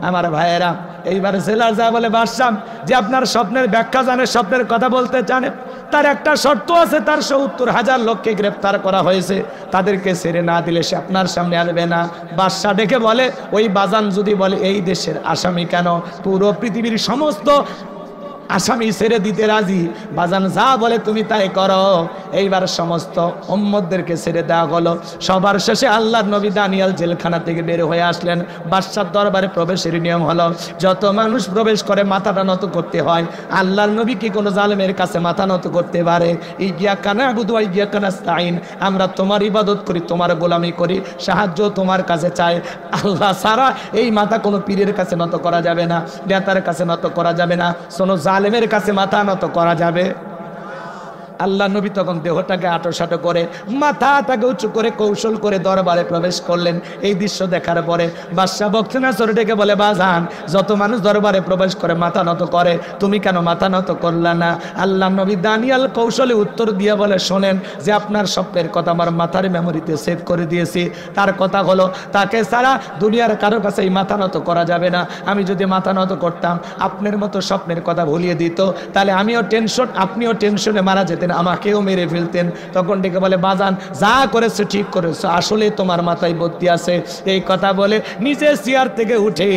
আমার ভাইয়েরা এইবার জেলার যা বলে বাদশাহ যে আপনার স্বপ্নের ব্যাখ্যা জানে, স্বপ্নের কথা বলতে জানে, তার একটা শর্ত আছে, তার 70,000 লোককে গ্রেফতার করা হয়েছে, তাদেরকে ছেড়ে না দিলে সে আপনার সামনে আসবে না। বাদশাহ ডেকে বলে, ওই বাজান যদি বলে এই দেশের আসামি কেন, পুরো পৃথিবীর সমস্ত আসামি ছেড়ে দিতে রাজি, বাজান যা বলে তুমি তাই করো। এইবার সমস্ত উম্মতদেরকে ছেড়ে দেওয়া হলো। সবার শেষে আল্লাহর নবী দানিয়েল জেলখানা থেকে বের হয়ে আসলেন। বাদশার দরবারে প্রবেশের নিয়ম হলো, যত মানুষ প্রবেশ করে মাথাটা নত করতে হয়। আল্লাহর নবী কি কোনো জালেমের কাছে মাথা নত করতে পারে? ইয়াকা না'বুদু ওয়া ইয়াকা নাস্তাঈন, আমরা তোমার ইবাদত করি, তোমার গোলামি করি, সাহায্য তোমার কাছে চাই। আল্লাহ ছাড়া এই মাথা কোনো পীরের কাছে নত করা যাবে না, নেতার কাছে নত করা যাবে না, শোনো জালেমের কাছে মাথা নত করা যাবে। আল্লাহ নবী তখন দেহটাকে আটোসাটো করে মাথাটাকে উঁচু করে কৌশল করে দরবারে প্রবেশ করলেন। এই দৃশ্য দেখার পরে বাদশা বখতিয়ার ডেকে বলে, বাজান, যত মানুষ দরবারে প্রবেশ করে মাথা নত করে, তুমি কেন মাথা নত করলা না? আল্লাহ নবী দানিয়াল কৌশলে উত্তর দিয়ে বলে, শোনেন যে আপনার স্বপ্নের কথা আমার মাথার মেমোরিতে সেভ করে দিয়েছি। তার কথা হলো, তাকে ছাড়া দুনিয়ার কারো কাছে এই মাথা নত করা যাবে না। আমি যদি মাথা নত করতাম, আপনার মতো স্বপ্নের কথা ভুলিয়ে দিত, তাহলে আমিও টেনশন, আপনিও টেনশনে মারা যেতেন, আমাকেও মেরে ফেলতেন। তখন ডেকে বলে, বাজান, যা করেছো ঠিক করেছো, আসলে তোমার মাথায় বুদ্ধি আছে। এই কথা বলে নিজে চেয়ার থেকে উঠে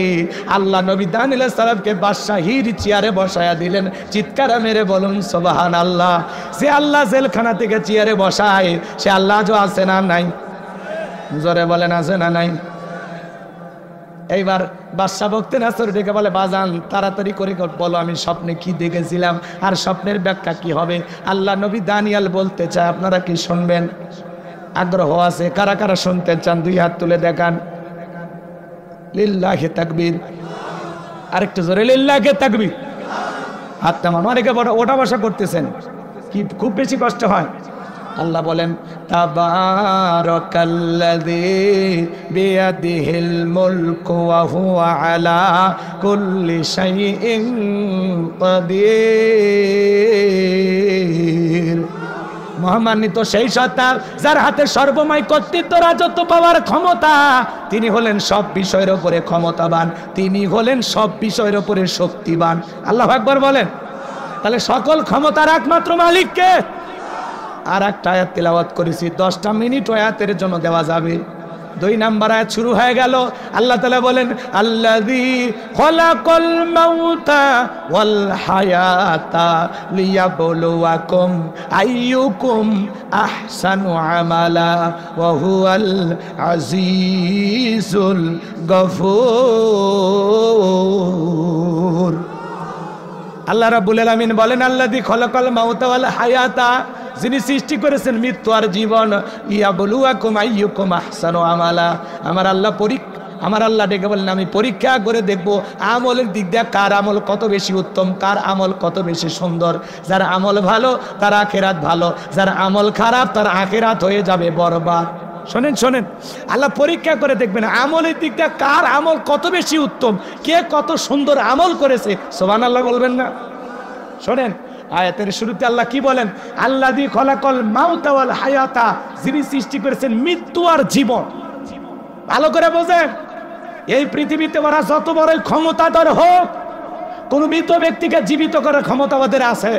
আল্লাহ নবী দানিয়েল আলাইহিস সালামকে বাদশাহীর চেয়ারে বসায়া দিলেন। চিৎকার মেরে বলুন সুবহানাল্লাহ। সে আল্লাহ জেলখানা থেকে চেয়ারে বসায়, সে আল্লাহ যে আছে না নাই? জোরে বলেন, আছে না নাই? এইবার বাদশাহ বখতিয়ার ডেকে বলে, বাজান, তাড়াতাড়ি করে বলো আমি স্বপ্নে কি দেখেছিলাম আর স্বপ্নের ব্যাখ্যা কি হবে। আল্লাহ নবী দানিয়াল বলতে চায়, আপনারা কি শুনবেন? আগ্রহ আছে? কারা কারা শুনতে চান দুই হাত তুলে দেখান। লিল্লাহি তাকবীর। আরেকটু জোরে লিল্লাহি তাকবীর। হাত নামান। অনেকে ওটা বসা করতেছেন, কি খুব বেশি কষ্ট হয়? আল্লাহ বলেন, তাবারাকাল্লাযী বিয়াদিহিল মুলকু ওয়া হুয়া আলা কুল্লি শাইইন কাদির। মহামান্বিত সেই সত্তা যার হাতে সর্বময় কর্তৃত্ব, রাজত্ব পাওয়ার ক্ষমতা। তিনি হলেন সব বিষয়ের উপরে ক্ষমতাবান, তিনি হলেন সব বিষয়ের উপরে শক্তিবান। আল্লাহু আকবার বলেন। তাহলে সকল ক্ষমতার একমাত্র মালিককে। আর একটা আয়াত তিলাওয়াত করেছি, 10টা মিনিট আয়াতের জন্য দেওয়া যাবে। 2 নাম্বার আয়াত শুরু হয়ে গেল। আল্লাহ তাআলা বলেন, আল্লাযী খলাকাল মাউতা ওয়াল হায়াতা লিয়াবলুয়াকুম আইয়ুকুম আহসানু আমালা ওয়া হুয়াল আজিজুল গফুর। আল্লাহ রাব্বুল আলামিন বলেন, আল্লাযী খলাকাল মাউতা ওয়াল হায়াতা, যিনি সৃষ্টি করেছেন মৃত্যু আর জীবন, লিয়াবলুয়াকুম আইয়ুকুম আহসানু আমালা। আমার আল্লাহ ডেকে বলেন, আমি পরীক্ষা করে দেখব আমলের দিক দিয়ে কার আমল কত বেশি উত্তম, কার আমল কত বেশি সুন্দর। যার আমল ভালো তার আখিরাত ভালো, যার আমল খারাপ তার আখিরাত হয়ে যাবে বরবাদ। শোনেন শোনেন, আল্লাহ পরীক্ষা করে দেখবেন আমলের দিক দিয়ে কার আমল কত বেশি উত্তম, কে কত সুন্দর আমল করেছে। সুবহানাল্লাহ বলবেন না? শোনেন, আয়াতের শুরুতে আল্লাহ কি বলেন? আল্লাযী খলাকাল মাউতা ওয়াল হায়াতা, যিনি সৃষ্টি করেছেন মৃত্যু আর জীবন। ভালো করে বোঝেন, এই পৃথিবীতে ওরা যত বড় ক্ষমতাধর হোক, কোন মৃত ব্যক্তিকে জীবিত করার ক্ষমতা ওদের আছে।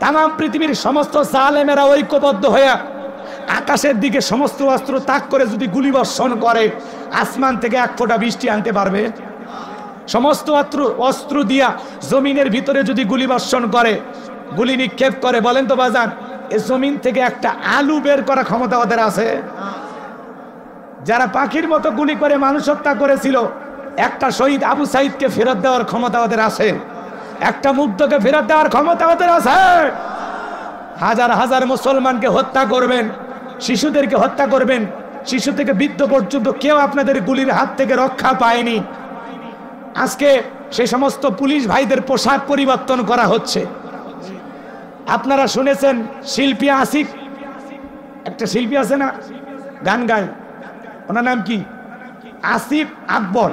তাম পৃথিবীর সমস্ত জালেমেরা ঐক্যবদ্ধ হয়ে আকাশের দিকে সমস্ত অস্ত্র তাক করে যদি গুলি বর্ষণ করে, আসমান থেকে 1 ফোঁটা বৃষ্টি আনতে পারবে? সমস্ত অস্ত্র দিয়া জমিনের ভিতরে যদি গুলি বর্ষণ করে, গুলি নিক্ষেপ করে, বলেন তো বাজান, এই জমিন থেকে একটা আলু বের করার ক্ষমতা ওদের আছে? যারা পাখির মতো গুলি করে মানুষ হত্যা করেছিল, একটা শহীদ আবু সাইদকে ফেরত দেওয়ার ক্ষমতা ওদের আছে? একটা মুগ্ধকে ফেরত দেওয়ার ক্ষমতা ওদের আছে? হাজার হাজার মুসলমানকে হত্যা করবেন, শিশুদেরকে হত্যা করবেন, শিশু থেকে বৃদ্ধ পর্যন্ত কেউ আপনাদের গুলির হাত থেকে রক্ষা পায়নি। আজকে সেই সমস্ত পুলিশ ভাইদের পোশাক পরিবর্তন করা হচ্ছে। আপনারা শুনেছেন শিল্পী আসিফ, একটা শিল্পী আছে না গান গায়, ওনার নাম কি? আসিফ আকবর।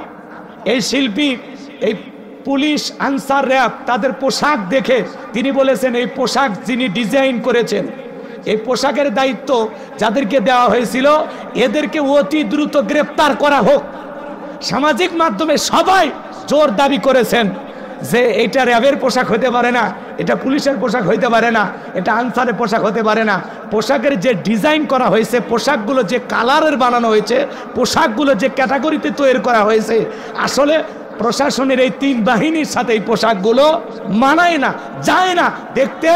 এই শিল্পী এই পুলিশ আনসার র্যাব তাদের পোশাক দেখে তিনি বলেছেন, এই পোশাক যিনি ডিজাইন করেছেন, এই পোশাকের দায়িত্ব যাদেরকে দেওয়া হয়েছিল এদেরকে অতি দ্রুত গ্রেফতার করা হোক। সামাজিক মাধ্যমে সবাই জোর দাবি করেছেন যে এটা র্যাবের পোশাক হতে পারে না, এটা পুলিশের পোশাক হইতে পারে না, এটা আনসারের পোশাক হতে পারে না। পোশাকের যে ডিজাইন করা হয়েছে, পোশাকগুলো যে কালারের বানানো হয়েছে, পোশাকগুলো যে ক্যাটাগরিতে তৈরি করা হয়েছে, আসলে প্রশাসনের এই 3 বাহিনীর সাথে এই পোশাকগুলো মানায় না, যায় না। দেখতে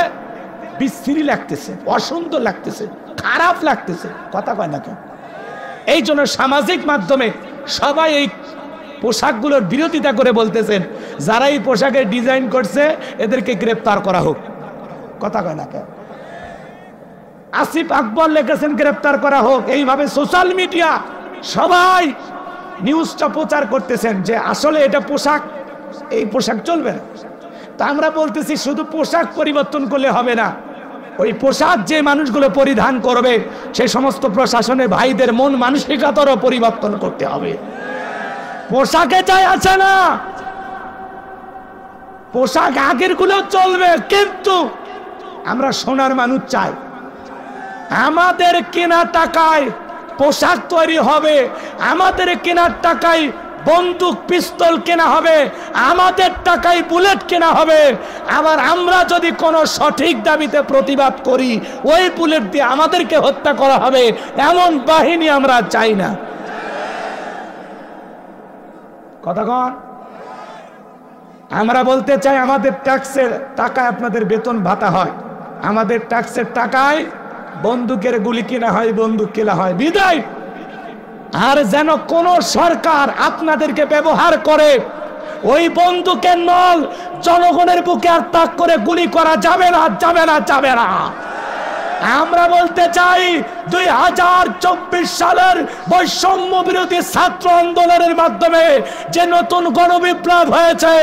বিশ্রী লাগতেছে, অসুন্দর লাগতেছে, খারাপ লাগতেছে, কথা কয় না কেন? এই জন্য সামাজিক মাধ্যমে সবাই এই পোশাকগুলোর বিরোধিতা করে বলতেছেন, যারা এই পোশাকের ডিজাইন করছে এদেরকে গ্রেফতার করা হোক, কথা কয় না কেন? আসিফ আকবর লিখেছেন গ্রেফতার করা হোক। এইভাবে সোশ্যাল মিডিয়া সবাই নিউজটা প্রচার করতেছেন যে আসলে এটা পোশাক, এই পোশাক চলবে না। তা আমরা বলতেছি শুধু পোশাক পরিবর্তন করলে হবে না, ওই পোশাক যে মানুষগুলো পরিধান করবে সেই সমস্ত প্রশাসনের ভাইদের মন মানসিকতারও পরিবর্তন করতে হবে। পোশাকে চাই আছে না, পোশাক আগের গুলো চলবে, কিন্তু আমরা সোনার মানুষ চাই। আমাদের কেনা টাকায় পোশাক তৈরি হবে, আমাদের কেনার টাকায় বন্দুক পিস্তল কেনা হবে, আমাদের টাকায় বুলেট কেনা হবে। আবার আমরা যদি কোনো সঠিক দাবিতে প্রতিবাদ করি ওই বুলেট দিয়ে আমাদেরকে হত্যা করা হবে, এমন বাহিনী আমরা চাই না। কথা কন। আমরা বলতে চাই আমাদের ট্যাক্সের টাকায় আপনাদের বেতন ভাতা হয়, আমাদের ট্যাক্সের টাকায় বন্দুকের গুলি কেনা হয়, বন্দুক কেনা হয়, বিদায়। আর যেন কোন সরকার আপনাদেরকে ব্যবহার করে ওই বন্দুকের নল জনগণের বুকে আর তাক করে গুলি করা যাবে না, যাবে না, যাবে না। আমরা বলতে চাই 2024 সালের বৈষম্য বিরোধী ছাত্র আন্দোলনের মাধ্যমে যে নতুন গণবিপ্লব হয়েছে,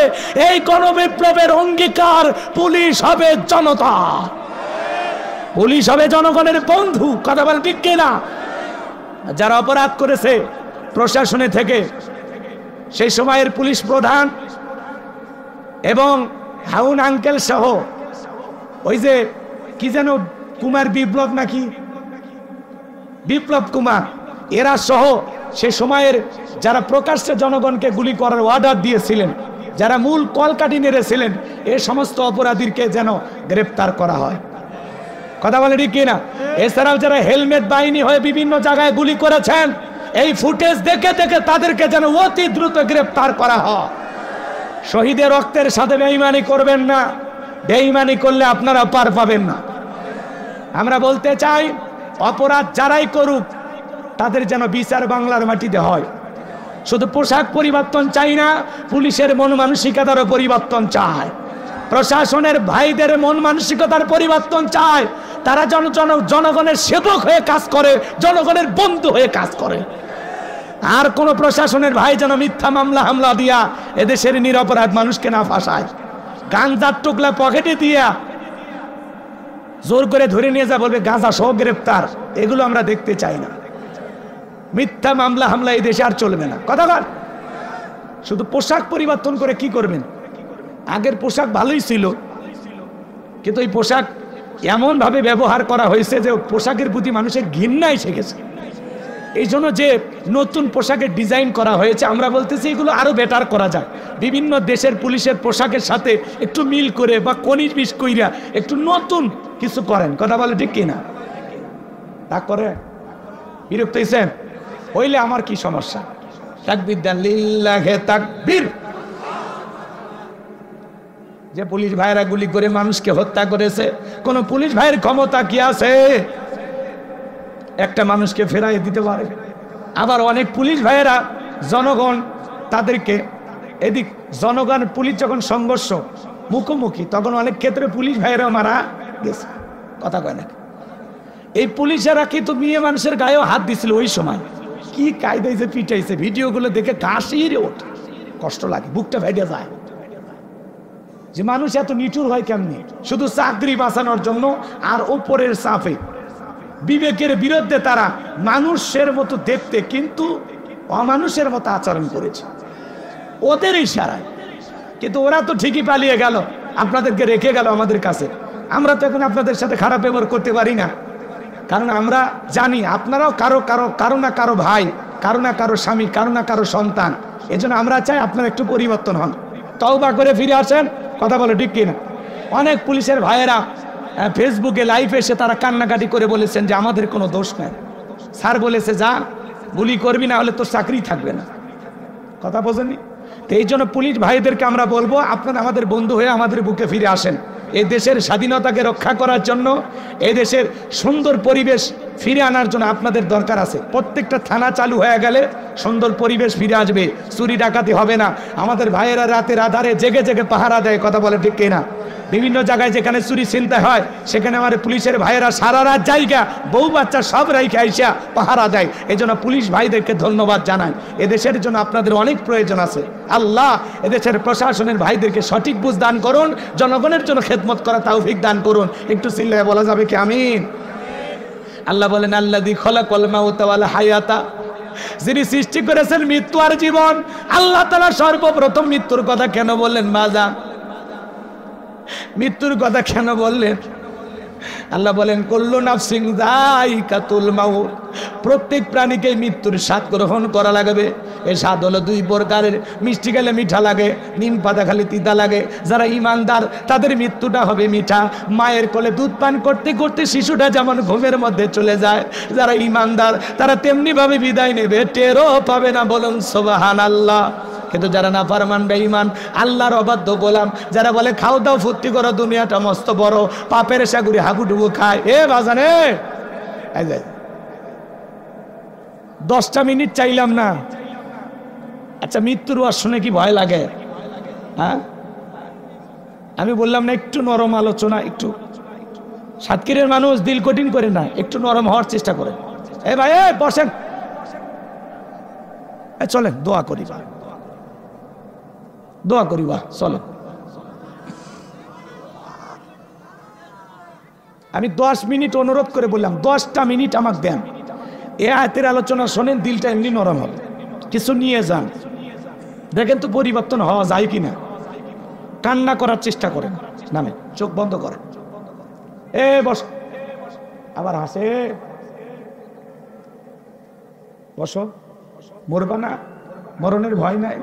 এই গণবিপ্লবের অঙ্গীকার পুলিশ হবে জনতা, পুলিশ হবে জনগণের বন্ধু। কথা বল ঠিক কিনা? যারা অপরাধ করেছে প্রশাসনে থেকে, সেই সময়ের পুলিশ প্রধান এবং হাউন আঙ্কেল সহ ওই যে কি যেন কুমার বিপ্লব নাকি বিপ্লব কুমার, এরা সহ সে সময়ের যারা প্রকাশ্যে জনগণকে গুলি করার অর্ডার দিয়েছিলেন, যারা মূল কলকাঠি নেড়েছিলেন, এ সমস্ত অপরাধীকে যেন গ্রেপ্তার করা হয়। কথা বলে ঠিক কিনা? এছাড়াও যারা হেলমেট বাহিনী হয়ে বিভিন্ন জায়গায় গুলি করেছেন, এই ফুটেজ দেখে দেখে তাদেরকে যেন অতি দ্রুত গ্রেপ্তার করা হয়। শহীদের রক্তের সাথে বেঈমানি করবেন না, বেঈমানি করলে আপনারা পার পাবেন না। আমরা বলতে চাই অপরাধ যারাই করুক তাদের যেন বিচার বাংলার মাটিতে হয়। শুধু পোশাক পরিবর্তন চাই না, পুলিশের মন মানসিকতারও পরিবর্তন চায়, প্রশাসনের ভাইদের মন মানসিকতার পরিবর্তন চায়। তারা জনগণের সেবক হয়ে কাজ করে, জনগণের বন্ধু হয়ে কাজ করে। আর কোন প্রশাসনের ভাই যেন মিথ্যা মামলা হামলা দিয়া এদেশের নিরপরাধ মানুষকে না ফাঁসায়, গাঞ্জার টুকলা পকেটে দিয়া জোর করে ধরে নিয়ে যা বলবে গাঁজা সহ গ্রেপ্তার, এগুলো আমরা দেখতে চাই না। মিথ্যা মামলা হামলা এই দেশে আর চলবে না। কথা বল। শুধু পোশাক পরিবর্তন করে কি করবেন? আগের পোশাক ভালোই ছিল, কিন্তু এই পোশাক এমন ভাবে ব্যবহার করা হয়েছে যে পোশাকের প্রতি মানুষের ঘৃণা এসে গেছে। এই জন্য যে নতুন পোশাকের ডিজাইন করা হয়েছে, আমরা বলতেছি এগুলো আরো বেটার করা যায়। বিভিন্ন দেশের পুলিশের পোশাকের সাথে একটু মিল করে বা কনির বিষ কইরা একটু নতুন কিছু করেন। কথা বলে ঠিক কিনা? তা করে বিরক্ত হইছেন হইলে আমার কি সমস্যা? তাকবীর দেন, লিল্লাহে তাকবীর। যে পুলিশ ভাইরা গুলি করে মানুষকে হত্যা করেছে, কোন পুলিশ ভাইয়ের ক্ষমতা কি আছে একটা মানুষকে ফেরাই দিতে পারে? আবার অনেক পুলিশ ভাইয়েরা জনগণ তাদেরকে এদিক জনগণ পুলিশ যখন সংঘর্ষ মুখোমুখি, তখন অনেক ক্ষেত্রে পুলিশ ভাইয়েরা মারা গেছে। কথা কয় না? এই পুলিশেরা কিন্তু মেয়ে মানুষের গায়েও হাত দিছিল ওই সময়। কি কায়দায় যে পিটাইছে, ভিডিওগুলো দেখে গা শিরে ওঠে, কষ্ট লাগে, বুকটা ফেটে যায় যে মানুষ এত নিঠুর হয় কেমনি, শুধু চাকরি বাঁচানোর জন্য। আর উপরের চাপে বিবেকের বিরুদ্ধে তারা মানুষের মতো দেখতে কিন্তু অমানুষের মতো আচরণ করেছে ওদের ইশারায়। কিন্তু ওরা তো ঠিকই পালিয়ে গেল, আপনাদেরকে রেখে গেল আমাদের কাছে। আমরা তো এখন আপনাদের সাথে খারাপ ব্যবহার করতে পারি না, কারণ আমরা জানি আপনারাও কারো না কারো ভাই, কারো না কারো স্বামী, কারো না কারো সন্তান। এজন্য আমরা চাই আপনারা একটু পরিবর্তন হন, তওবা করে ফিরে আসেন। কথা বলে ঠিক কিনা? অনেক পুলিশের ভাইয়েরা ফেসবুকে লাইভ এসে তারা কান্নাকাটি করে বলেছেন যে আমাদের কোনো দোষ নেই, স্যার বলেছে যা গুলি করবি, না হলে তোর চাকরি থাকবে না। কথা বোঝেননি? তো এই জন্য পুলিশ ভাইদেরকে আমরা বলবো, আপনারা আমাদের বন্ধু হয়ে আমাদের বুকে ফিরে আসেন। এই দেশের স্বাধীনতাকে রক্ষা করার জন্য, এই দেশের সুন্দর পরিবেশ ফিরে আনার জন্য আপনাদের দরকার আছে। প্রত্যেকটা থানা চালু হয়ে গেলে সুন্দর পরিবেশ ফিরে আসবে, চুরি ডাকাতি হবে না। আমাদের ভাইয়েরা রাতের আধারে জেগে জেগে পাহারা দেয়। কথা বলে ঠিক কিনা? বিভিন্ন জায়গায় যেখানে চুরি ছিনতাই হয় সেখানে আমার পুলিশের ভাইয়েরা সারা রাত জায়গা বউ বাচ্চা সব রাইখে আইসা পাহারা দেয়। এই জন্য পুলিশ ভাইদেরকে ধন্যবাদ জানাই। এদেশের জন্য আপনাদের অনেক প্রয়োজন আছে। আল্লাহ এদেশের প্রশাসনের ভাইদেরকে সঠিক বুঝ দান করুন, জনগণের জন্য খেদমত করা তৌফিক দান করুন। একটু চিল্লায় বলা যাবে কি আমিন? আল্লাহ বলেন আল্লাযী খালাকাল মাউতা ওয়াল হায়াতা, যিনি সৃষ্টি করেছেন মৃত্যু আর জীবন। আল্লাহ তাআলা সর্বপ্রথম মৃত্যুর কথা কেন বললেন বাজান? মৃত্যুর কথা কেন বললেন? আল্লাহ বলেন কুল্লু নাফসিন যায়িকাতুল মাউত, প্রত্যেক প্রাণীকে মৃত্যুর স্বাদ গ্রহণ করা লাগবে। এই স্বাদ হলো দুই প্রকারের, মিষ্টি খেলে মিঠা লাগে, নিম পাতা খেলে তিতা লাগে। যারা ঈমানদার তাদের মৃত্যুটা হবে মিঠা। মায়ের কোলে দুধ পান করতে করতে শিশুটা যেমন ঘুমের মধ্যে চলে যায়, যারা ঈমানদার তারা তেমনি ভাবে বিদায় নেবে, টেরও পাবে না। বলুন সুবহানাল্লাহ। কিন্তু যারা নাফরমান বেঈমান আল্লাহর অবাধ্য গোলাম, যারা বলে খাও দাও ফুর্তি করো, দুনিয়াটা মস্ত বড়, পাপের সাগুরি হাবুডুবু খায়। এ বাজানে এই যে 10টা মিনিট চাইলাম না। আচ্ছা মৃত্যুর ওয়াজ শুনে কি ভয় লাগে? হ্যাঁ, আমি বললাম না একটু নরম আলোচনা, একটু সাতক্ষীরের মানুষ দিল কঠিন করে না, একটু নরম হওয়ার চেষ্টা করে। এ ভাই বসেন, চলেন দোয়া করি, দোয়া করি। চলো, আমি 10 মিনিট অনুরোধ করে বললাম 10টা মিনিট আমাকে দেন। এ আয়াতের আলোচনা শোনেন, দিলটা এমনি নরম হবে। কিছু নিয়ে যান, দেখেন তো পরিবর্তন হওয়া যায় কিনা। কান্না করার চেষ্টা করেন, নামে চোখ বন্ধ করেন। এ বস, আবার হাসে। বসো, মরবা না, মরণের ভয় নাই,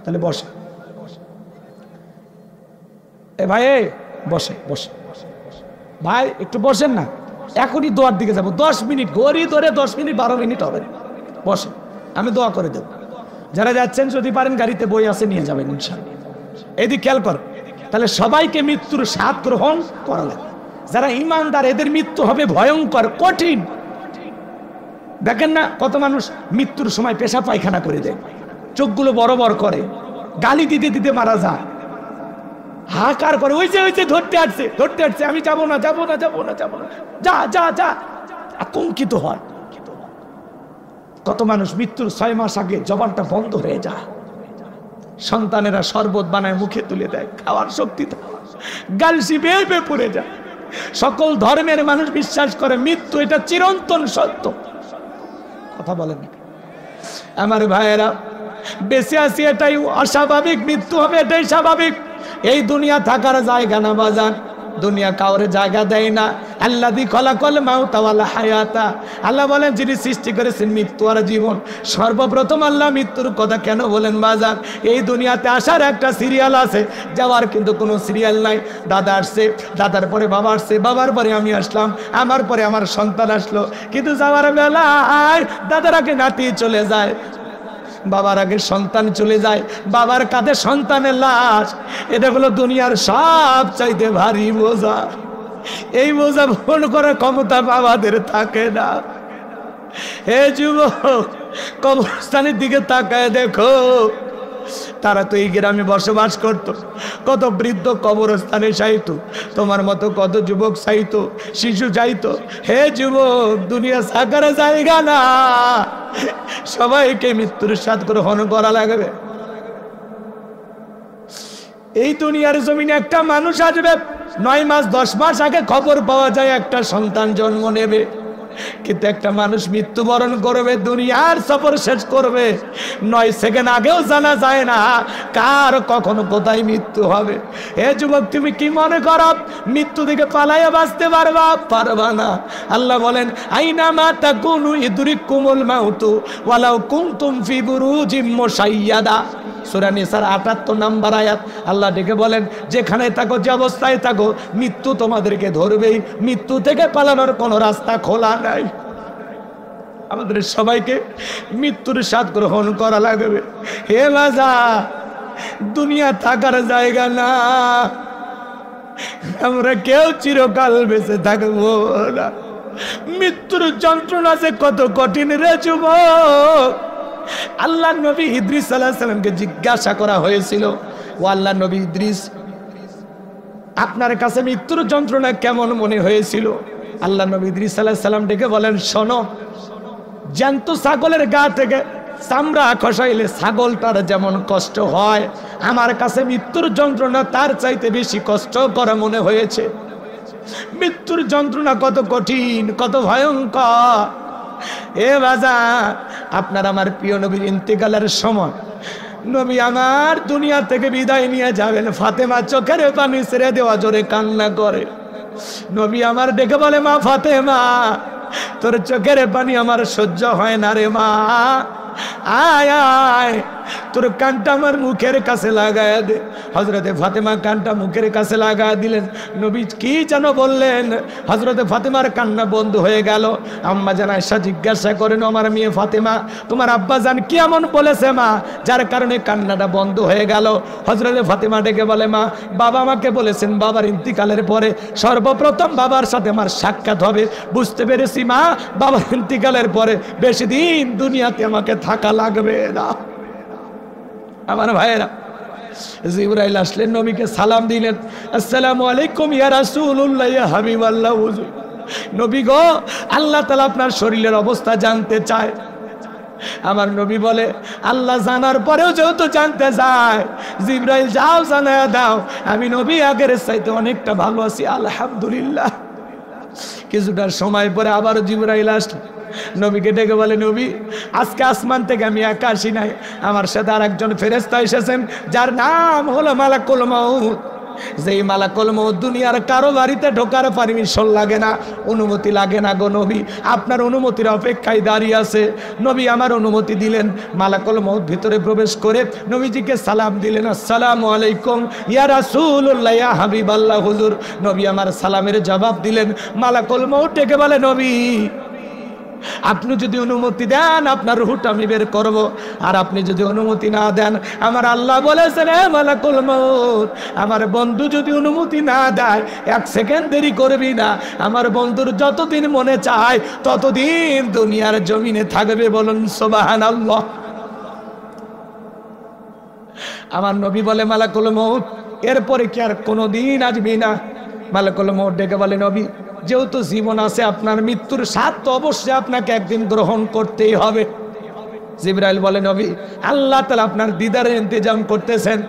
তাহলে বসে। এ ভাই বসে বসে ভাই একটু বসেন না, এখনই দোয়ার দিকে যাবো। 10 মিনিট গড়ি ধরে 10 মিনিট 12 মিনিট হবে। বসে, আমি দোয়া করে দেব। যারা যাচ্ছেন যদি পারেন গাড়িতে বই আছে নিয়ে যাবেন ইনশাআল্লাহ। এদিক খেয়াল কর, তাহলে সবাইকে মৃত্যুর স্বাদ গ্রহণ করা লাগে। যারা ঈমানদার এদের মৃত্যু হবে ভয়ঙ্কর কঠিন। দেখেন না কত মানুষ মৃত্যুর সময় পেশাব পায়খানা করে দেয়, চোখগুলো বড় বড় করে, গালি দিতে দিতে মারা যায়, হাহাকার করে, ওই যে ধরতে আসছে, আমি যাবো না, যা যা যা, আতঙ্কিত হয়। কত মানুষ মৃত্যুর 6 মাস আগে জবানটা বন্ধ হয়ে যায়, সন্তানেরা শরবত বানায় মুখে তুলে দেয়, খাওয়ার শক্তি গালসি বেয়ে বেয়ে পড়ে যায়। সকল ধর্মের মানুষ বিশ্বাস করে মৃত্যু এটা চিরন্তন সত্য। কথা বলেন আমার ভাইয়েরা, বেঁচে আছি এটাই অস্বাভাবিক, মৃত্যু হবে এটাই স্বাভাবিক। এই দুনিয়া থাকার জায়গা না বাজান, দুনিয়া কাউরে জায়গা দেয় না। আল্লাযী খালাকাল মাউতা ওয়াল হায়াতা, আল্লাহ বলেন যিনি সৃষ্টি করেছেন মৃত্যু আর জীবন। সর্বপ্রথম আল্লাহ মৃত্যুর কথা কেন বলেন বাজান? এই দুনিয়াতে আসার একটা সিরিয়াল আছে, যাওয়ার কিন্তু কোনো সিরিয়াল নাই। দাদা আসছে, দাদার পরে বাবা আসছে, বাবার পরে আমি আসলাম, আমার পরে আমার সন্তান আসলো। কিন্তু যাওয়ার বেলায় দাদার আগে নাতি চলে যায়, বাবার আগে সন্তান চলে যায়, বাবার কাঁধে সন্তানের লাশ। এটা হলো দুনিয়ার সব চাইতে ভারী বোঝা। এই বোঝা বহন করার ক্ষমতা বাবাদের থাকে না। হে যুবক, কবরস্থানের দিকে তাকায় দেখো, তারা তো এই গ্রামে বসবাস করত, কত বৃদ্ধ কবরস্থানে চাইতো, তোমার মতো কত যুবক চাইতো, শিশু চাইতো। হে যুবক, দুনিয়া সাকার জায়গা না, সবাইকে মৃত্যুর স্বাদ গ্রহণ করা লাগবে। এই দুনিয়ার জমিনে একটা মানুষ আসবে, 9 মাস 10 মাস আগে খবর পাওয়া যায় একটা সন্তান জন্ম নেবে, কিন্তু একটা মানুষ মৃত্যুবরণ করবে, দুনিয়ার সফর শেষ করবে, 9 সেকেন্ড আগেও জানা যায় না কার কখনো কোথায় মৃত্যু হবে। হে যুবক, তুমি কি মনে করো মৃত্যু থেকে পালাইয়া বাঁচতে পারবা না? আল্লাহ বলেন আইনামা তাকুনু ইদরিকুমুল মাউতু ওয়ালাউ কুনতুম ফি বুরুজিম মুশাইয়াদা। সূরা নিসার 78 নম্বর আয়াত। আল্লাহ ডেকে বলেন যেখানে থাকো, যে অবস্থায় থাকো, মৃত্যু তোমাদেরকে ধরবেই, মৃত্যু থেকে পালানোর কোনো রাস্তা খোলা নাই। আমাদের সবাইকে মৃত্যুর স্বাদ গ্রহণ করা লাগবে। হে বাজা, দুনিয়া থাকার জায়গা না, আমরা কেউ চিরকাল বেঁচে থাকবো না। মৃত্যুর যন্ত্রণা যে কত কঠিন রে যুবক। আল্লাহ নবী ইদ্রিস আলাইহিস সালামকে জিজ্ঞাসা করা হয়েছিল, ও আল্লাহ নবী ইদ্রিস, আপনার কাছে মৃত্যুর যন্ত্রণা কেমন মনে হয়েছিল? আল্লাহ নবী ইদ্রিস আলাইহিস সালাম ডেকে বলেন, শোনো, জ্যান্ত ছাগলের গা থেকে চামড়া খসাইলে ছাগলটার যেমন কষ্ট হয়, আমার কাছে মৃত্যুর যন্ত্রণা তার চাইতে বেশি কষ্ট করা মনে হয়েছে। মৃত্যুর যন্ত্রণা কত কঠিন, কত ভয়ঙ্কর। এ বাজার, আপনার আমার প্রিয় নবীর ইন্তেকালের সময় নবী আমার দুনিয়া থেকে বিদায় নিয়ে যাবেন, ফাতেমা চোখের পানি ছেড়ে দেওয়া জোরে কান্না করে। নবী আমার ডেকে বলে, মা ফাতেমা, তোর চোখের পানি আমার সহ্য হয় না রে মা, আয় আয়, তোর কানটা আমার মুখের কাছে লাগায় দে। হযরতে ফাতেমা কানটা মুখের কাছে লাগায় দিলেন। নবী কি যেন বললেন, হযরতে ফাতেমার কান্না বন্ধ হয়ে গেল। আম্মা জান আয়েশা জিজ্ঞাসা করেন, আমার মেয়ে ফাতেমা, তোমার আব্বা জান কি এমন বলেছে মা যার কারণে কান্নাটা বন্ধ হয়ে গেল? হযরতে ফাতেমা ডেকে বলে, মা, বাবা আমাকে বলেছেন বাবার ইন্তিকালের পরে সর্বপ্রথম বাবার সাথে আমার সাক্ষাৎ হবে। বুঝতে পেরেছি মা, বাবার ইন্তিকালের পরে বেশি দিন দুনিয়াতে আমাকে থাকা লাগবে না। আমার ভাইয়েরা, জিবরাইল আসলেন, নবীকে সালাম দিলেন, আসসালামু আলাইকুম ইয়া রাসূলুল্লাহ ইয়া হাবিবাল্লাহ। হুজুর, নবী গো, আল্লাহ তাআলা আপনার শরীরের অবস্থা জানতে চায়। আমার নবী বলে, আল্লাহ জানার পরেও যেহেতু জানতে চায়, জিবরাইল যাও জানায়া দাও, আমি নবী আগের চাইতে অনেকটা ভালো আছি আলহামদুলিল্লাহ। কিছুটা সময় পরে আবার জিবরাইল আসলেন, নবীকে ডেকে বলে, নবী, আজকে আসমান থেকে আমি একা আসি নাই, আমার সাথে আর একজন ফেরেশতা এসেছেন যার নাম হলো মালাকুল মউত। যেই মালাকুল মউত দুনিয়ার কারো বাড়িতে ঢোকার পারমিশন লাগে না, অনুমতি লাগে না গো নবী, আপনার অনুমতির অপেক্ষায় দাঁড়িয়ে আছে। নবী আমার অনুমতি দিলেন, মালাকুল মউত ভিতরে প্রবেশ করে নবীজিকে সালাম দিলেন, আসসালামু আলাইকুম ইয়া রাসূলুল্লাহ ইয়া হাবিবাল্লাহ। হুজুর, নবী আমার সালামের জবাব দিলেন। মালাকুল মউত ডেকে বলে, নবী, আপনি যদি অনুমতি দেন আপনার রূহটা আমি বের করব, আর আপনি যদি অনুমতি না দেন, আমার আল্লাহ বলেছেন, হে মালাকুল মউত, আমার বন্ধু যদি অনুমতি না দেয় এক সেকেন্ড দেরি করবি না, আমার বন্ধুর যতদিন মনে চায় ততদিন দুনিয়ার জমিনে থাকবে। বলুন সুবহানাল্লাহ। আমার নবী বলে, মালাকুল মউত, এরপরে কি আর কোনোদিন আসবি না? মালাকুল মউত ডেকে বলে, নবী, যেহেতু জীবন আছে, আপনার মৃত্যুর স্বাদ তো অবশ্যই আপনাকে একদিন গ্রহণ করতেই হবে। জিবরাইল বলে, নবী, আল্লাহ তাআলা আপনার দিদারের ইন্তজাম করতেছেন।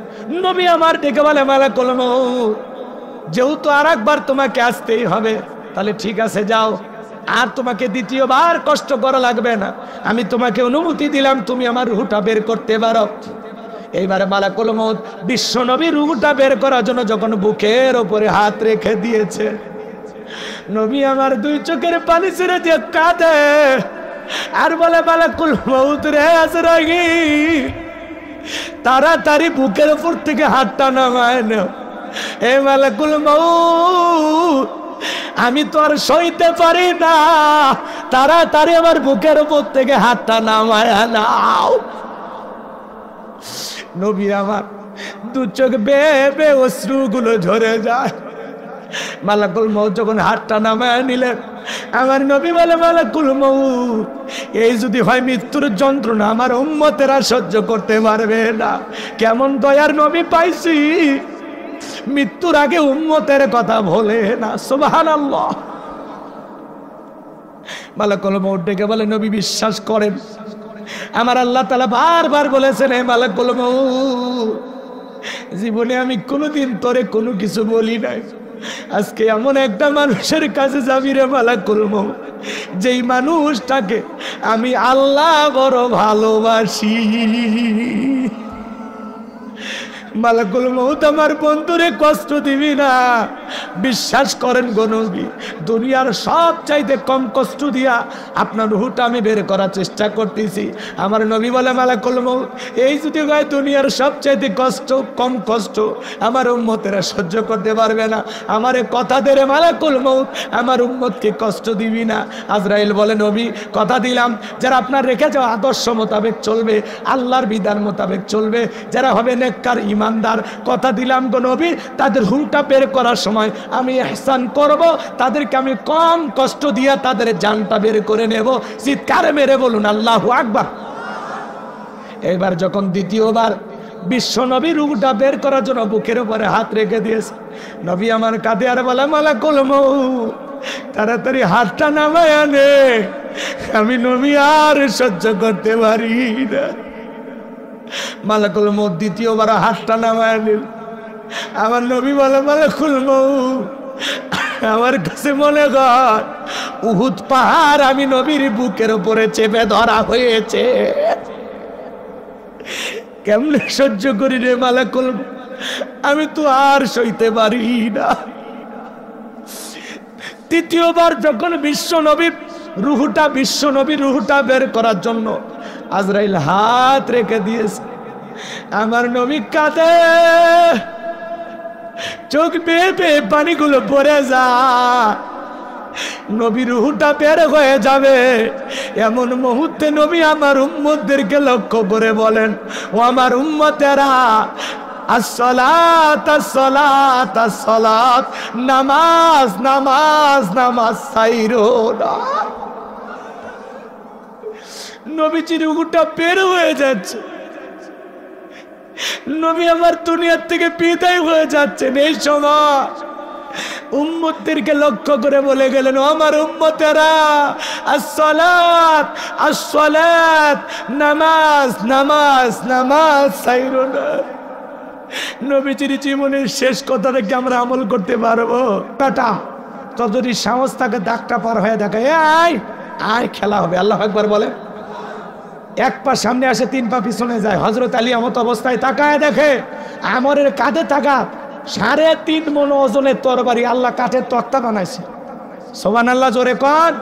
নবী আমার ডেকে বলে, মালাকুল মউত, যেহেতু আর একবার তোমাকে আসতেই হবে, তাহলে ঠিক আছে, যাও, আর তোমাকে দ্বিতীয়বার কষ্ট করা লাগবে না, আমি তোমাকে অনুমতি দিলাম, তুমি আমার রূহটা বের করতে পারো। এইবারে মালাকুল মউত বিশ্ব নবীর রূহটা বের করার জন্য যখন বুকের ওপরে হাত রেখে দিয়েছে, নবী আমার দুই চোখের পানি ছেড়ে দিয়ে কাঁদে আর বলে, মালাকুল মউত রে আজরাইল, তাড়াতাড়ি বুকের উপর থেকে হাতটা নামায় নাও। হে মালাকুল মউত, আমি তো আর সইতে পারি না, তাড়াতাড়ি আমার বুকের উপর থেকে হাতটা নামায় নাও। নবী আমার দু চোখ বেয়ে বেয়ে অশ্রুগুলো ঝরে যায়। মালাকুল মউত যখন হাতটা নামায় নিলেন, আমার নবী বলে, মালাকুল মউত, এই যদি হয় মৃত্যুর যন্ত্রণা আমার উম্মতেরা সহ্য করতে পারবে না। কেমন দয়ার নবী পাইছি, মৃত্যুর আগে উম্মতের কথা বলে না। সুবহানাল্লাহ। মালাকুল মউত ডেকে বলে, নবী বিশ্বাস করেন, আমার আল্লাহ তাআলা বারবার বলেছেন, হে মালাকুল মউত, জীবনে আমি কোনোদিন তোরে কোনো কিছু বলি নাই, আজকে এমন একটা মানুষের কাছে যাবি রে মালাকুল মউত, যেই মানুষটাকে আমি আল্লাহ বড় ভালোবাসি। মালাকুল মউত আমার বন্ধুরে কষ্ট দিবি না। বিশ্বাস করেন গো নবী, দুনিয়ার সব চাইতে কম কষ্ট দিয়া আপনার রূহটা আমি বের করার চেষ্টা করতেছি। আমার নবী বলে, মালাকুল মউত, এই যদি হয় দুনিয়ার সব চাইতে কম কষ্ট আমার উম্মতেরা সহ্য করতে পারবে না, আমারে কথা দে রে মালাকুল মউত, আমার উম্মতকে কষ্ট দিবি না। আজরাইল বলে, নবী, কথা দিলাম, যারা আপনার রেখে যাওয়া আদর্শ মোতাবেক চলবে, আল্লাহর বিধান মোতাবেক চলবে, যারা হবে নেককার ইমানদার, কথা দিলাম গো নবী, তাদের রূহটা বের করার সময় আমি ইহসান করব, তাদেরকে আমি কম কষ্ট দিয়া তাদের জানটা বের করে নেব। চিৎকার মেরে বলুন আল্লাহু আকবার। এবার যখন দ্বিতীয়বার বিশ্ব নবী রূহটা বের করার জন্য বুকের উপরে হাত রেখে দিয়েছে। নবী আমার কাঁধে আর বলে মালাকুল মউত তাড়াতাড়ি হাতটা নামায় আনে, আমি নবী আর সহ্য করতে পারি না। মালাকুল মউত দ্বিতীয়বার হাতটা নামায় আনেন। আমার নবী বলে মালাকুল মউত আমার কাছে মনে কর উহুদ পাহাড় আমি নবীর বুকের উপরে চেপে ধরা হয়েছে। কেমনে সহ্য করি রে মালাকুল, আমি তো আর সইতে পারি না। তৃতীয়বার যখন বিশ্ব নবীর রুহটা বের করার জন্য আজরাইল হাত রেখে দিয়েছে, আমার নবী কাঁদে, চোখ বেয়ে বেয়ে পানিগুলো পড়ে যায়। নবী রুহটা বের হয়ে যাবে এমন মুহূর্তে নবী আমার উম্মতদেরকে লক্ষ্য করে বলেন, ও আমার উম্মতেরা, আসসালাত আসসালাত আসসালাত, নামাজ নামাজ নামাজ ছাইরো না। নবীজির রুহটা বের হয়ে যাচ্ছে, নবী আমার দুনিয়ার থেকে বিদায় হয়ে যাচ্ছেন। এই সময় উম্মতদেরকে লক্ষ্য করে বলে গেলেন, ও আমার উম্মতেরা, আসসালাত আসসালাত, নামাজ নামাজ নামাজ ছাইরো না। নবীজির জীবনের শেষ কথাটা কি আমরা আমল করতে পারবো? কাটা তো যদি সাহস থাকে দাগটা পার হয়ে দেখে, আয় আয় খেলা হবে। আল্লাহু আকবার বলে। এক পা সামনে আসে, তিন পা পিছনে যায়। হযরত আলী এমত অবস্থায় তাকায় দেখে আমরের কাঁধে থাকা 3.5 মণ ওজনের তরবারি আল্লাহ কাঠের তক্তা বানাইছে। সুবহানাল্লাহ জোরে কর।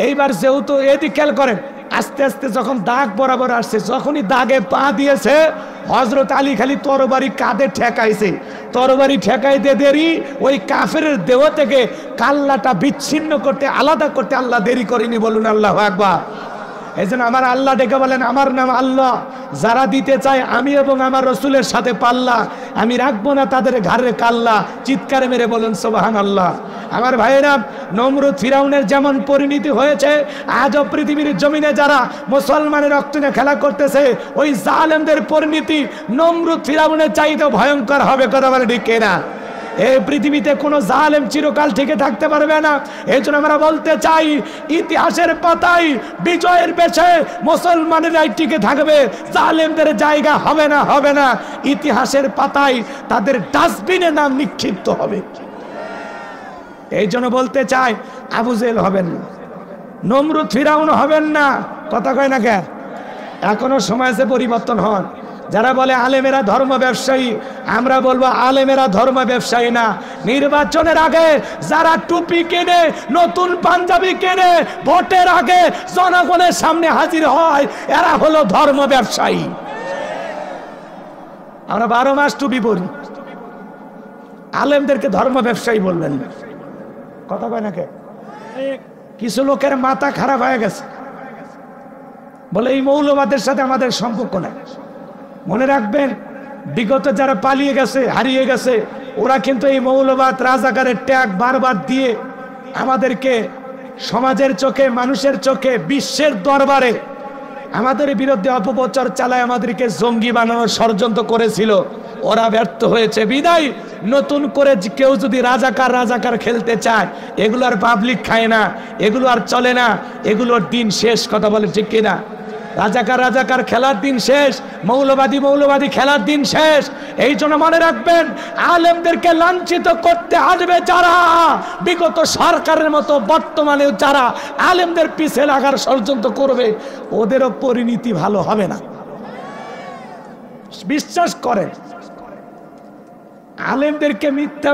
এইবার যেহেতু এদিক খেয়াল করেন, আস্তে আস্তে যখন দাগ বরাবর আসছে, যখনই দাগে পা দিয়েছে হযরত আলী খালি তরবারি কাঁধে ঠেকাইছে। তরবারি ঠেকাইতে দেরি, ওই কাফেরের দেহ থেকে কাল্লাটা বিচ্ছিন্ন করতে, আলাদা করতে আল্লাহ দেরি করেনি। বলুন আল্লাহু আকবার। এই জন্য আমার আল্লাহ ডেকে বলেন, আমার নাম আল্লাহ, যারা দিতে চায় আমি এবং আমার রসুলের সাথে পাল্লা, আমি রাখবো না তাদের ঘাড়ে কাল্লা। চিৎকারে মেরে বলুন সুবহানাল্লাহ। আমার ভাইয়েরা, নমরুদ ফিরাউনের যেমন পরিণতি হয়েছে, আজও পৃথিবীর জমিনে যারা মুসলমানের রক্ত নিয়ে খেলা করতেছে, ওই জালেমদের পরিণতি নমরুদ ফিরাউনের চাইতে ভয়ঙ্কর হবে। কথা বলে ঠিক কিনা? এই পৃথিবীতে কোনো জালেম চিরকাল টিকে থাকতে পারবে না। এই জন্য আমরা বলতে চাই, ইতিহাসের পাতায় বিজয়ের বেশে মুসলমানেরাই টিকে থাকবে, জালেমদের জায়গা হবে না, হবে না। ইতিহাসের পাতায় তাদের ডাস্টবিনে নাম নিক্ষিপ্ত হবে। এই জন্য বলতে চাই, আবু জেহেল হবেন না, নমরুদ ফিরাউন হবেন না। কথা কয় না কে? এখনো সময় আছে, পরিবর্তন হন। যারা বলে আলেমেরা ধর্ম ব্যবসায়ী, আমরা বলবো আলেমেরা ধর্ম ব্যবসায়ী না। নির্বাচনের আগে যারা টুপি কেনে, নতুন পাঞ্জাবি কেনে, ভোটের আগে জনগণের সামনে হাজির হয়, এরা হলো ধর্ম ব্যবসায়ী। আমরা 12 মাস টুপি পরি, আলেমদেরকে ধর্ম ব্যবসায়ী বলবেন না। কথা কয় না কে? কিছু লোকের মাথা খারাপ হয়ে গেছে, বলে এই মৌলবাদের সাথে আমাদের সম্পর্ক নাই। মনে রাখবেন, বিগত যারা পালিয়ে গেছে, হারিয়ে গেছে, ওরা কিন্তু এই মৌলবাদ রাজাকারের ট্যাগ বারবার দিয়ে আমাদেরকে সমাজের চোখে, মানুষের চোখে, বিশ্বের দরবারে আমাদের বিরুদ্ধে অপপ্রচার চালায় আমাদেরকে জঙ্গি বানানোর ষড়যন্ত্র করেছিল। ওরা ব্যর্থ হয়েছে। বিদায় নতুন করে কেউ যদি রাজাকার খেলতে চায়, এগুলো আর পাবলিক খায় না, এগুলো আর চলে না, এগুলোর দিন শেষ। কথা বলে ঠিক কিনা? রাজাকার খেলার দিন শেষ, মৌলবাদী খেলার দিন শেষ। এই জন্য মনে রাখবেন, আলেমদেরকে লাঞ্ছিত করতে আসবে যারা, বিগত সরকারের মতো বর্তমানেও যারা আলেমদের পিছে লাগার ষড়যন্ত্র করবে, ওদেরও পরিণতি ভালো হবে না। বিশ্বাস করেন, আলেমদেরকে মিথ্যা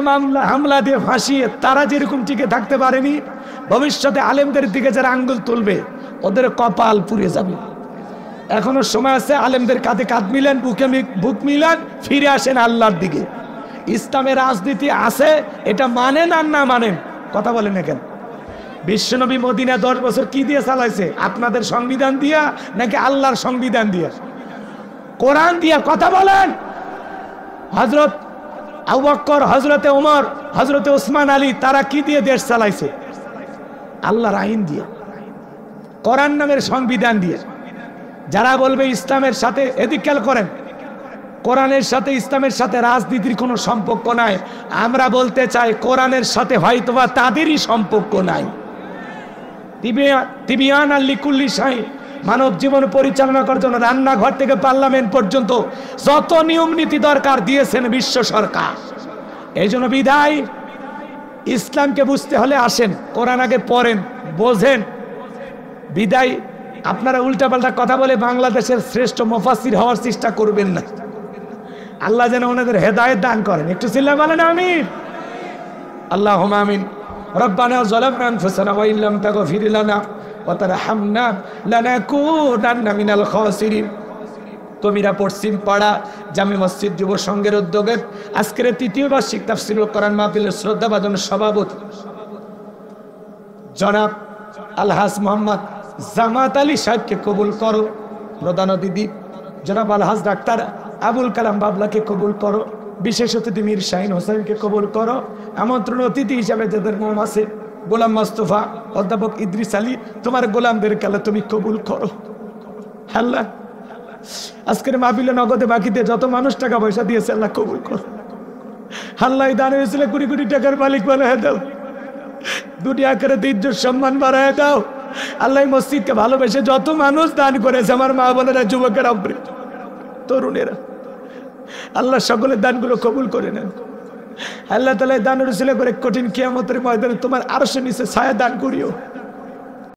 হামলা দিয়ে ফাঁসিয়ে তারা যেরকম টিকে থাকতে পারেনি, ভবিষ্যতে আলেমদের দিকে যারা আঙ্গুল তুলবে, ওদের কপাল পুড়ে যাবে। এখনো সময় আছে, আলেমদের কাঁধে কাঁধ মিলেন, বুকে বুক মিলান, ফিরে আসেন আল্লাহর দিকে। ইসলামের রাজনীতি আছে, এটা মানেন আর না মানেন। কথা বলেন না কেন? বিশ্বনবী মদিনা 10 বছর কি দিয়ে চালাইছে? আপনাদের সংবিধান দিয়া নাকি আল্লাহর সংবিধান দিয়া? কোরআন দিয়া। কথা বলেন। হযরত আবু বকর, হযরতে ওমর, হযরতে ওসমান আলী, তারা কি দিয়ে দেশ চালাইছে? আল্লাহর আইন দিয়ে, কোরআন নামের সংবিধান দিয়ে। যারা বলবে ইসলামের সাথে, এদিক খেয়াল করেন, কোরআনের সাথে ইসলামের সাথে রাজনীতির কোনো সম্পর্ক নাই। আমরা বলতে চাই কোরআনের সাথে হয়তোবা তাদেরই সম্পর্ক নাই। তিবিয়ান আর লিকুল্লি শাই, মানব জীবন পরিচালনা করার জন্য রান্নাঘর থেকে পার্লামেন্ট পর্যন্ত যত নিয়ম নীতি দরকার দিয়েছেন বিশ্ব সরকার। এই জন্য বিদায় ইসলামকে বুঝতে হলে আসেন, কোরআন আগে পড়েন, বোঝেন। বিদায় আপনারা উল্টাপাল্টা কথা বলে বাংলাদেশের শ্রেষ্ঠ মুফাসসির হওয়ার চেষ্টা করবেন না। আল্লাহ যেন ওনাদের হেদায়েত দান করেন। একটু চিল্লা বলেন আমিন। আল্লাহুম্মা আমিন। রব্বানা যালামনা আনফুসানা ওয়া ইল্লাম তাগফির লানা ওয়া তারহামনা লানাকুনান্না মিনাল খাসিরিন। কমিরা পশ্চিম পাড়া জামে মসজিদ যুব সংঘের উদ্যোগে আজকের তৃতীয় বার্ষিক তাফসীরুল কোরআন মাহফিলের শ্রদ্ধাভাজন সভাপতি জনাব আলহাজ মোহাম্মদ জামাত আলী সাহেবকে কবুল করো। প্রধান অতিথি জনাব আলহাজ ডাক্তার আবুল কালাম বাবলাকে কবুল করো। বিশেষ অতিথি মীর শাহিন হোসেনকে কবুল করো। আমন্ত্রণ অতিথি হিসাবে যাদের নাম আছে গোলাম মোস্তফা, অধ্যাপক ইদ্রিস আলী, তোমার গোলামদেরকে আল্লাহ তুমি কবুল করো। আল্লাহ আজকের মাহফিলে নগদে বাকিতে যত মানুষ টাকা পয়সা দিয়েছে আল্লাহ কবুল করো। আল্লাহ দান হয়েছিল কোটি কোটি টাকার মালিক বানায় দাও, দুনিয়া আখেরাতে ইজ্জত সম্মান বাড়ায় দাও। আল্লাহ মসজিদকে ভালোবেসে যত মানুষ দান করেছে আমার মা বোনেরা, যুবকেরা, তরুণেরা, আল্লাহ সকলের দানগুলো কবুল করে নেন। আল্লাহ তাআলা দানের উসিলা করে কঠিন কিয়ামতের ময়দানে তোমার আরশের নিচে ছায়া দান করিও।